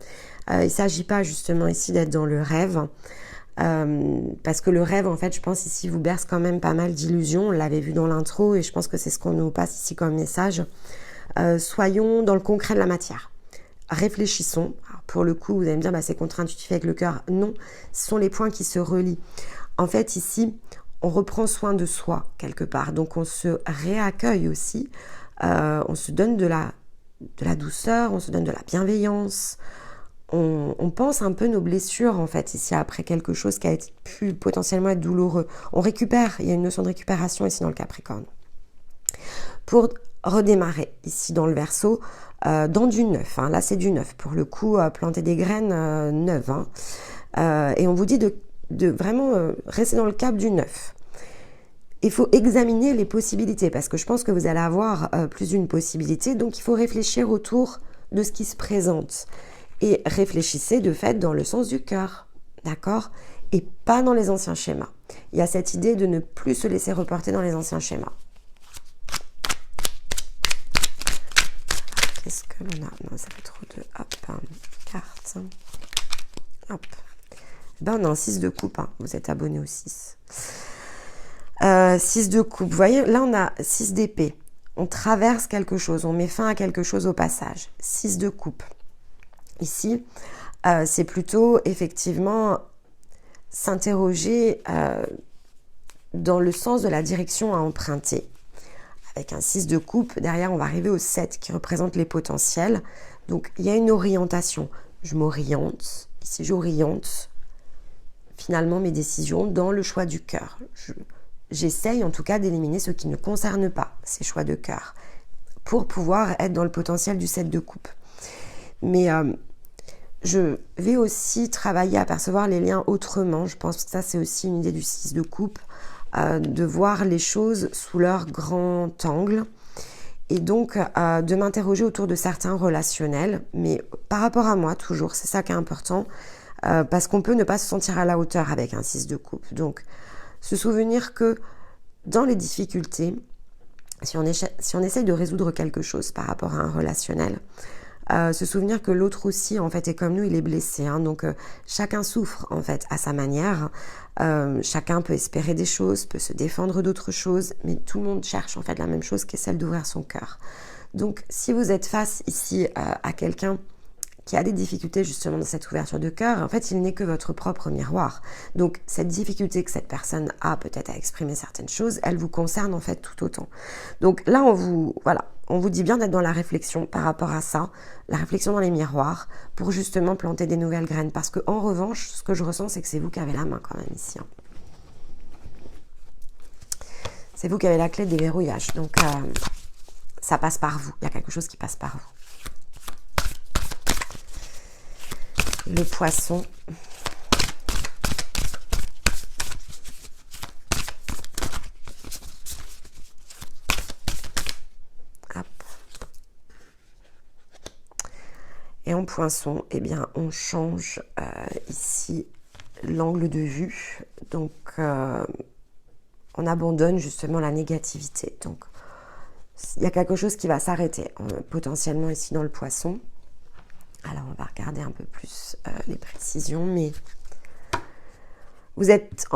Il ne s'agit pas justement ici d'être dans le rêve. Parce que le rêve, en fait, je pense ici vous berce quand même pas mal d'illusions. On l'avait vu dans l'intro et je pense que c'est ce qu'on nous passe ici comme message. Soyons dans le concret de la matière. Réfléchissons. Alors, pour le coup, vous allez me dire, bah, c'est contre-intuitif avec le cœur. Non, ce sont les points qui se relient. En fait, ici, on reprend soin de soi quelque part. Donc, on se réaccueille aussi. On se donne de la douceur, on se donne de la bienveillance. On pense un peu nos blessures, en fait, ici, après quelque chose qui a pu potentiellement être douloureux. On récupère, il y a une notion de récupération ici dans le Capricorne. Pour redémarrer, ici dans le Verseau, dans du neuf. Hein, là, c'est du neuf. Pour le coup, planter des graines neuves. Hein. Et on vous dit de vraiment rester dans le cap du neuf. Il faut examiner les possibilités, parce que je pense que vous allez avoir plus d'une possibilité. Donc, il faut réfléchir autour de ce qui se présente. Et réfléchissez de fait dans le sens du cœur, d'accord? Et pas dans les anciens schémas. Il y a cette idée de ne plus se laisser reporter dans les anciens schémas. Qu'est-ce que l'on a? Non, ça fait trop de... Hop, carte. Hop. Ben, on a un 6 de coupe, hein. Vous êtes abonné au 6. 6 de coupe. Vous voyez, là, on a 6 d'épée. On traverse quelque chose, on met fin à quelque chose au passage. 6 de coupe. Ici, c'est plutôt effectivement s'interroger dans le sens de la direction à emprunter. Avec un 6 de coupe, derrière on va arriver au 7 qui représente les potentiels. Donc il y a une orientation. Je m'oriente, ici j'oriente finalement mes décisions dans le choix du cœur. J'essaye en tout cas d'éliminer ce qui ne concerne pas ces choix de cœur pour pouvoir être dans le potentiel du 7 de coupe. Mais je vais aussi travailler à percevoir les liens autrement. Je pense que ça, c'est aussi une idée du 6 de coupe, de voir les choses sous leur grand angle. Et donc, de m'interroger autour de certains relationnels. Mais par rapport à moi, toujours, c'est ça qui est important. Parce qu'on peut ne pas se sentir à la hauteur avec un 6 de coupe. Donc, se souvenir que dans les difficultés, si on essaye de résoudre quelque chose par rapport à un relationnel, se souvenir que l'autre aussi, en fait, est comme nous, il est blessé. Hein, donc, chacun souffre, en fait, à sa manière. Chacun peut espérer des choses, peut se défendre d'autres choses, mais tout le monde cherche, en fait, la même chose qui est celle d'ouvrir son cœur. Donc, si vous êtes face ici à quelqu'un qui a des difficultés justement dans cette ouverture de cœur, en fait, il n'est que votre propre miroir. Donc, cette difficulté que cette personne a peut-être à exprimer certaines choses, elle vous concerne en fait tout autant. Donc là, on vous dit bien d'être dans la réflexion par rapport à ça, la réflexion dans les miroirs, pour justement planter des nouvelles graines. Parce que en revanche, ce que je ressens, c'est que c'est vous qui avez la main quand même ici. Hein. C'est vous qui avez la clé des verrouillages. Donc, ça passe par vous. Il y a quelque chose qui passe par vous. Le poisson. Hop. Et en poisson, eh bien, on change ici l'angle de vue. Donc, on abandonne justement la négativité. Donc, il y a quelque chose qui va s'arrêter potentiellement ici dans le poisson. Alors, on va regarder un peu plus les précisions, mais vous êtes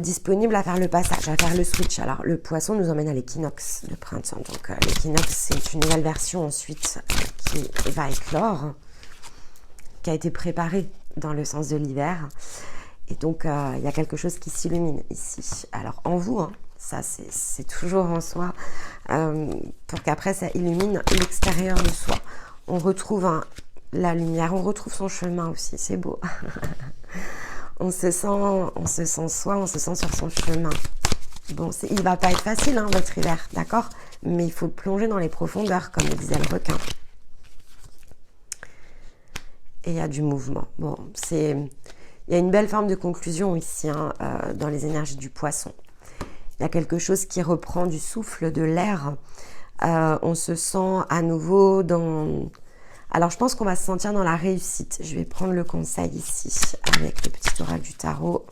disponible à faire le passage, à faire le switch. Alors, le poisson nous emmène à l'équinoxe de printemps. Donc, l'équinoxe, c'est une nouvelle version ensuite qui va éclore, qui a été préparée dans le sens de l'hiver. Et donc, il y a quelque chose qui s'illumine ici. Alors, en vous, hein, ça, c'est toujours en soi, pour qu'après, ça illumine l'extérieur de soi. On retrouve la lumière, on retrouve son chemin aussi, c'est beau. on se sent soi, on se sent sur son chemin. Bon, il va pas être facile, hein, votre hiver, d'accord? Mais il faut plonger dans les profondeurs, comme le disait le requin. Et il y a du mouvement. Bon, il y a une belle forme de conclusion ici, hein, dans les énergies du poisson. Il y a quelque chose qui reprend du souffle, de l'air. On se sent à nouveau dans... Alors, je pense qu'on va se sentir dans la réussite. Je vais prendre le conseil ici avec le petit oracle du tarot.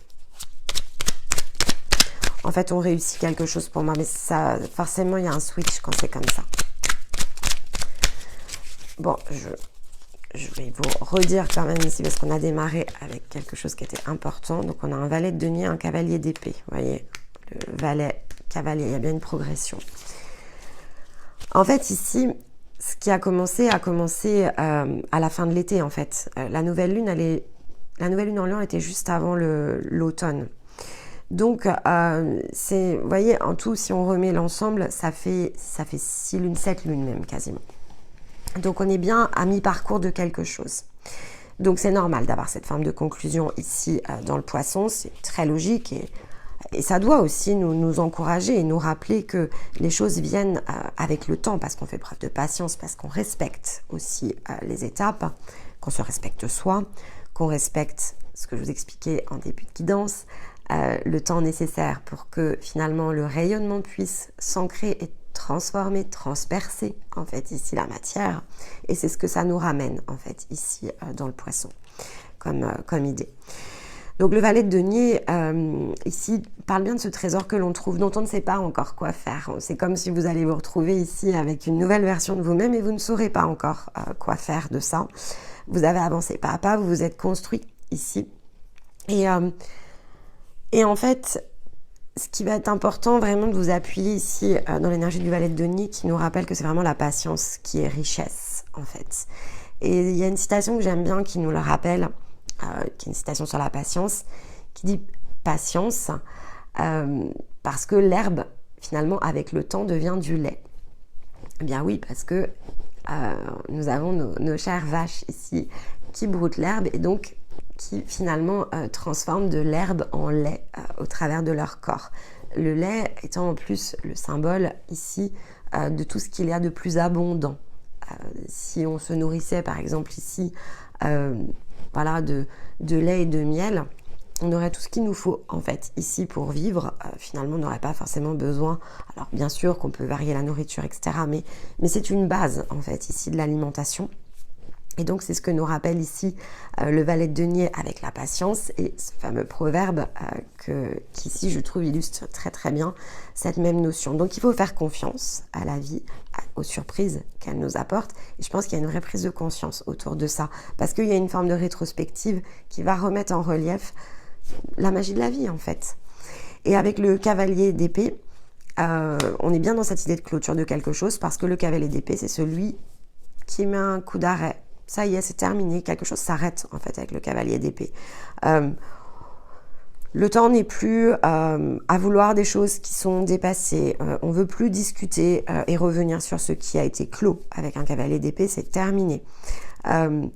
En fait, on réussit quelque chose pour moi, mais ça, forcément, il y a un switch quand c'est comme ça. Bon, je vais vous redire quand même ici, parce qu'on a démarré avec quelque chose qui était important. Donc, on a un valet de denier, un cavalier d'épée. Vous voyez, le valet, cavalier, il y a bien une progression. En fait, ici... Ce qui a commencé à la fin de l'été, en fait. La nouvelle lune en Lion était juste avant l'automne. Donc, vous voyez, en tout, si on remet l'ensemble, ça fait 6 lunes, 7 lunes même, quasiment. Donc, on est bien à mi-parcours de quelque chose. Donc, c'est normal d'avoir cette forme de conclusion ici dans le poisson. C'est très logique et ça doit aussi nous encourager et nous rappeler que les choses viennent avec le temps, parce qu'on fait preuve de patience, parce qu'on respecte aussi les étapes, qu'on se respecte soi, qu'on respecte ce que je vous expliquais en début de guidance, le temps nécessaire pour que finalement le rayonnement puisse s'ancrer et transformer, transpercer en fait ici la matière. Et c'est ce que ça nous ramène en fait ici dans le poisson comme idée. Donc le valet de denier, ici, parle bien de ce trésor que l'on trouve, dont on ne sait pas encore quoi faire. C'est comme si vous allez vous retrouver ici avec une nouvelle version de vous-même et vous ne saurez pas encore quoi faire de ça. Vous avez avancé pas à pas, vous vous êtes construit ici. Et en fait, ce qui va être important vraiment de vous appuyer ici dans l'énergie du valet de denier, qui nous rappelle que c'est vraiment la patience qui est richesse, en fait. Et il y a une citation que j'aime bien qui nous le rappelle, qui est une citation sur la patience, qui dit « patience parce que l'herbe, finalement, avec le temps, devient du lait ». Eh bien oui, parce que nous avons nos chères vaches ici qui broutent l'herbe et donc qui, finalement, transforment de l'herbe en lait au travers de leur corps. Le lait étant en plus le symbole ici de tout ce qu'il y a de plus abondant. Si on se nourrissait, par exemple, ici... de lait et de miel, on aurait tout ce qu'il nous faut en fait ici pour vivre. Finalement, on n'aurait pas forcément besoin, alors bien sûr qu'on peut varier la nourriture, etc. Mais c'est une base en fait ici de l'alimentation. Et donc, c'est ce que nous rappelle ici le valet de denier avec la patience et ce fameux proverbe qui ici, je trouve, illustre très très bien cette même notion. Donc, il faut faire confiance à la vie, aux surprises qu'elle nous apporte. Et je pense qu'il y a une vraie prise de conscience autour de ça. Parce qu'il y a une forme de rétrospective qui va remettre en relief la magie de la vie, en fait. Et avec le cavalier d'épée, on est bien dans cette idée de clôture de quelque chose parce que le cavalier d'épée, c'est celui qui met un coup d'arrêt. Ça y est, c'est terminé. Quelque chose s'arrête, en fait, avec le cavalier d'épée. Le temps n'est plus à vouloir des choses qui sont dépassées. On ne veut plus discuter et revenir sur ce qui a été clos avec un cavalier d'épée. C'est terminé. Il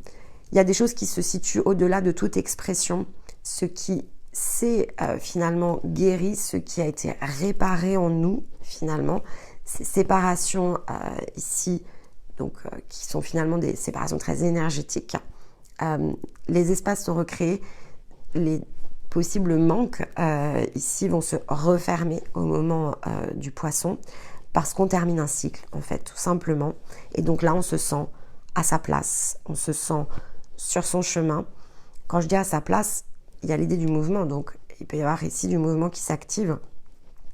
y a des choses qui se situent au-delà de toute expression. Ce qui s'est finalement guéri, ce qui a été réparé en nous, finalement. Ces séparations ici, donc, qui sont finalement des séparations très énergétiques. Les espaces sont recréés, les possibles manques ici vont se refermer au moment du poisson parce qu'on termine un cycle, en fait, tout simplement. Et donc là, on se sent à sa place, on se sent sur son chemin. Quand je dis à sa place, il y a l'idée du mouvement, donc il peut y avoir ici du mouvement qui s'active,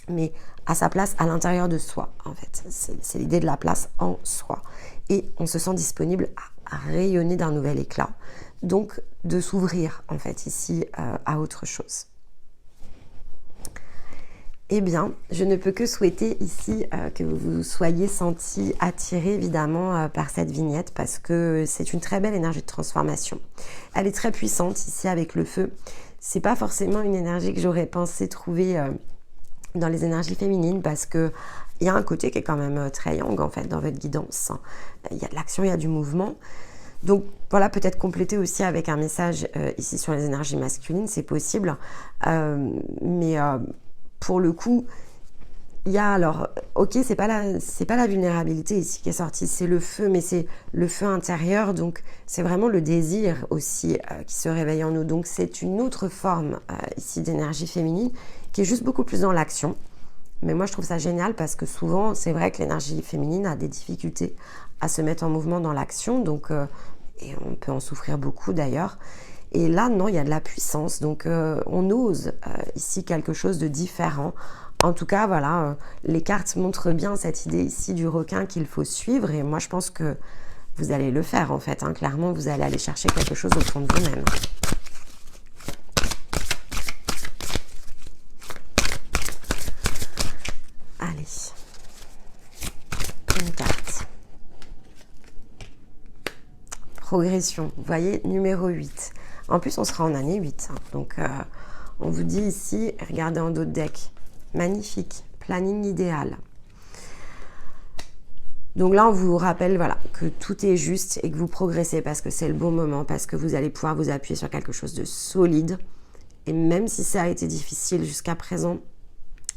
mais à sa place à l'intérieur de soi, en fait. C'est l'idée de la place en soi. Et on se sent disponible à rayonner d'un nouvel éclat. Donc, de s'ouvrir, en fait, ici, à autre chose. Eh bien, je ne peux que souhaiter ici que vous soyez sentis attirés, évidemment, par cette vignette, parce que c'est une très belle énergie de transformation. Elle est très puissante, ici, avec le feu. C'est pas forcément une énergie que j'aurais pensé trouver dans les énergies féminines, parce que il y a un côté qui est quand même très yang, en fait, dans votre guidance. Il y a de l'action, il y a du mouvement. Donc, voilà, peut-être compléter aussi avec un message ici sur les énergies masculines, c'est possible. Mais pour le coup, il y a alors, ok, c'est pas la vulnérabilité ici qui est sortie, c'est le feu, mais c'est le feu intérieur. Donc, c'est vraiment le désir aussi qui se réveille en nous. Donc, c'est une autre forme ici d'énergie féminine qui est juste beaucoup plus dans l'action. Mais moi, je trouve ça génial parce que souvent, c'est vrai que l'énergie féminine a des difficultés à se mettre en mouvement dans l'action. Donc, et on peut en souffrir beaucoup d'ailleurs. Et là, non, il y a de la puissance. Donc, on ose ici quelque chose de différent. En tout cas, voilà, les cartes montrent bien cette idée ici du requin qu'il faut suivre. Et moi, je pense que vous allez le faire, en fait. Clairement, vous allez aller chercher quelque chose au fond de vous-même. Allez, une carte. Progression, vous voyez, numéro 8. En plus, on sera en année 8. Donc, on vous dit ici, regardez en dos de deck, magnifique, planning idéal. Donc là, on vous rappelle voilà, que tout est juste et que vous progressez parce que c'est le bon moment, parce que vous allez pouvoir vous appuyer sur quelque chose de solide. Et même si ça a été difficile jusqu'à présent,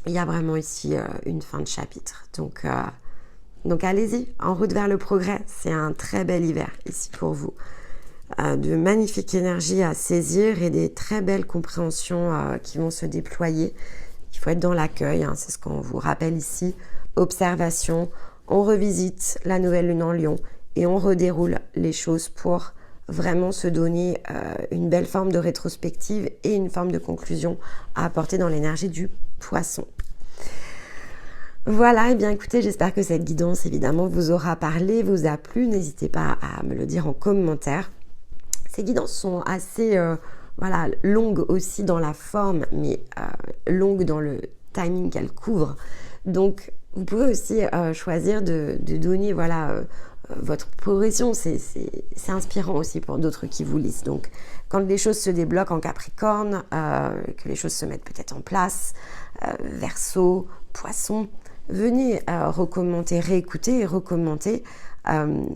il y a vraiment ici une fin de chapitre. Donc allez-y, en route vers le progrès. C'est un très bel hiver ici pour vous. De magnifiques énergies à saisir et des très belles compréhensions qui vont se déployer. Il faut être dans l'accueil, hein, c'est ce qu'on vous rappelle ici. Observation, on revisite la nouvelle lune en Lion et on redéroule les choses pour vraiment se donner une belle forme de rétrospective et une forme de conclusion à apporter dans l'énergie du Poisson. Voilà, et bien écoutez, j'espère que cette guidance évidemment vous aura parlé, vous a plu. N'hésitez pas à me le dire en commentaire. Ces guidances sont assez longues aussi dans la forme, mais longues dans le timing qu'elles couvrent. Donc, vous pouvez aussi choisir de donner votre progression. C'est inspirant aussi pour d'autres qui vous lisent. Donc, quand les choses se débloquent en Capricorne, que les choses se mettent peut-être en place, Verseau, Poisson, venez recommenter, réécouter et recommenter.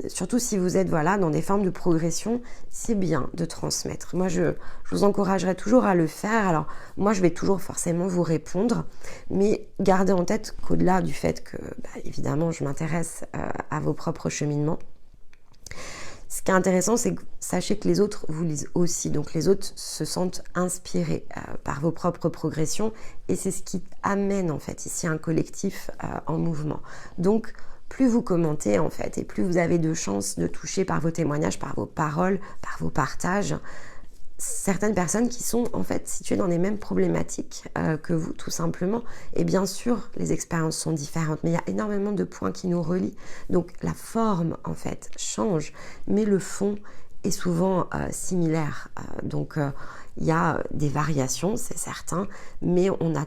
Surtout si vous êtes dans des formes de progression, c'est bien de transmettre. Moi, je vous encouragerai toujours à le faire. Alors, moi, je vais toujours forcément vous répondre, mais gardez en tête qu'au-delà du fait que, évidemment, je m'intéresse à vos propres cheminements, ce qui est intéressant, c'est que sachez que les autres vous lisent aussi. Donc, les autres se sentent inspirés par vos propres progressions et c'est ce qui amène, en fait, ici un collectif en mouvement. Donc, plus vous commentez en fait, et plus vous avez de chances de toucher par vos témoignages, par vos paroles, par vos partages, certaines personnes qui sont en fait situées dans les mêmes problématiques que vous, tout simplement. Et bien sûr, les expériences sont différentes, mais il y a énormément de points qui nous relient. Donc la forme, en fait, change, mais le fond est souvent similaire. Donc il y a des variations, c'est certain, mais on a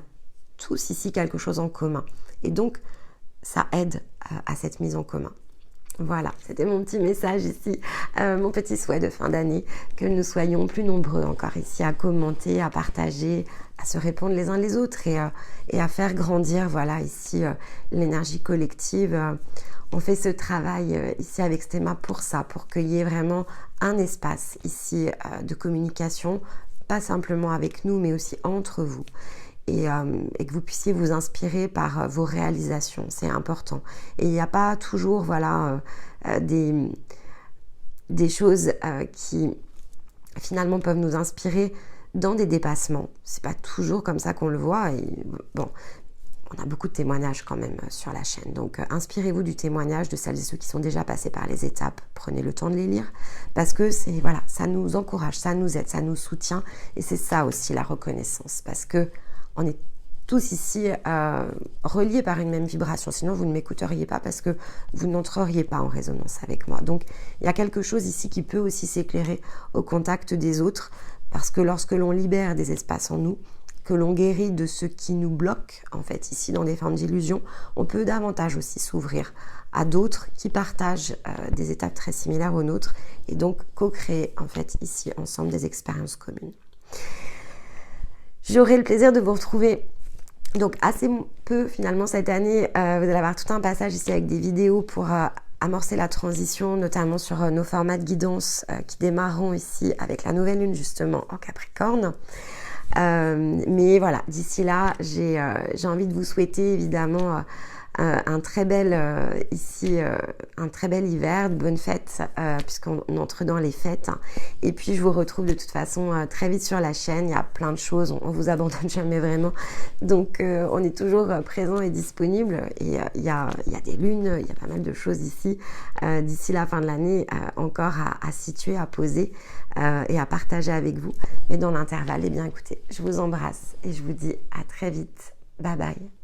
tous ici quelque chose en commun. Et donc, ça aide à cette mise en commun. Voilà, c'était mon petit message ici, mon petit souhait de fin d'année, que nous soyons plus nombreux encore ici à commenter, à partager, à se répondre les uns les autres et à faire grandir, voilà, ici l'énergie collective. On fait ce travail ici avec Stéma pour ça, pour qu'il y ait vraiment un espace ici de communication, pas simplement avec nous, mais aussi entre vous. Et que vous puissiez vous inspirer par vos réalisations, c'est important. Et il n'y a pas toujours voilà, des choses qui finalement peuvent nous inspirer dans des dépassements. C'est pas toujours comme ça qu'on le voit. Et bon, on a beaucoup de témoignages quand même sur la chaîne. Donc inspirez-vous du témoignage de celles et ceux qui sont déjà passés par les étapes. Prenez le temps de les lire parce que c'est voilà, ça nous encourage, ça nous aide, ça nous soutient. Et c'est ça aussi la reconnaissance, parce que on est tous ici reliés par une même vibration. Sinon, vous ne m'écouteriez pas parce que vous n'entreriez pas en résonance avec moi. Donc, il y a quelque chose ici qui peut aussi s'éclairer au contact des autres, parce que lorsque l'on libère des espaces en nous, que l'on guérit de ce qui nous bloque, en fait, ici dans des formes d'illusion, on peut davantage aussi s'ouvrir à d'autres qui partagent des étapes très similaires aux nôtres et donc co-créer, en fait, ici ensemble des expériences communes. J'aurai le plaisir de vous retrouver donc assez peu finalement cette année. Vous allez avoir tout un passage ici avec des vidéos pour amorcer la transition, notamment sur nos formats de guidance qui démarreront ici avec la nouvelle lune justement en Capricorne. Mais voilà, d'ici là, j'ai envie de vous souhaiter évidemment un très bel hiver, de bonnes fêtes, puisqu'on entre dans les fêtes. Et puis je vous retrouve de toute façon très vite sur la chaîne. Il y a plein de choses, on vous abandonne jamais vraiment. Donc on est toujours présent et disponible. Et il y a des lunes, il y a pas mal de choses ici, d'ici la fin de l'année, encore à situer, à poser et à partager avec vous. Mais dans l'intervalle, eh bien écoutez, je vous embrasse et je vous dis à très vite. Bye bye.